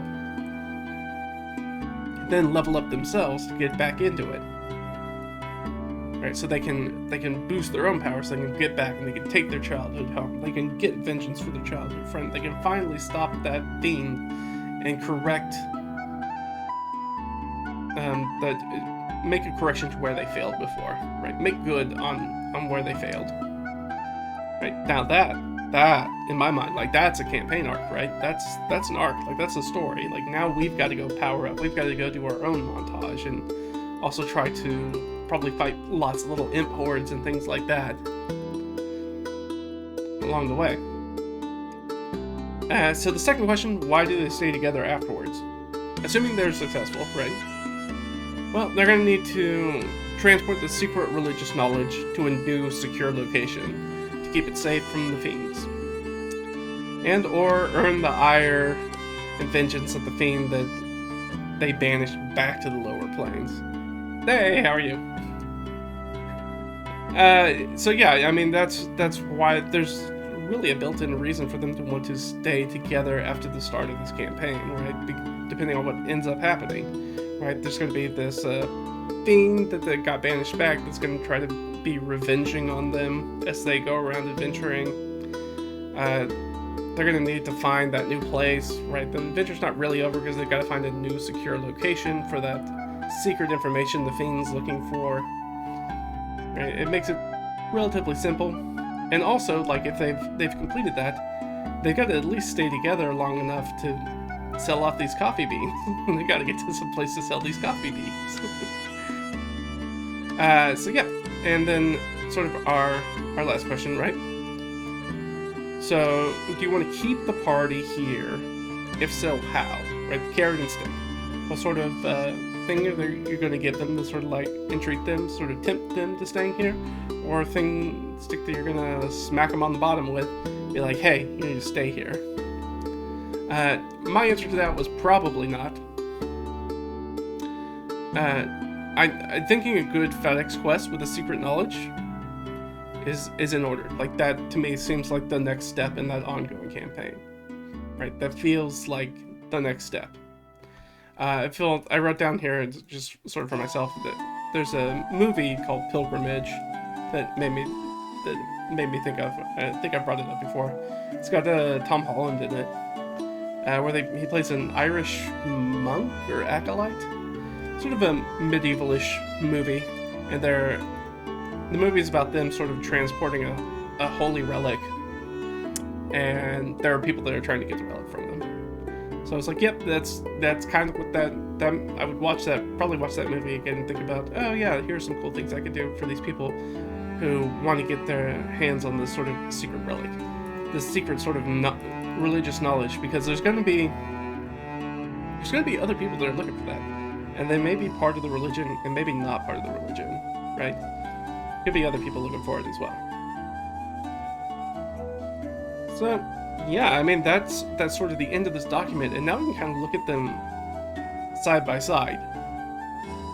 Then level up themselves to get back into it. Right, so they can boost their own power, so they can get back and they can take their childhood home. They can get vengeance for their childhood friend. They can finally stop that fiend and correct make a correction to where they failed before. Right, make good on where they failed. Right, now that in my mind, like, that's a campaign arc, right? That's an arc, like, that's a story. Like, now we've got to go power up. We've got to go do our own montage and also try to probably fight lots of little imp hordes and things like that along the way. So the second question, why do they stay together afterwards? Assuming they're successful, right? Well, they're going to need to transport the secret religious knowledge to a new secure location to keep it safe from the fiends. And or earn the ire and vengeance of the fiend that they banished back to the lower planes. Hey, how are you? So yeah, I mean, that's why there's really a built-in reason for them to want to stay together after the start of this campaign, right? Depending on what ends up happening, right? There's going to be this fiend that they got banished back that's going to try to be revenging on them as they go around adventuring. They're going to need to find that new place, right? The adventure's not really over because they've got to find a new secure location for that secret information the fiend's looking for. Right? It makes it relatively simple. And also, like, if they've completed that, they've got to at least stay together long enough to sell off these coffee beans. They got to get to some place to sell these coffee beans. So yeah, and then sort of our last question, right? So, do you want to keep the party here? If so, how? Right, the carrot and stick. What sort of thing you're going to give them to sort of like entreat them, sort of tempt them to staying here? Or a stick that you're going to smack them on the bottom with, be like, hey, you need to stay here. My answer to that was probably not. I'm thinking a good FedEx quest with a secret knowledge is in order. Like, that to me seems like the next step in that ongoing campaign. Right? That feels like the next step. I wrote down here, just sort of for myself, that there's a movie called Pilgrimage that made me think of. I think I brought it up before. It's got Tom Holland in it, where he plays an Irish monk or acolyte, sort of a medievalish movie, and the movie is about them sort of transporting a holy relic, and there are people that are trying to get the relic from them. So I was like, yep, that's kind of what that I would probably watch that movie again and think about, oh yeah, here's some cool things I could do for these people who want to get their hands on this sort of secret relic, this secret sort of religious knowledge, because there's going to be other people that are looking for that, and they may be part of the religion and maybe not part of the religion, right? Could be other people looking for it as well. So yeah, I mean, that's sort of the end of this document, and now we can kind of look at them side by side.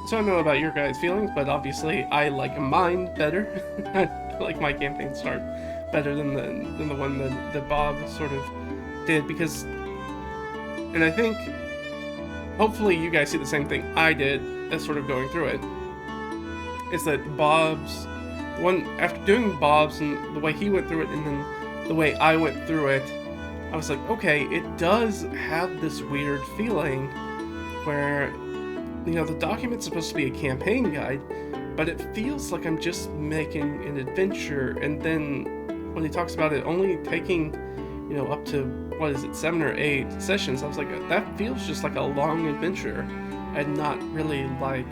So I don't know about your guys' feelings, but obviously I like mine better. I like my campaign start better than the one that Bob sort of did, because, and I think hopefully you guys see the same thing I did as sort of going through it, is that after doing Bob's and the way he went through it and then the way I went through it, I was like, okay, it does have this weird feeling where, the document's supposed to be a campaign guide, but it feels like I'm just making an adventure. And then when he talks about it only taking, up to, 7 or 8 sessions, I was like, that feels just like a long adventure and not really like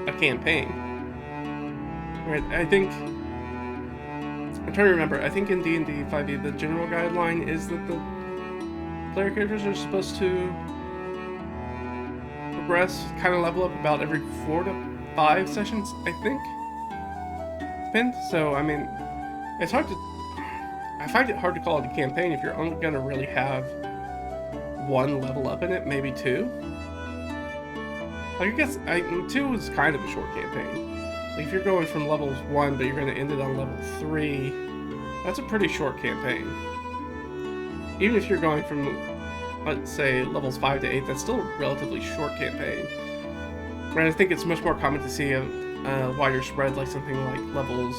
a campaign. Right? I'm trying to remember, I think in D&D 5e, the general guideline is that the player characters are supposed to progress, kind of level up about every 4 to 5 sessions, I think. So, I mean, I find it hard to call it a campaign if you're only going to really have 1 level up in it, maybe 2. Like, I guess 2 is kind of a short campaign. Like if you're going from level 1, but you're going to end it on level 3, that's a pretty short campaign. Even if you're going from, let's say, levels 5 to 8, that's still a relatively short campaign. Right, I think it's much more common to see a wider spread, like something like levels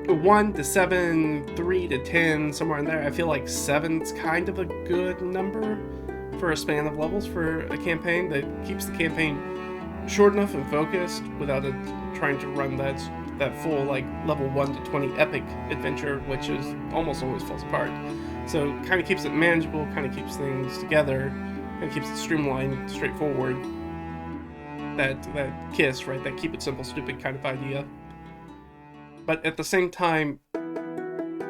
1 to 7, 3 to 10, somewhere in there. I feel like 7's kind of a good number for a span of levels for a campaign that keeps the campaign short enough and focused without it trying to run that full like level 1 to 20 epic adventure, which is almost always falls apart. So kind of keeps it manageable, kind of keeps things together, and keeps it streamlined, straightforward. That KISS, right? That keep it simple, stupid kind of idea. But at the same time,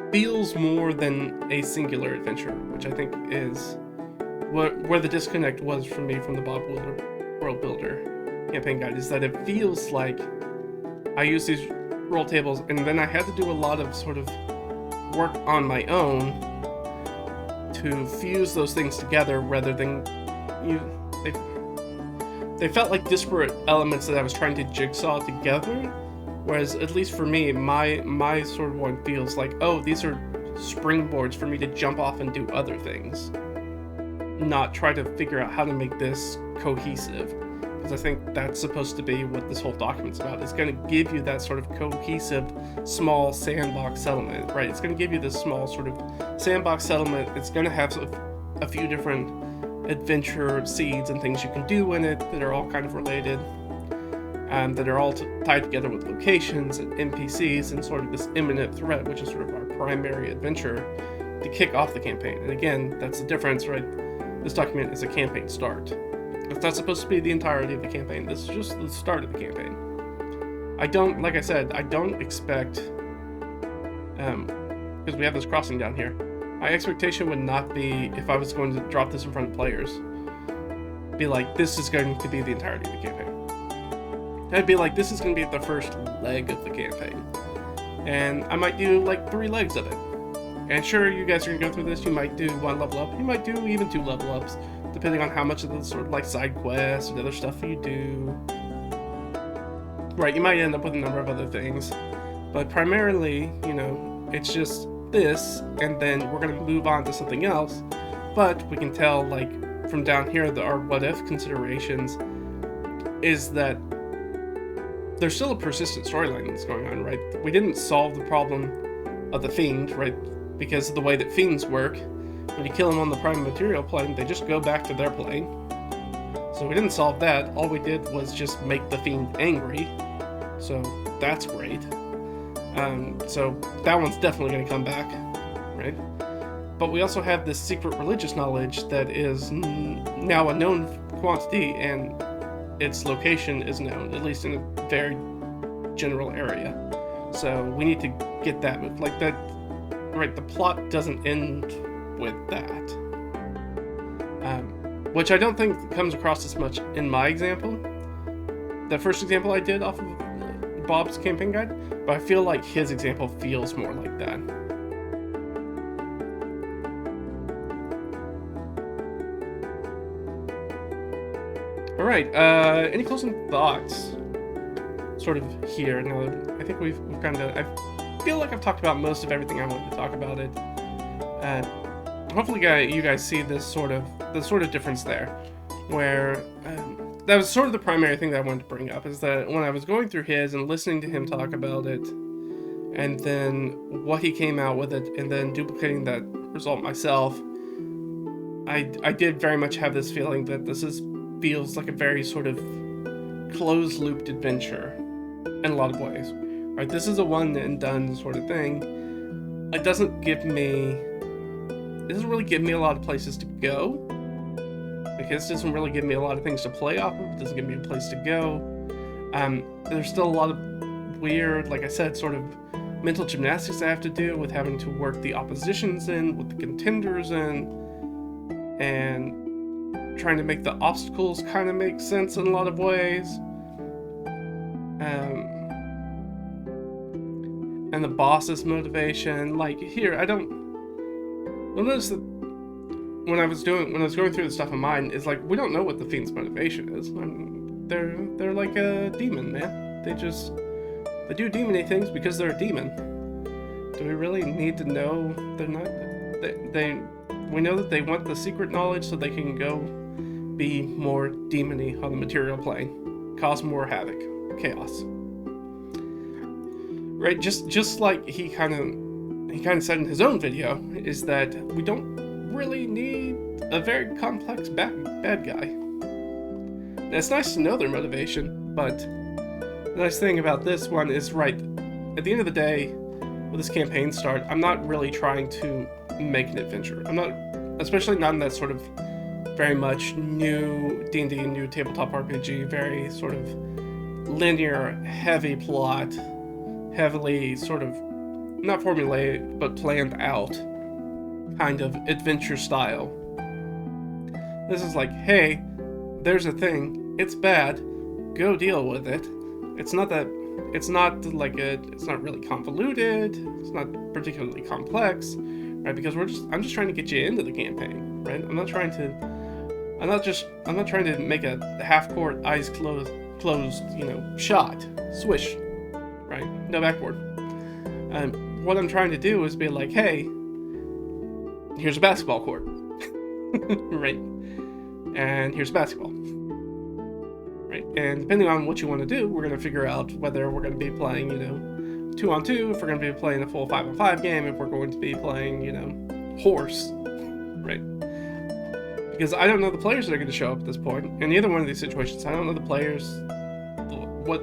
feels more than a singular adventure, which I think is where the disconnect was for me from the Bob Wheeler World Builder campaign guide, is that it feels like I use these roll tables and then I had to do a lot of sort of work on my own to fuse those things together rather than they felt like disparate elements that I was trying to jigsaw together. Whereas, at least for me, my sort of one feels like, oh, these are springboards for me to jump off and do other things. Not try to figure out how to make this cohesive. Because I think that's supposed to be what this whole document's about. It's going to give you that sort of cohesive, small sandbox settlement, right? It's going to give you this small sort of sandbox settlement. It's going to have a few different adventure seeds and things you can do in it that are all kind of related. That are all tied together with locations and NPCs and sort of this imminent threat, which is sort of our primary adventure to kick off the campaign. And again, that's the difference, right? This document is a campaign start. It's not supposed to be the entirety of the campaign. This is just the start of the campaign. Like I said, I don't expect, because we have this crossing down here, my expectation would not be, if I was going to drop this in front of players, be like, this is going to be the entirety of the campaign. I'd be like, this is going to be the first leg of the campaign. And I might do like 3 legs of it. And sure, you guys are going to go through this, you might do 1 level up, you might do even 2 level ups, depending on how much of the sort of like side quests and other stuff you do. Right, you might end up with a number of other things. But primarily, it's just this, and then we're going to move on to something else. But we can tell, like, from down here, our what-if considerations is that there's still a persistent storyline that's going on, right? We didn't solve the problem of the Fiend, right? Because of the way that Fiends work. When you kill them on the Prime Material plane, they just go back to their plane. So we didn't solve that. All we did was just make the Fiend angry. So that's great. So that one's definitely going to come back, right? But we also have this secret religious knowledge that is now a known quantity, and its location is known, at least in a very general area. So we need to get that moved. Like that, right, the plot doesn't end with that. Which I don't think comes across as much in my example. The first example I did off of Bob's campaign guide, but I feel like his example feels more like that. Alright, any closing thoughts? Sort of here. Now, I think we've kind of, I feel like I've talked about most of everything I wanted to talk about it. Hopefully you guys see the sort of difference there, where that was sort of the primary thing that I wanted to bring up, is that when I was going through his and listening to him talk about it, and then what he came out with it, and then duplicating that result myself, I did very much have this feeling that feels like a very sort of closed-looped adventure in a lot of ways. Right, this is a one and done sort of thing. It doesn't really give me a lot of places to go. Like, this doesn't really give me a lot of things to play off of. It doesn't give me a place to go. There's still a lot of weird, like I said, sort of mental gymnastics I have to do with having to work the oppositions in, with the contenders in, and trying to make the obstacles kind of make sense in a lot of ways. And the boss's motivation. Like, here, you'll notice that when I was going through the stuff of mine, is like, we don't know what the Fiend's motivation is. they're like a demon, man. They do demony things because they're a demon. Do we really need to know they're not? We know that they want the secret knowledge so they can go be more demony on the material plane, cause more havoc, chaos. Right, just like he kind of said in his own video, is that we don't really need a very complex bad guy. And it's nice to know their motivation, but the nice thing about this one is, right, at the end of the day, with this campaign start, I'm not really trying to make an adventure. I'm not, especially not in that sort of very much new D&D, new tabletop RPG, very sort of linear, heavy plot, heavily sort of, not formulaic, but planned out kind of adventure style. This is like, hey, there's a thing, it's bad, go deal with it. It's not really convoluted, it's not particularly complex, right? Because I'm just trying to get you into the campaign, right? I'm not trying to make a half-court, eyes closed, shot, swish, right? No backboard. What I'm trying to do is be like, hey, here's a basketball court, right? And here's basketball. Right? And depending on what you want to do, we're going to figure out whether we're going to be playing, 2-on-2, if we're going to be playing a full 5-on-5 game, if we're going to be playing, horse, right? Because I don't know the players that are going to show up at this point. In either one of these situations, I don't know the players, what,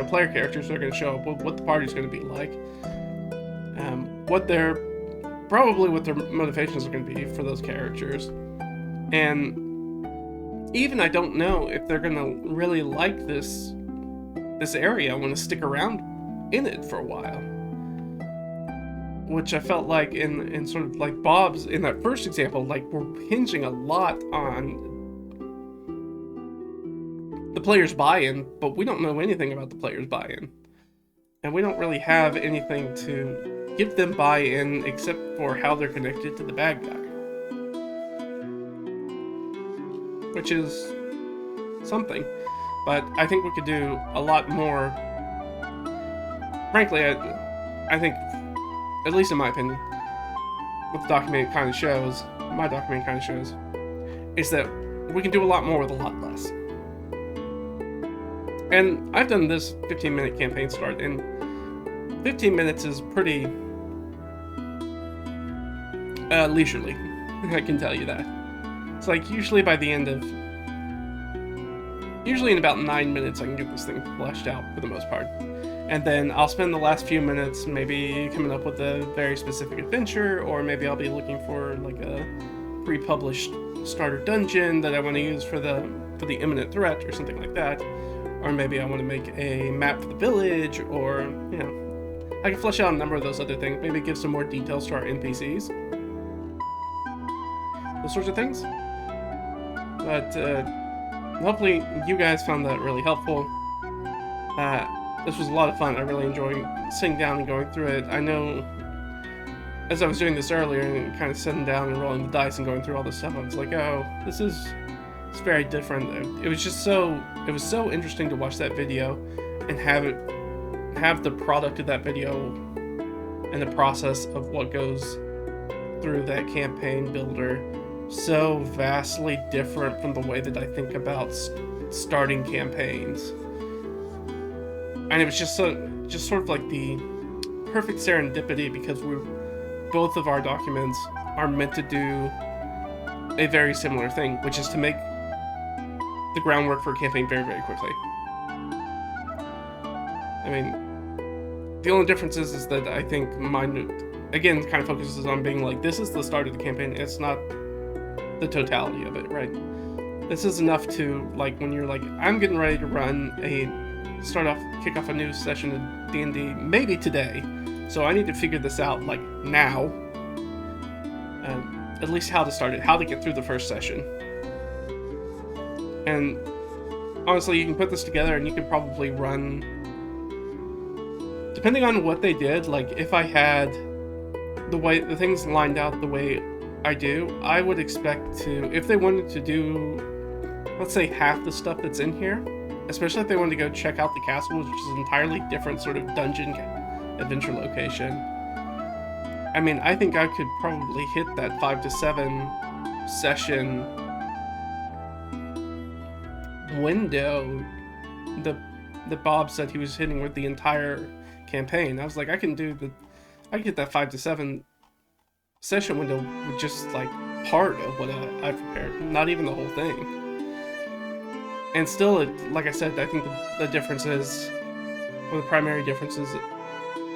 player characters are going to show up, what the party's going to be like, what their motivations are going to be for those characters. And even I don't know if they're gonna really like this area, want to stick around in it for a while. Which I felt like in sort of like Bob's, in that first example, like we're hinging a lot on the players' buy-in, but we don't know anything about the players' buy-in. And we don't really have anything to give them buy-in except for how they're connected to the bad guy. Which is something, but I think we could do a lot more. Frankly, I think, at least in my opinion, what the document kind of shows, is that we can do a lot more with a lot less. And I've done this 15-minute campaign start, and 15 minutes is pretty leisurely, I can tell you that. It's like usually in about 9 minutes I can get this thing fleshed out for the most part. And then I'll spend the last few minutes maybe coming up with a very specific adventure, or maybe I'll be looking for like a pre-published starter dungeon that I want to use for the imminent threat or something like that. Or maybe I want to make a map for the village, or, I can flesh out a number of those other things. Maybe give some more details to our NPCs. Those sorts of things. But hopefully you guys found that really helpful. This was a lot of fun. I really enjoyed sitting down and going through it. I know, as I was doing this earlier and kind of sitting down and rolling the dice and going through all this stuff, I was like, oh, it's very different. It was so interesting to watch that video and have the product of that video and the process of what goes through that campaign builder so vastly different from the way that I think about starting campaigns. And it was just sort of like the perfect serendipity, because both of our documents are meant to do a very similar thing, which is to make the groundwork for a campaign very, very quickly. I mean, the only difference is that I think mine, again, kind of focuses on being like, this is the start of the campaign, it's not the totality of it, right? This is enough to, like, when you're like, I'm getting ready to kick off a new session of D&D, maybe today, so I need to figure this out, like, now. At least how to start it, how to get through the first session. And honestly, you can put this together and you can probably run, depending on what they did, like if I had the things lined out the way I do, I would expect to, if they wanted to do let's say, half the stuff that's in here. Especially if they wanted to go check out the castle, which is an entirely different sort of dungeon adventure location. I mean, I think I could probably hit that 5 to 7 session window that Bob said he was hitting with the entire campaign. I was like, I can get that 5 to 7 session window with just like part of what I prepared, not even the whole thing. And still, like I said, I think the difference is, one of the primary differences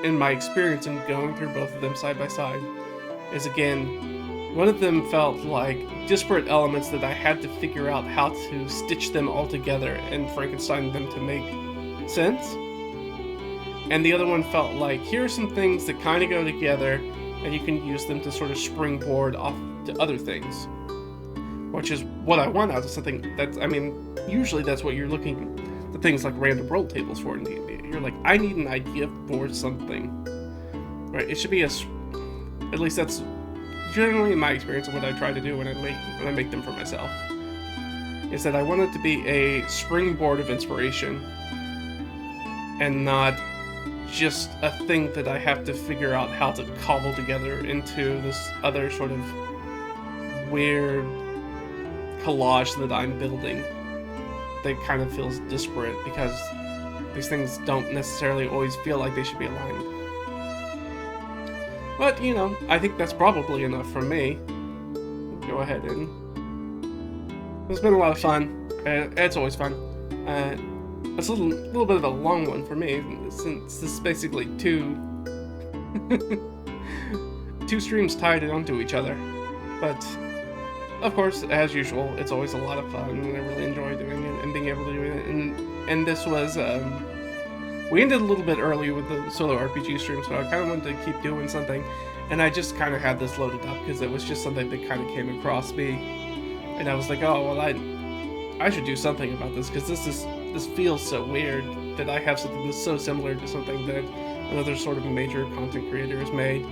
in my experience in going through both of them side by side, is again, one of them felt like disparate elements that I had to figure out how to stitch them all together and Frankenstein them to make sense. And the other one felt like, here are some things that kind of go together, and you can use them to sort of springboard off to other things. Which is what I want out of something that's, I mean, usually that's what you're looking to things like random roll tables for in D&D. You're like, I need an idea for something. Right? It should be at least that's generally my experience of what I try to do when I make them for myself. Is that I want it to be a springboard of inspiration and not just a thing that I have to figure out how to cobble together into this other sort of weird collage that I'm building that kind of feels disparate because these things don't necessarily always feel like they should be aligned. But, you know, I think that's probably enough from me. Go ahead and... It's been a lot of fun. It's always fun. It's a little bit of a long one for me, since this is basically two streams tied onto each other. But... of course, as usual, it's always a lot of fun, and I really enjoy doing it and being able to do it. And this was, we ended a little bit early with the solo RPG stream, so I kind of wanted to keep doing something. And I just kind of had this loaded up because it was just something that kind of came across me. And I was like, oh, well, I should do something about this because this feels so weird that I have something that's so similar to something that another sort of major content creator has made,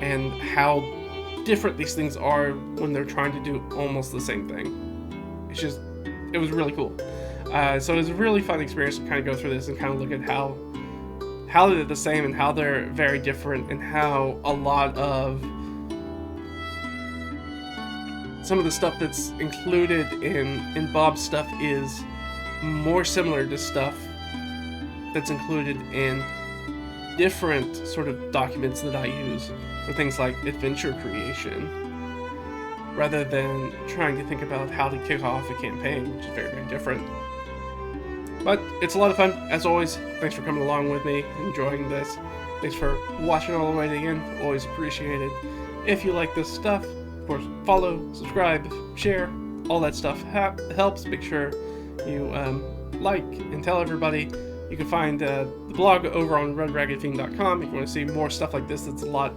and how different these things are when they're trying to do almost the same thing. It was really cool. So it was a really fun experience to kind of go through this and kind of look at how they're the same and how they're very different, and how a lot of some of the stuff that's included in Bob's stuff is more similar to stuff that's included in different sort of documents that I use for things like adventure creation, rather than trying to think about how to kick off a campaign, which is very, very different. But it's a lot of fun, as always. Thanks for coming along with me, enjoying this. Thanks for watching all the way to the end, always appreciated. If you like this stuff, of course, follow, subscribe, share, all that stuff helps. Make sure you like and tell everybody. You can find the blog over on raggedfiend.com if you want to see more stuff like this. It's a lot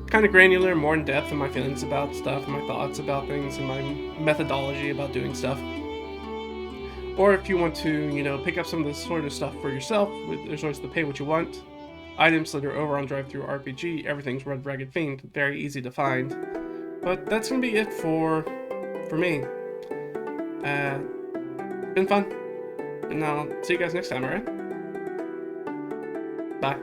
kind of granular, more in depth in my feelings about stuff, and my thoughts about things, and my methodology about doing stuff. Or if you want to, you know, pick up some of this sort of stuff for yourself, there's always the pay what you want items that are over on DriveThruRPG. Everything's Ragged Fiend, very easy to find. But that's gonna be it for me. Been fun. And I'll see you guys next time, alright? Bye.